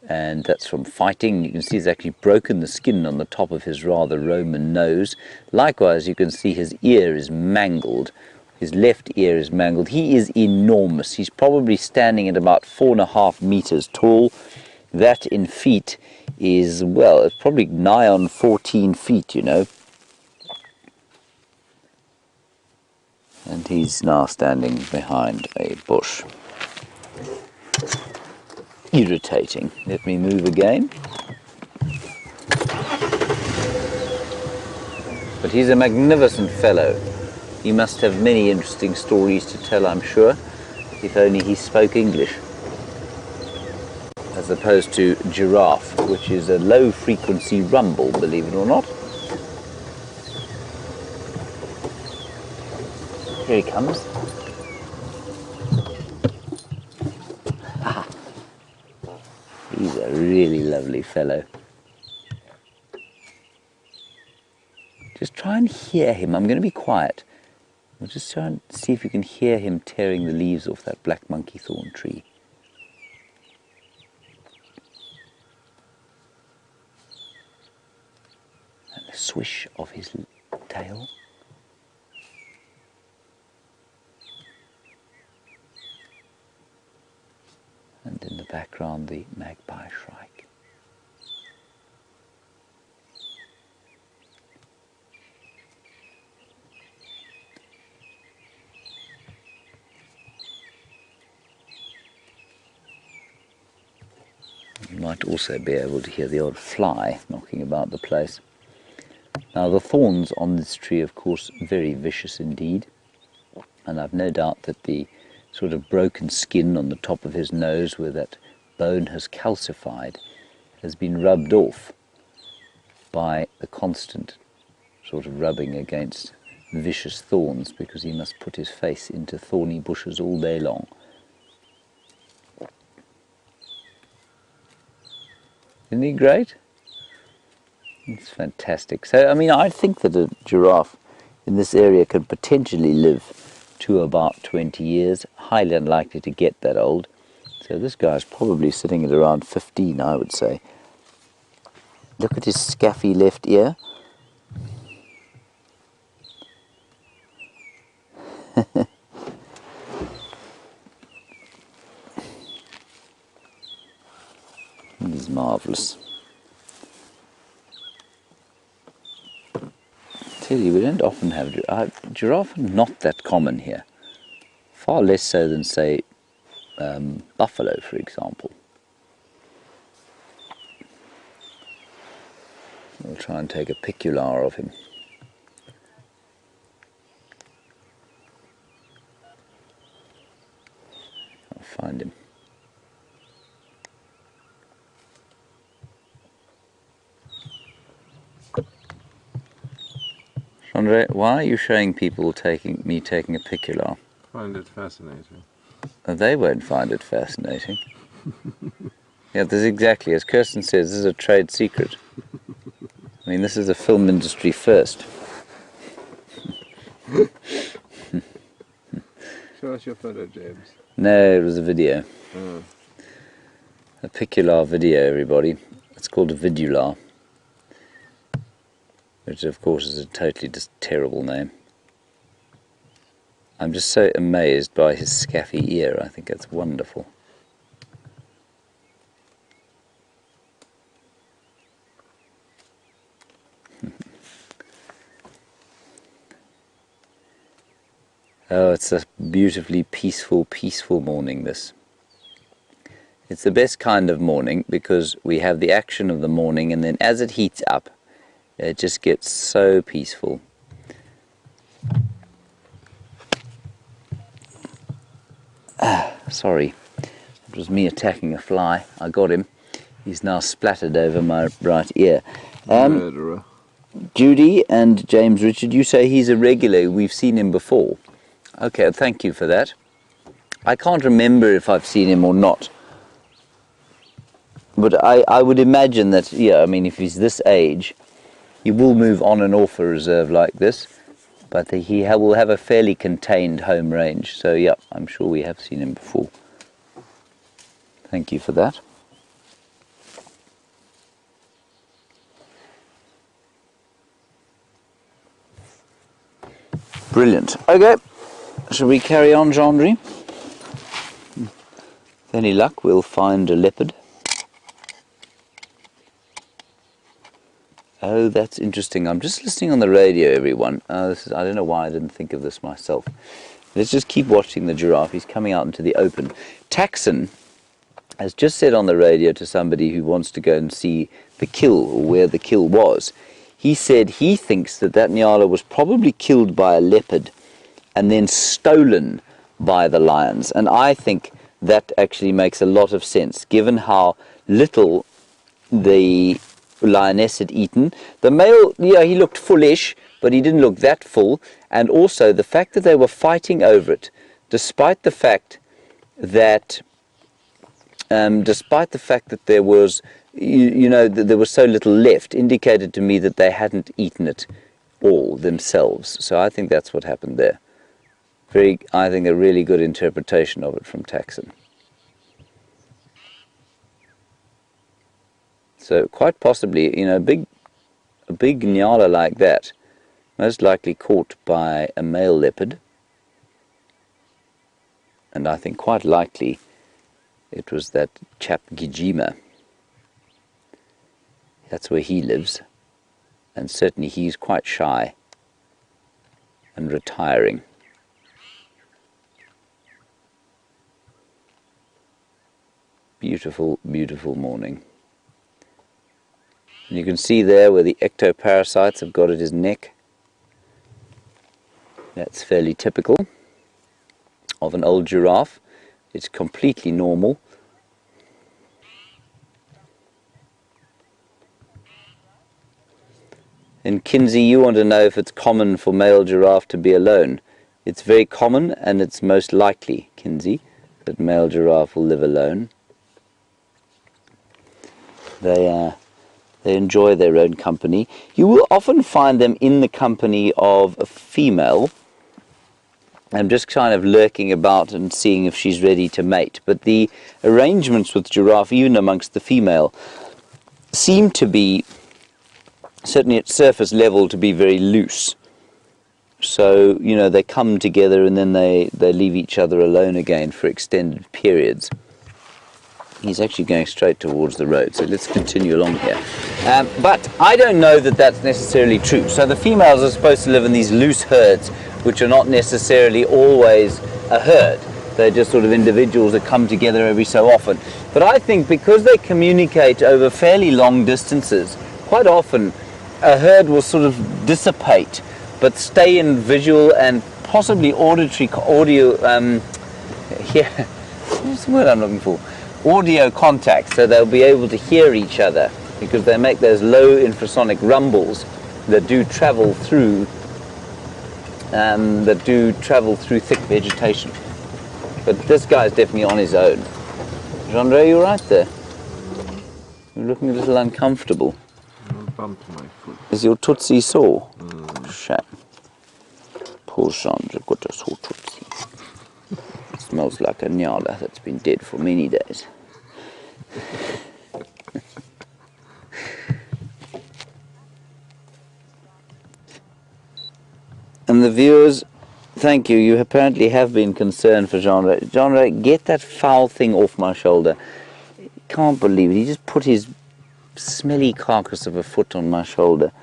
and that's from fighting. You can see he's actually broken the skin on the top of his rather Roman nose. Likewise, you can see his ear is mangled. His left ear is mangled. He is enormous. He's probably standing at about 4.5 meters tall. That in feet is, well, it's probably nigh on 14 feet, you know. And he's now standing behind a bush. Irritating. Let me move again. But he's a magnificent fellow. He must have many interesting stories to tell, I'm sure, if only he spoke English. As opposed to giraffe, which is a low frequency rumble, believe it or not. Here he comes. He's a really lovely fellow. Just try and hear him. I'm going to be quiet. We'll just try and see if you can hear him tearing the leaves off that black monkey thorn tree. And the swish of his tail. And in the background, the magpie shrike. You might also be able to hear the odd fly knocking about the place. Now the thorns on this tree, of course, very vicious indeed, and I've no doubt that the sort of broken skin on the top of his nose where that bone has calcified has been rubbed off by the constant sort of rubbing against vicious thorns, because he must put his face into thorny bushes all day long. Isn't he great? It's fantastic. So, I mean, I think that a giraffe in this area could potentially live to about 20 years. Highly unlikely to get that old. So this guy's probably sitting at around 15, I would say. Look at his scaffy left ear. He's marvellous. I tell you, we don't often have giraffe are not that common here. Far less so than, say, buffalo, for example. We'll try and take a picular of him. I'll find him. Andre, why are you showing people me taking a picular? I find it fascinating. They won't find it fascinating. Yeah, this is exactly, as Kirsten says, this is a trade secret. I mean, this is a film industry first. Show us your photo, James. No, it was a video. Oh. A picular video, everybody. It's called a vidular. Which, of course, is a totally just terrible name. I'm just so amazed by his scaffy ear. I think it's wonderful. Oh, it's a beautifully peaceful morning, this. It's the best kind of morning because we have the action of the morning, and then as it heats up, it just gets so peaceful. Sorry, it was me attacking a fly. I got him. He's now splattered over my right ear. Murderer. Judy and James Richard, you say he's a regular. We've seen him before. Okay, thank you for that. I can't remember if I've seen him or not. But I would imagine that, yeah, I mean, if he's this age, he will move on and off a reserve like this. But he will have a fairly contained home range. So, yeah, I'm sure we have seen him before. Thank you for that. Brilliant. Okay. Shall we carry on, Jean-Marie? With any luck, we'll find a leopard. Oh, that's interesting. I'm just listening on the radio, everyone. I don't know why I didn't think of this myself. Let's just keep watching the giraffe. He's coming out into the open. Taxon has just said on the radio to somebody who wants to go and see the kill, or where the kill was. He said he thinks that Nyala was probably killed by a leopard and then stolen by the lions. And I think that actually makes a lot of sense, given how little the lioness had eaten. The male, yeah, he looked fullish, but he didn't look that full. And also the fact that they were fighting over it, despite the fact that there was, there was so little left, indicated to me that they hadn't eaten it all themselves. So I think that's what happened there. I think a really good interpretation of it from Taxon. So quite possibly, a big Nyala like that, most likely caught by a male leopard. And I think quite likely it was that chap Gijima. That's where he lives. And certainly he's quite shy and retiring. Beautiful, beautiful morning. And you can see there where the ectoparasites have got at his neck. That's fairly typical of an old giraffe. It's completely normal. And Kinsey, you want to know if it's common for male giraffe to be alone. It's very common, and it's most likely, Kinsey, that male giraffe will live alone. They enjoy their own company. You will often find them in the company of a female. I'm just kind of lurking about and seeing if she's ready to mate. But the arrangements with giraffe, even amongst the female, seem to be, certainly at surface level, to be very loose. So, they come together and then they leave each other alone again for extended periods. He's actually going straight towards the road, so let's continue along here. But I don't know that that's necessarily true. So the females are supposed to live in these loose herds, which are not necessarily always a herd. They're just sort of individuals that come together every so often. But I think because they communicate over fairly long distances, quite often a herd will sort of dissipate, but stay in visual and possibly audio, what's the word I'm looking for? Audio contact, so they'll be able to hear each other because they make those low infrasonic rumbles that do travel through thick vegetation. But this guy's definitely on his own. Jean-Ray, you right there? You're looking a little uncomfortable. A bump in my foot. Is your tootsie sore? Shame. Poor Sandra got a sore tootsie. Smells like a nyala that's been dead for many days. And the viewers, thank you. You apparently have been concerned for Genre. Genre, get that foul thing off my shoulder. Can't believe it. He just put his smelly carcass of a foot on my shoulder.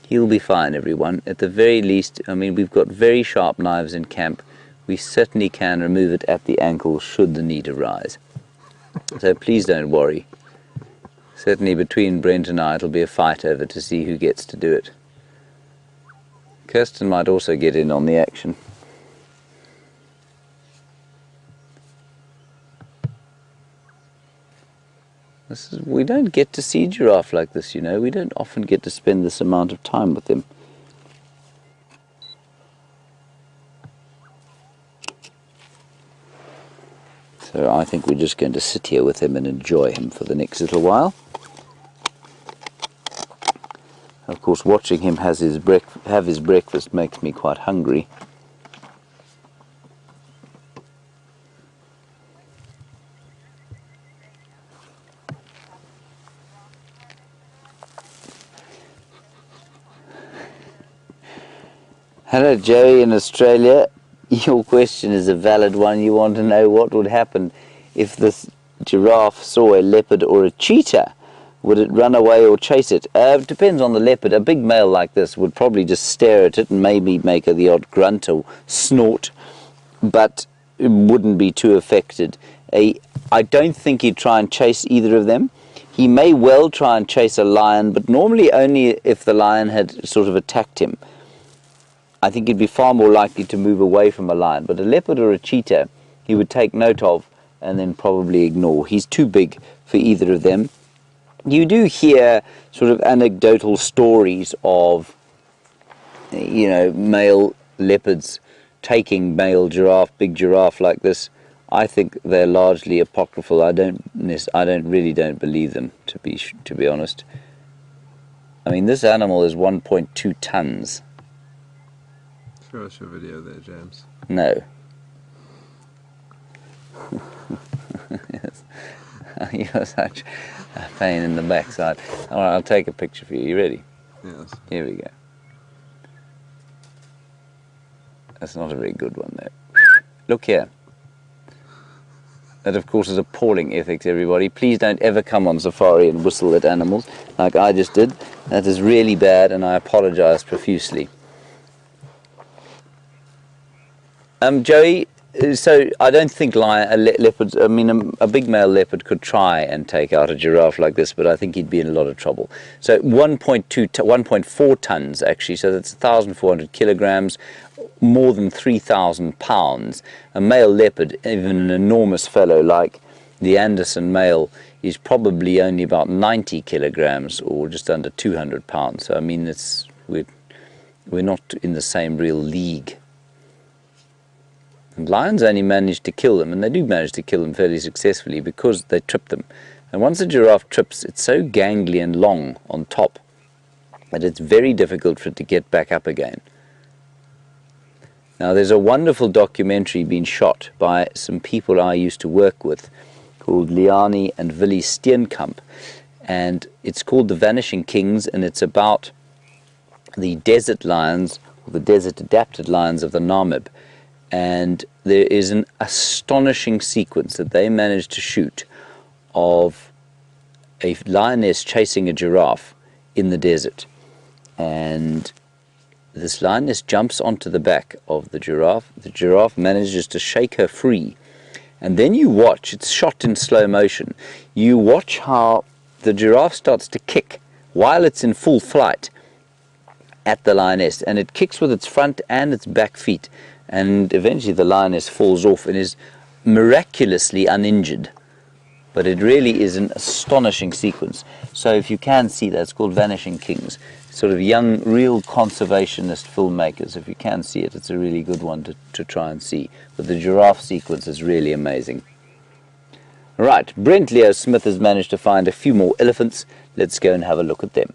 He'll be fine, everyone. At the very least, I mean, we've got very sharp knives in camp. We certainly can remove it at the ankle should the need arise. So please don't worry. Certainly between Brent and I, it'll be a fight over to see who gets to do it. Kirsten might also get in on the action. We don't get to see giraffe like this, you know. We don't often get to spend this amount of time with them. So I think we're just going to sit here with him and enjoy him for the next little while. Of course, watching him have his breakfast makes me quite hungry. Hello, Joey in Australia. Your question is a valid one. You want to know what would happen if this giraffe saw a leopard or a cheetah. Would it run away or chase it? Depends on the leopard. A big male like this would probably just stare at it and maybe make the odd grunt or snort, but it wouldn't be too affected. I don't think he'd try and chase either of them. He may well try and chase a lion, but normally only if the lion had sort of attacked him. I think he'd be far more likely to move away from a lion, but a leopard or a cheetah he would take note of and then probably ignore. He's too big for either of them. You do hear sort of anecdotal stories of, you know, male leopards taking male giraffe, big giraffe like this. I think they're largely apocryphal. I really don't believe them, to be honest. I mean, this animal is 1.2 tons. Show us your video there, James. No. Yes. You're such a pain in the backside. All right, I'll take a picture for you. You ready? Yes. Here we go. That's not a very good one, though. Look here. That, of course, is appalling ethics, everybody. Please don't ever come on safari and whistle at animals like I just did. That is really bad, and I apologize profusely. Joey, so I don't think leopards, I mean, a big male leopard could try and take out a giraffe like this, but I think he'd be in a lot of trouble. So 1.4 tons, actually, so that's 1,400 kilograms, more than 3,000 pounds. A male leopard, even an enormous fellow like the Anderson male, is probably only about 90 kilograms or just under 200 pounds. So, I mean, we're not in the same real league. And lions only manage to kill them, and they do manage to kill them fairly successfully because they trip them. And once a giraffe trips, it's so gangly and long on top that it's very difficult for it to get back up again. Now, there's a wonderful documentary being shot by some people I used to work with called Liane and Willy Steenkamp, and it's called The Vanishing Kings, and it's about the desert lions, or the desert-adapted lions of the Namib. And there is an astonishing sequence that they managed to shoot of a lioness chasing a giraffe in the desert. And this lioness jumps onto the back of the giraffe. The giraffe manages to shake her free. And then you watch, it's shot in slow motion, you watch how the giraffe starts to kick while it's in full flight at the lioness. And it kicks with its front and its back feet. And eventually the lioness falls off and is miraculously uninjured. But it really is an astonishing sequence. So if you can see that, it's called Vanishing Kings. Sort of young, real conservationist filmmakers. If you can see it, it's a really good one to try and see. But the giraffe sequence is really amazing. Right, Brent Leo Smith has managed to find a few more elephants. Let's go and have a look at them.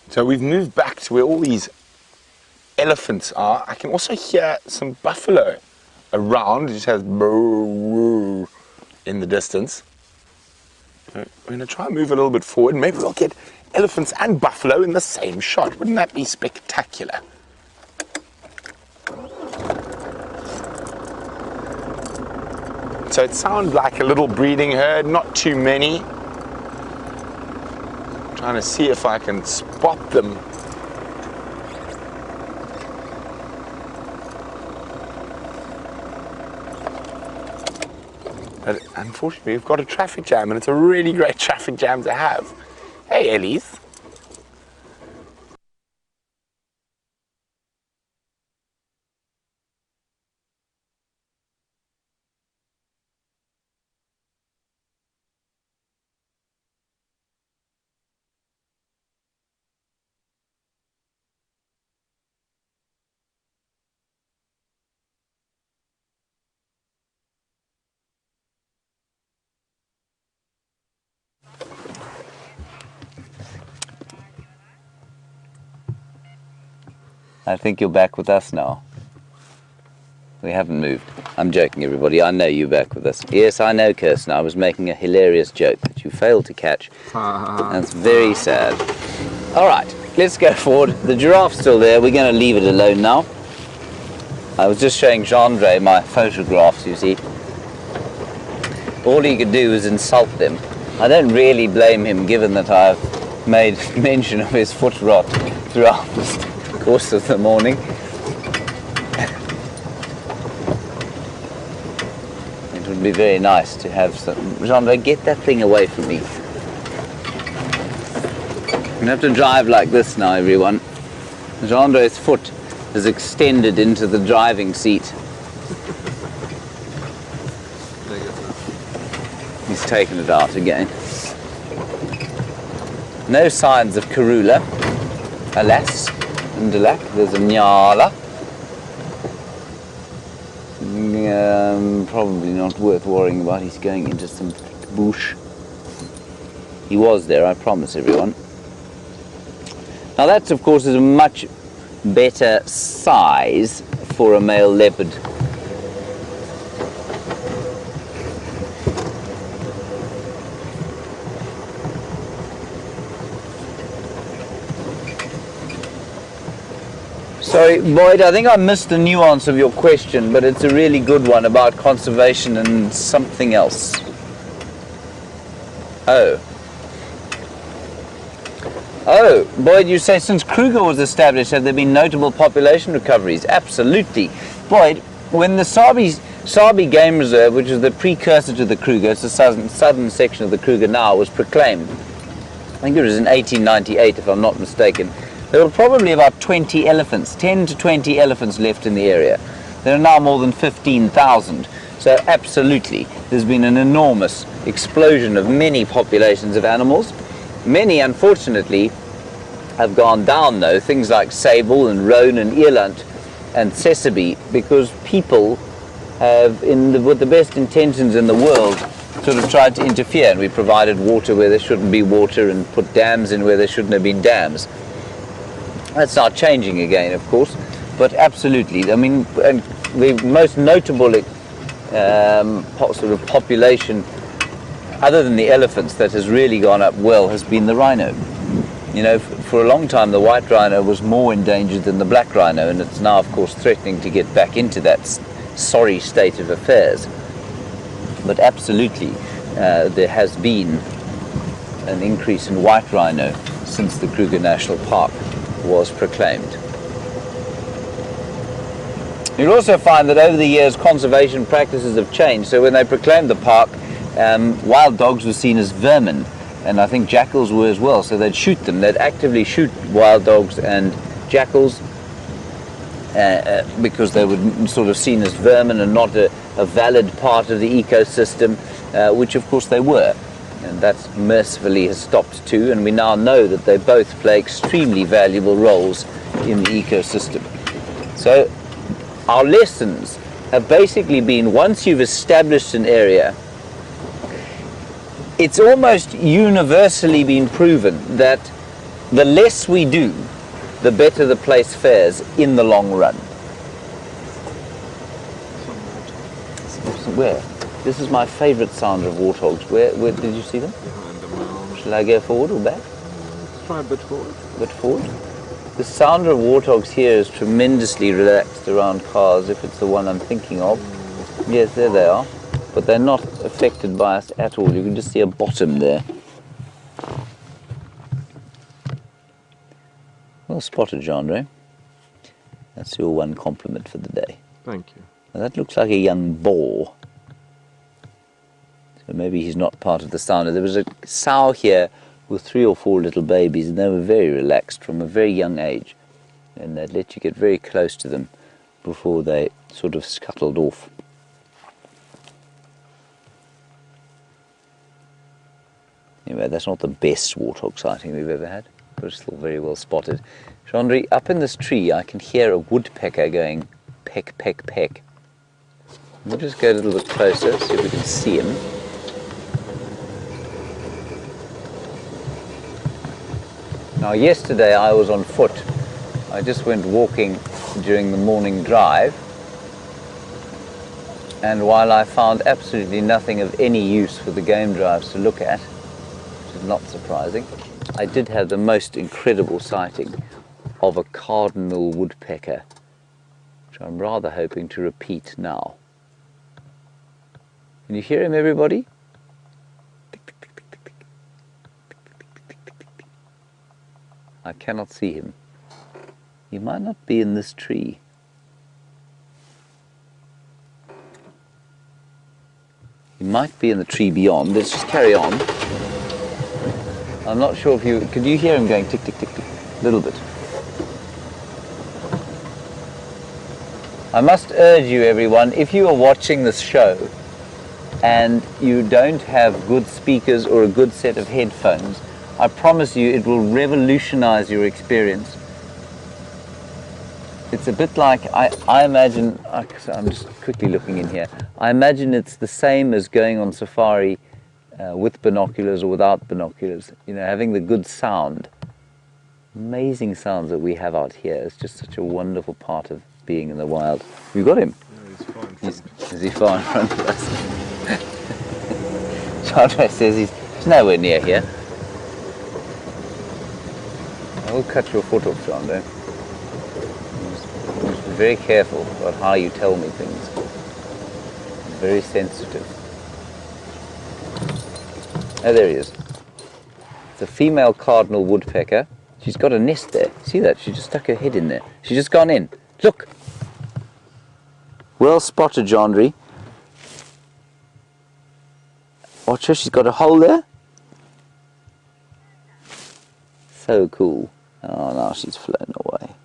So we've moved back to where all these elephants are. I can also hear some buffalo around. It just has boo in the distance. So we're going to try and move a little bit forward. Maybe we'll get elephants and buffalo in the same shot. Wouldn't that be spectacular? So it sounds like a little breeding herd, not too many. Trying to see if I can spot them. But unfortunately, we've got a traffic jam, and it's a really great traffic jam to have. Hey, Ellies. I think you're back with us now. We haven't moved. I'm joking, everybody. I know you're back with us. Yes, I know, Kirsten. I was making a hilarious joke that you failed to catch. That's very sad. All right, let's go forward. The giraffe's still there. We're going to leave it alone now. I was just showing Jean-Andre my photographs, you see. All he could do was insult them. I don't really blame him, given that I've made mention of his foot rot throughout the course of the morning. It would be very nice to have some... Jean-Andre, get that thing away from me. You have to drive like this now, everyone. Jean-Andre's foot is extended into the driving seat. He's taken it out again. No signs of Karula, alas. And there's a Nyala. Probably not worth worrying about. He's going into some bush. He was there, I promise everyone. Now that, of course, is a much better size for a male leopard. Sorry, Boyd, I think I missed the nuance of your question, but it's a really good one about conservation and something else. Oh, Boyd, you say since Kruger was established, have there been notable population recoveries? Absolutely. Boyd, when the Sabi Game Reserve, which is the precursor to the Kruger, it's the southern section of the Kruger now, was proclaimed, I think it was in 1898 if I'm not mistaken, there were probably about 20 elephants, 10 to 20 elephants left in the area. There are now more than 15,000. So absolutely, there's been an enormous explosion of many populations of animals. Many, unfortunately, have gone down, though, things like sable and roan and eland and sesame, because people have, with the best intentions in the world, sort of tried to interfere, and we provided water where there shouldn't be water and put dams in where there shouldn't have been dams. That's now changing again, of course, but absolutely. I mean, and the most notable sort of population, other than the elephants, that has really gone up well has been the rhino. You know, for a long time the white rhino was more endangered than the black rhino, and it's now, of course, threatening to get back into that sorry state of affairs. But absolutely, there has been an increase in white rhino since the Kruger National Park was proclaimed. You'll also find that over the years conservation practices have changed. So when they proclaimed the park, wild dogs were seen as vermin, and I think jackals were as well. So they'd shoot them. They'd actively shoot wild dogs and jackals because they were sort of seen as vermin and not a valid part of the ecosystem, which of course they were. And that mercifully has stopped too, and we now know that they both play extremely valuable roles in the ecosystem. So our lessons have basically been, once you've established an area, it's almost universally been proven that the less we do, the better the place fares in the long run. Where? This is my favourite sound of warthogs. Where did you see them? Behind the mound. Shall I go forward or back? Let's try a bit forward. A bit forward? The sound of warthogs here is tremendously relaxed around cars, if it's the one I'm thinking of. Yes, there they are. But they're not affected by us at all. You can just see a bottom there. Well spotted, Jean-Andre. That's your one compliment for the day. Thank you. Now that looks like a young boar. So maybe he's not part of the sounder. There was a sow here with 3 or 4 little babies, and they were very relaxed from a very young age. And they'd let you get very close to them before they sort of scuttled off. Anyway, that's not the best warthog sighting we've ever had, but it's still very well spotted. Chandri, up in this tree I can hear a woodpecker going peck, peck, peck. We'll just go a little bit closer, see if we can see him. Now yesterday I was on foot. I just went walking during the morning drive, and while I found absolutely nothing of any use for the game drives to look at, which is not surprising, I did have the most incredible sighting of a cardinal woodpecker, which I'm rather hoping to repeat now. Can you hear him, everybody? I cannot see him. He might not be in this tree. He might be in the tree beyond. Let's just carry on. I'm not sure if you... Could you hear him going tick, tick, tick, tick? A little bit. I must urge you, everyone, if you are watching this show and you don't have good speakers or a good set of headphones, I promise you it will revolutionize your experience. It's a bit like, I imagine, I'm just quickly looking in here, I imagine it's the same as going on safari with binoculars or without binoculars. You know, having the good sound, amazing sounds that we have out here. It's just such a wonderful part of being in the wild. You got him? Yeah, he's fine. Is he far in front of us? Chandra says he's nowhere near here. I will cut your foot off, Chandra. Just be very careful about how you tell me things. I'm very sensitive. Oh, there he is. It's a female cardinal woodpecker. She's got a nest there. See that? She just stuck her head in there. She's just gone in. Look! Well spotted, Jandri. Watch her, she's got a hole there. So cool. Oh, now she's flown away.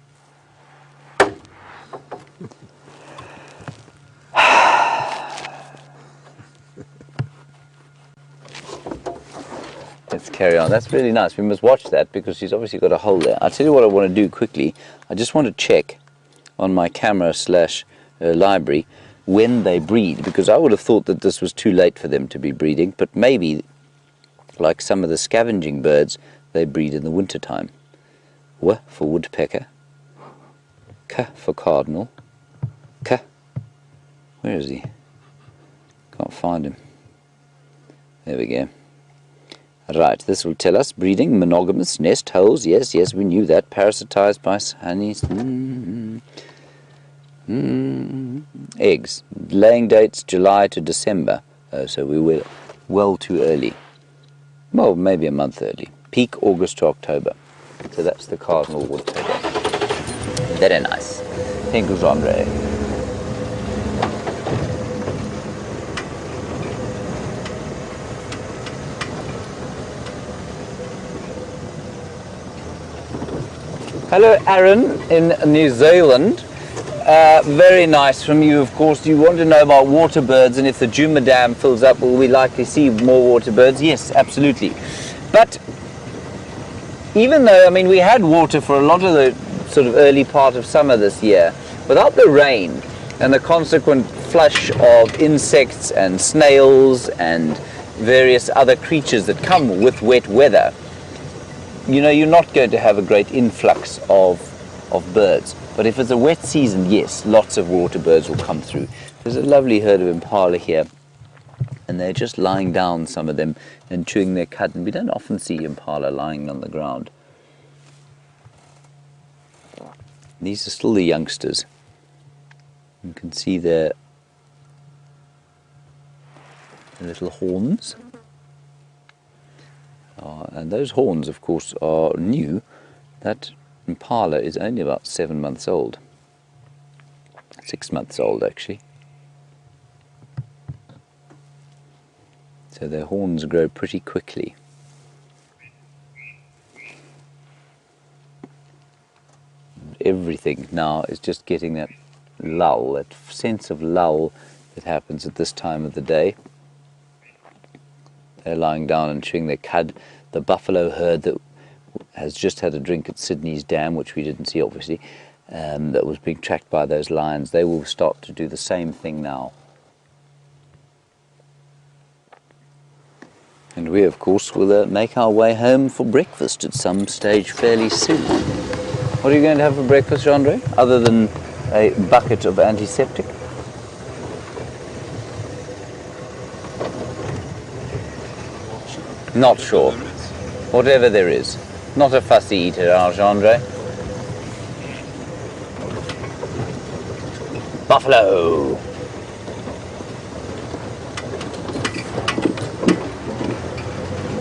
Let's carry on. That's really nice. We must watch that because she's obviously got a hole there. I'll tell you what I want to do quickly. I just want to check on my camera / library when they breed, because I would have thought that this was too late for them to be breeding, but maybe, like some of the scavenging birds, they breed in the winter time. W for woodpecker, K for cardinal, K. Where is he? Can't find him. There we go. Right, this will tell us breeding, monogamous, nest holes, yes, we knew that, parasitized by honeys, eggs, laying dates July to December, so we were well too early, well, maybe a month early, peak August to October, so that's the cardinal woodpecker. Very nice. Thank you, Andre. Hello, Aaron in New Zealand. Very nice from you, of course. You want to know about water birds, and if the Nkuhuma Dam fills up, will we likely see more water birds? Yes, absolutely. But even though, I mean, we had water for a lot of the sort of early part of summer this year, without the rain, and the consequent flush of insects and snails and various other creatures that come with wet weather, you know, you're not going to have a great influx of birds. But if it's a wet season, yes, lots of water birds will come through. There's a lovely herd of impala here, and they're just lying down, some of them, and chewing their cud, and we don't often see impala lying on the ground. These are still the youngsters. You can see their little horns. And those horns, of course, are new. That impala is only about 7 months old. 6 months old, actually. So their horns grow pretty quickly. Everything now is just getting that lull, that sense of lull that happens at this time of the day. They're lying down and chewing their cud. The buffalo herd that has just had a drink at Sydney's dam, which we didn't see obviously, that was being tracked by those lions, they will start to do the same thing now. And we, of course, will make our way home for breakfast at some stage fairly soon. What are you going to have for breakfast, Andre, other than a bucket of antiseptic? Not sure. Whatever there is. Not a fussy eater, our Andre. Buffalo!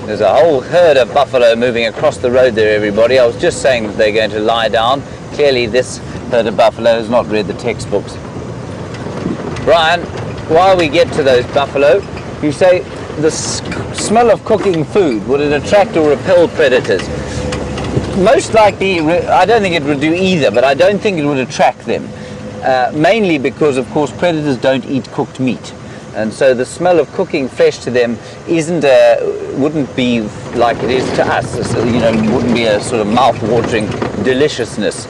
There's a whole herd of buffalo moving across the road there, everybody. I was just saying that they're going to lie down. Clearly this herd of buffalo has not read the textbooks. Brian, while we get to those buffalo, you say the smell of cooking food, would it attract or repel predators? Most likely, I don't think it would do either, but I don't think it would attract them. Mainly because, of course, predators don't eat cooked meat. And so the smell of cooking flesh to them wouldn't be like it is to us. You know, wouldn't be a sort of mouth-watering deliciousness.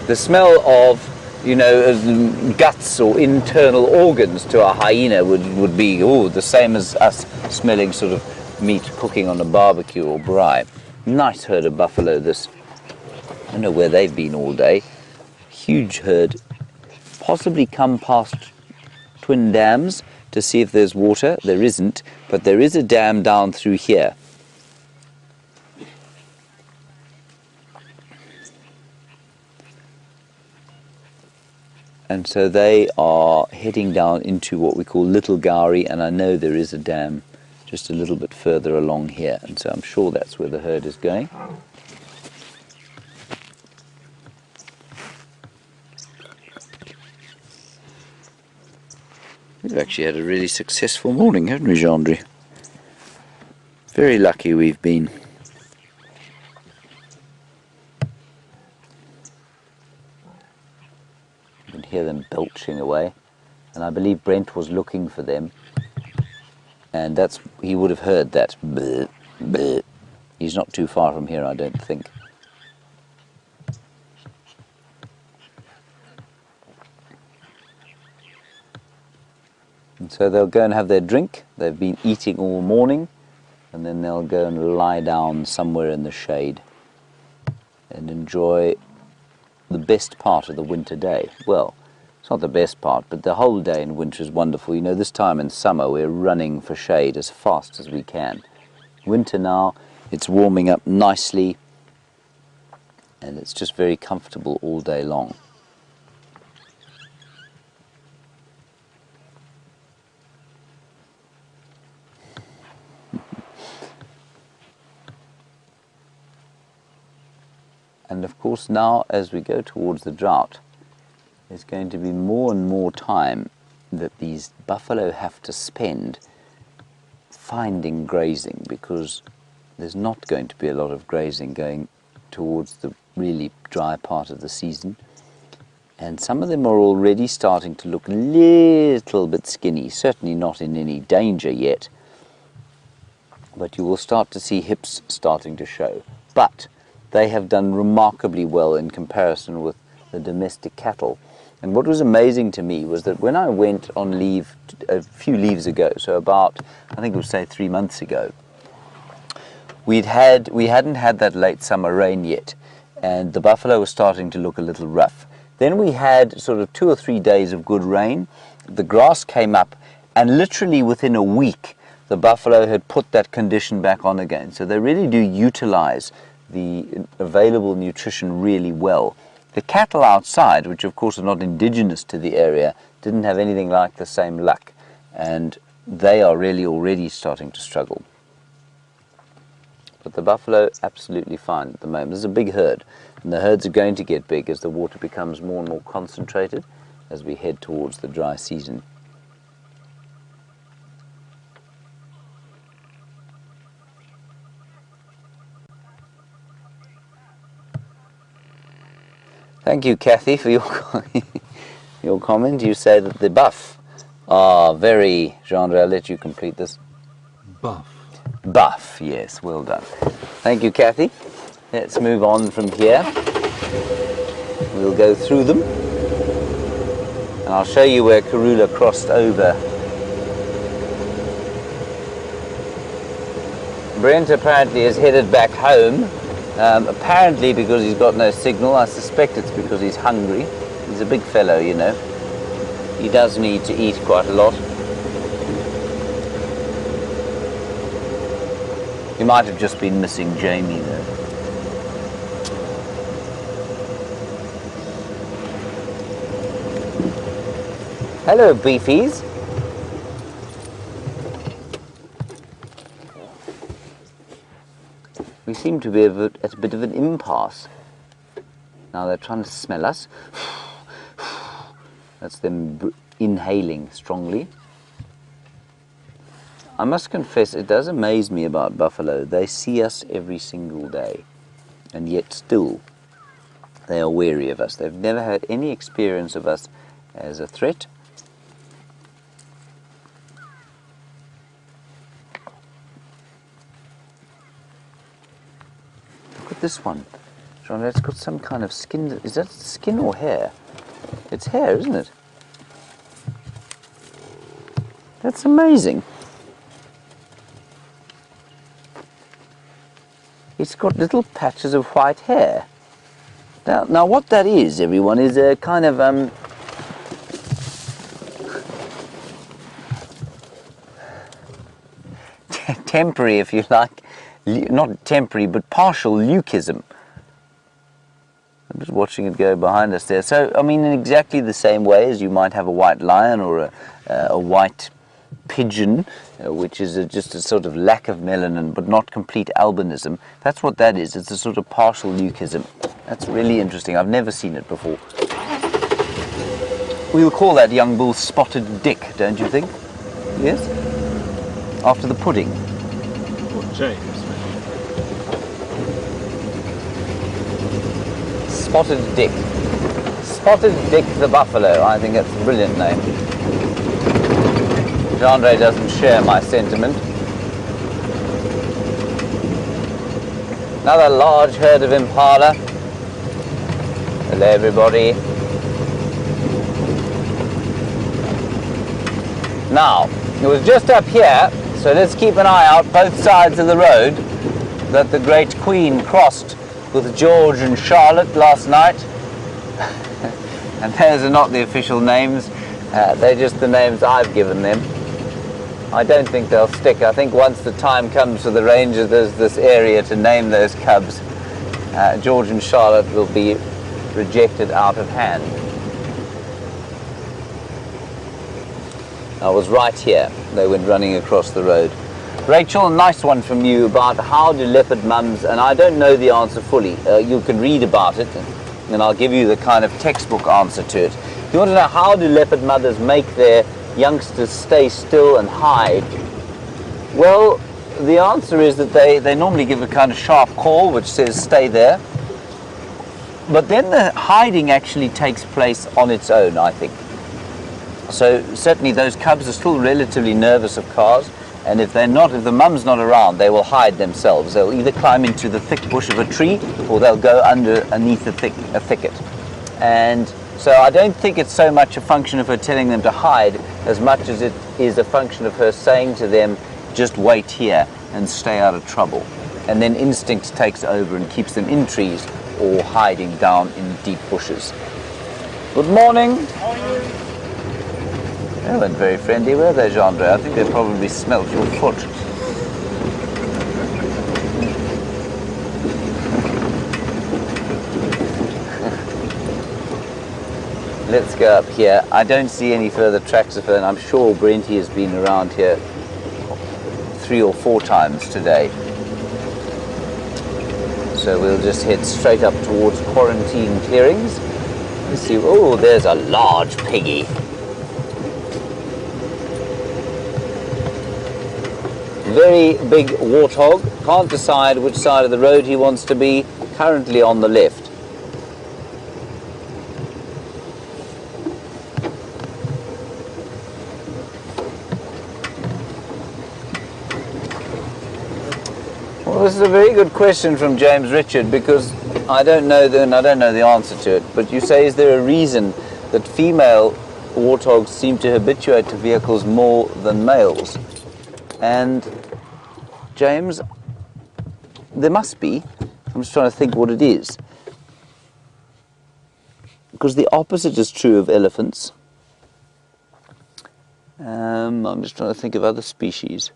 The smell of, you know, guts or internal organs to a hyena would be the same as us smelling sort of meat cooking on a barbecue or braai. Nice herd of buffalo, this. I don't know where they've been all day. Huge herd. Possibly come past twin dams to see if there's water. There isn't, but there is a dam down through here. And so they are heading down into what we call Little Gowrie, and I know there is a dam just a little bit further along here, and so I'm sure that's where the herd is going. We've actually had a really successful morning, haven't we, Gendry? Very lucky we've been. You can hear them belching away, and I believe Brent was looking for them, and he would have heard that. Bleh, bleh. He's not too far from here, I don't think. And so they'll go and have their drink. They've been eating all morning, and then they'll go and lie down somewhere in the shade and enjoy the best part of the winter day. Well, it's not the best part, but the whole day in winter is wonderful. You know, this time in summer we're running for shade as fast as we can. Winter now, it's warming up nicely, and it's just very comfortable all day long. And of course now, as we go towards the drought, there's going to be more and more time that these buffalo have to spend finding grazing, because there's not going to be a lot of grazing going towards the really dry part of the season. And some of them are already starting to look a little bit skinny, certainly not in any danger yet, but you will start to see hips starting to show. But they have done remarkably well in comparison with the domestic cattle. And what was amazing to me was that when I went on leave a few leaves ago, so about, I think it was say 3 months ago, we hadn't had that late summer rain yet, and the buffalo was starting to look a little rough. Then we had sort of 2 or 3 days of good rain. The grass came up, and literally within a week, the buffalo had put that condition back on again. So they really do utilize the available nutrition really well. The cattle outside, which of course are not indigenous to the area, didn't have anything like the same luck, and they are really already starting to struggle. But the buffalo, absolutely fine at the moment. There's a big herd, and the herds are going to get big as the water becomes more and more concentrated as we head towards the dry season. Thank you, Kathy, for your comment. You say that the buff are very... Jean-André, I'll let you complete this. Buff. Buff, yes, well done. Thank you, Kathy. Let's move on from here. We'll go through them, and I'll show you where Karula crossed over. Brent apparently is headed back home. Apparently because he's got no signal. I suspect it's because he's hungry. He's a big fellow, you know. He does need to eat quite a lot. He might have just been missing Jamie though. Hello, beefies. We seem to be at a bit of an impasse. Now they're trying to smell us. That's them inhaling strongly. I must confess, it does amaze me about buffalo. They see us every single day, and yet still they are wary of us. They've never had any experience of us as a threat. Look at this one. John, it's got some kind of skin. Is that skin or hair? It's hair, isn't it? That's amazing. It's got little patches of white hair. Now what that is, everyone, is a kind of temporary, if you like, not temporary, but partial leucism. I'm just watching it go behind us there. So, I mean, in exactly the same way as you might have a white lion or a white pigeon, which is just a sort of lack of melanin, but not complete albinism. That's what that is. It's a sort of partial leucism. That's really interesting. I've never seen it before. We'll call that young bull Spotted Dick, don't you think? Yes? After the pudding. Or James. Spotted Dick. Spotted Dick the buffalo. I think that's a brilliant name. Jean-André doesn't share my sentiment. Another large herd of impala. Hello, everybody. Now, it was just up here, so let's keep an eye out both sides of the road that the great Queen crossed with George and Charlotte last night. And those are not the official names, they're just the names I've given them. I don't think they'll stick. I think once the time comes for the rangers, there's this area to name those cubs, George and Charlotte will be rejected out of hand. I was right here. They went running across the road. Rachel, a nice one from you about how do leopard mums, and I don't know the answer fully. You can read about it, and I'll give you the kind of textbook answer to it. If you want to know how do leopard mothers make their youngsters stay still and hide, well, the answer is that they normally give a kind of sharp call which says stay there, but then the hiding actually takes place on its own, I think. So certainly those cubs are still relatively nervous of cars. And if the mum's not around, they will hide themselves. They'll either climb into the thick bush of a tree, or they'll go underneath a thicket. And so I don't think it's so much a function of her telling them to hide as much as it is a function of her saying to them, just wait here and stay out of trouble. And then instinct takes over and keeps them in trees or hiding down in deep bushes. Good morning. They weren't very friendly, were they, Gendre? I think they probably smelt your foot. Let's go up here. I don't see any further tracks of her, and I'm sure Brenty has been around here 3 or 4 times today. So we'll just head straight up towards quarantine clearings. Let's see. Oh, there's a large piggy. Very big warthog. Can't decide which side of the road he wants to be. Currently on the left. Well, this is a very good question from James Richard, because I don't know the answer to it. But you say, is there a reason that female warthogs seem to habituate to vehicles more than males? And James, there must be. I'm just trying to think what it is. Because the opposite is true of elephants. I'm just trying to think of other species.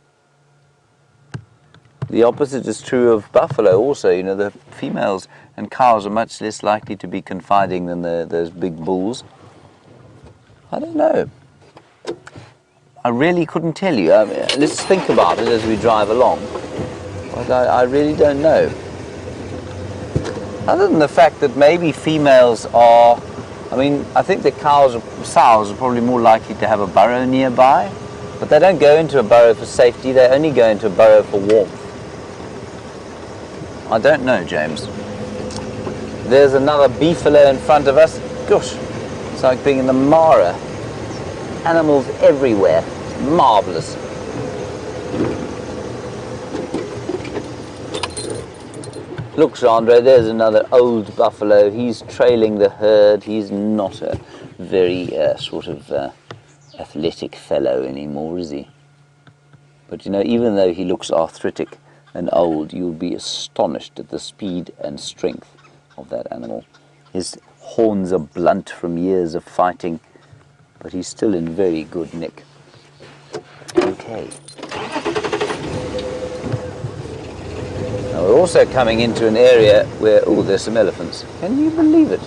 The opposite is true of buffalo also. You know, the females and cows are much less likely to be confiding than those big bulls. I don't know. I really couldn't tell you. I mean, let's think about it as we drive along. But I really don't know. Other than the fact that maybe females are, I mean, I think the sows are probably more likely to have a burrow nearby, but they don't go into a burrow for safety, they only go into a burrow for warmth. I don't know, James. There's another beefalo in front of us. Gosh, it's like being in the Mara. Animals everywhere. Marvellous. Look, Sandra, there's another old buffalo. He's trailing the herd. He's not a very athletic fellow anymore, is he? But you know, even though he looks arthritic and old, you'll be astonished at the speed and strength of that animal. His horns are blunt from years of fighting, but he's still in very good nick. Okay. Now we're also coming into an area where, oh, there's some elephants. Can you believe it?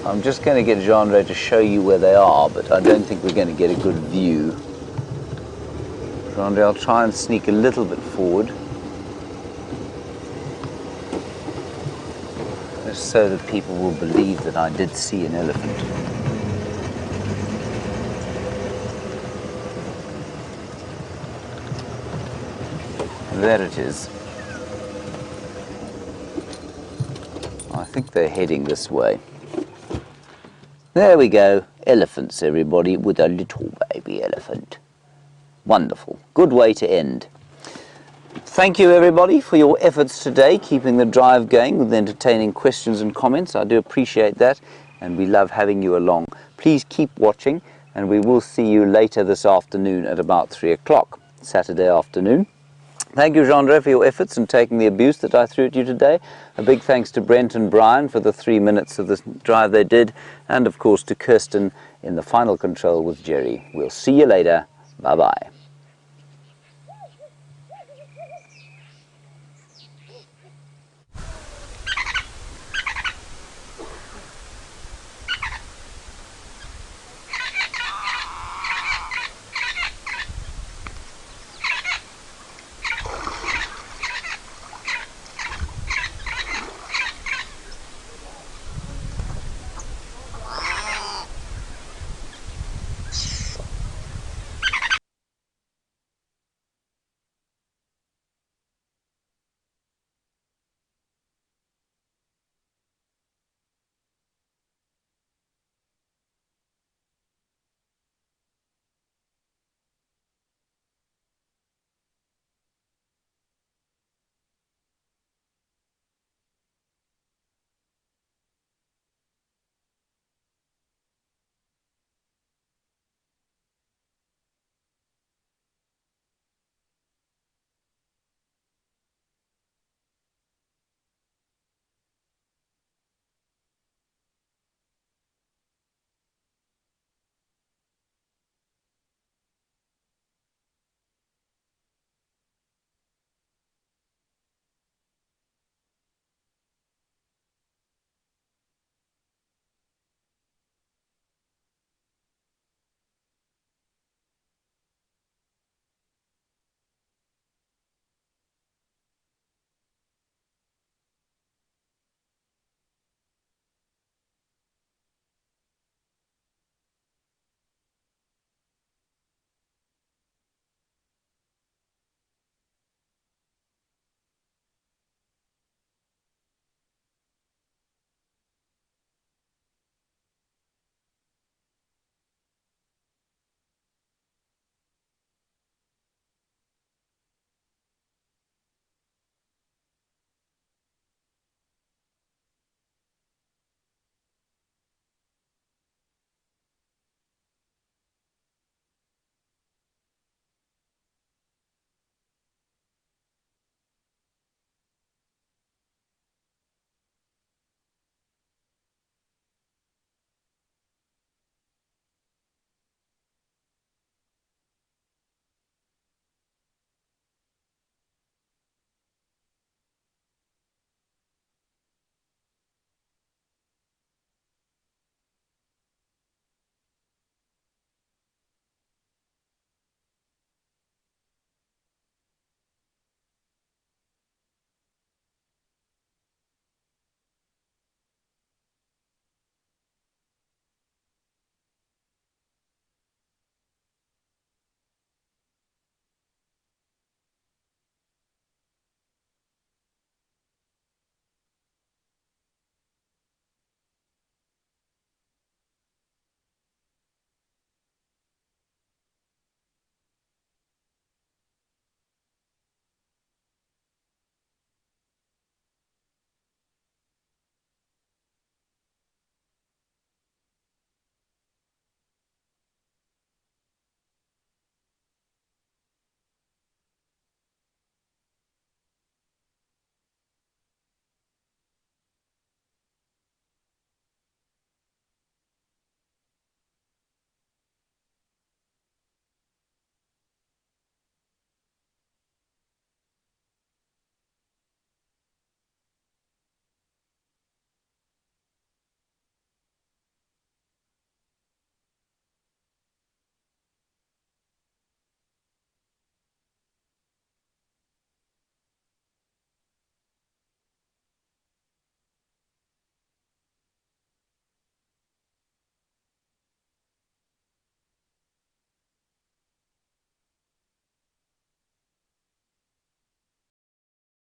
I'm just going to get Genre to show you where they are, but I don't think we're going to get a good view. Genre, I'll try and sneak a little bit forward, just so that people will believe that I did see an elephant. There it is. I think they're heading this way. There we go. Elephants, everybody, with a little baby elephant. Wonderful. Good way to end. Thank you, everybody, for your efforts today, keeping the drive going with entertaining questions and comments. I do appreciate that, and we love having you along. Please keep watching, and we will see you later this afternoon at about 3 o'clock, Saturday afternoon. Thank you, Genre, for your efforts in taking the abuse that I threw at you today. A big thanks to Brent and Brian for the 3 minutes of this drive they did. And, of course, to Kirsten in the final control with Jerry. We'll see you later. Bye-bye.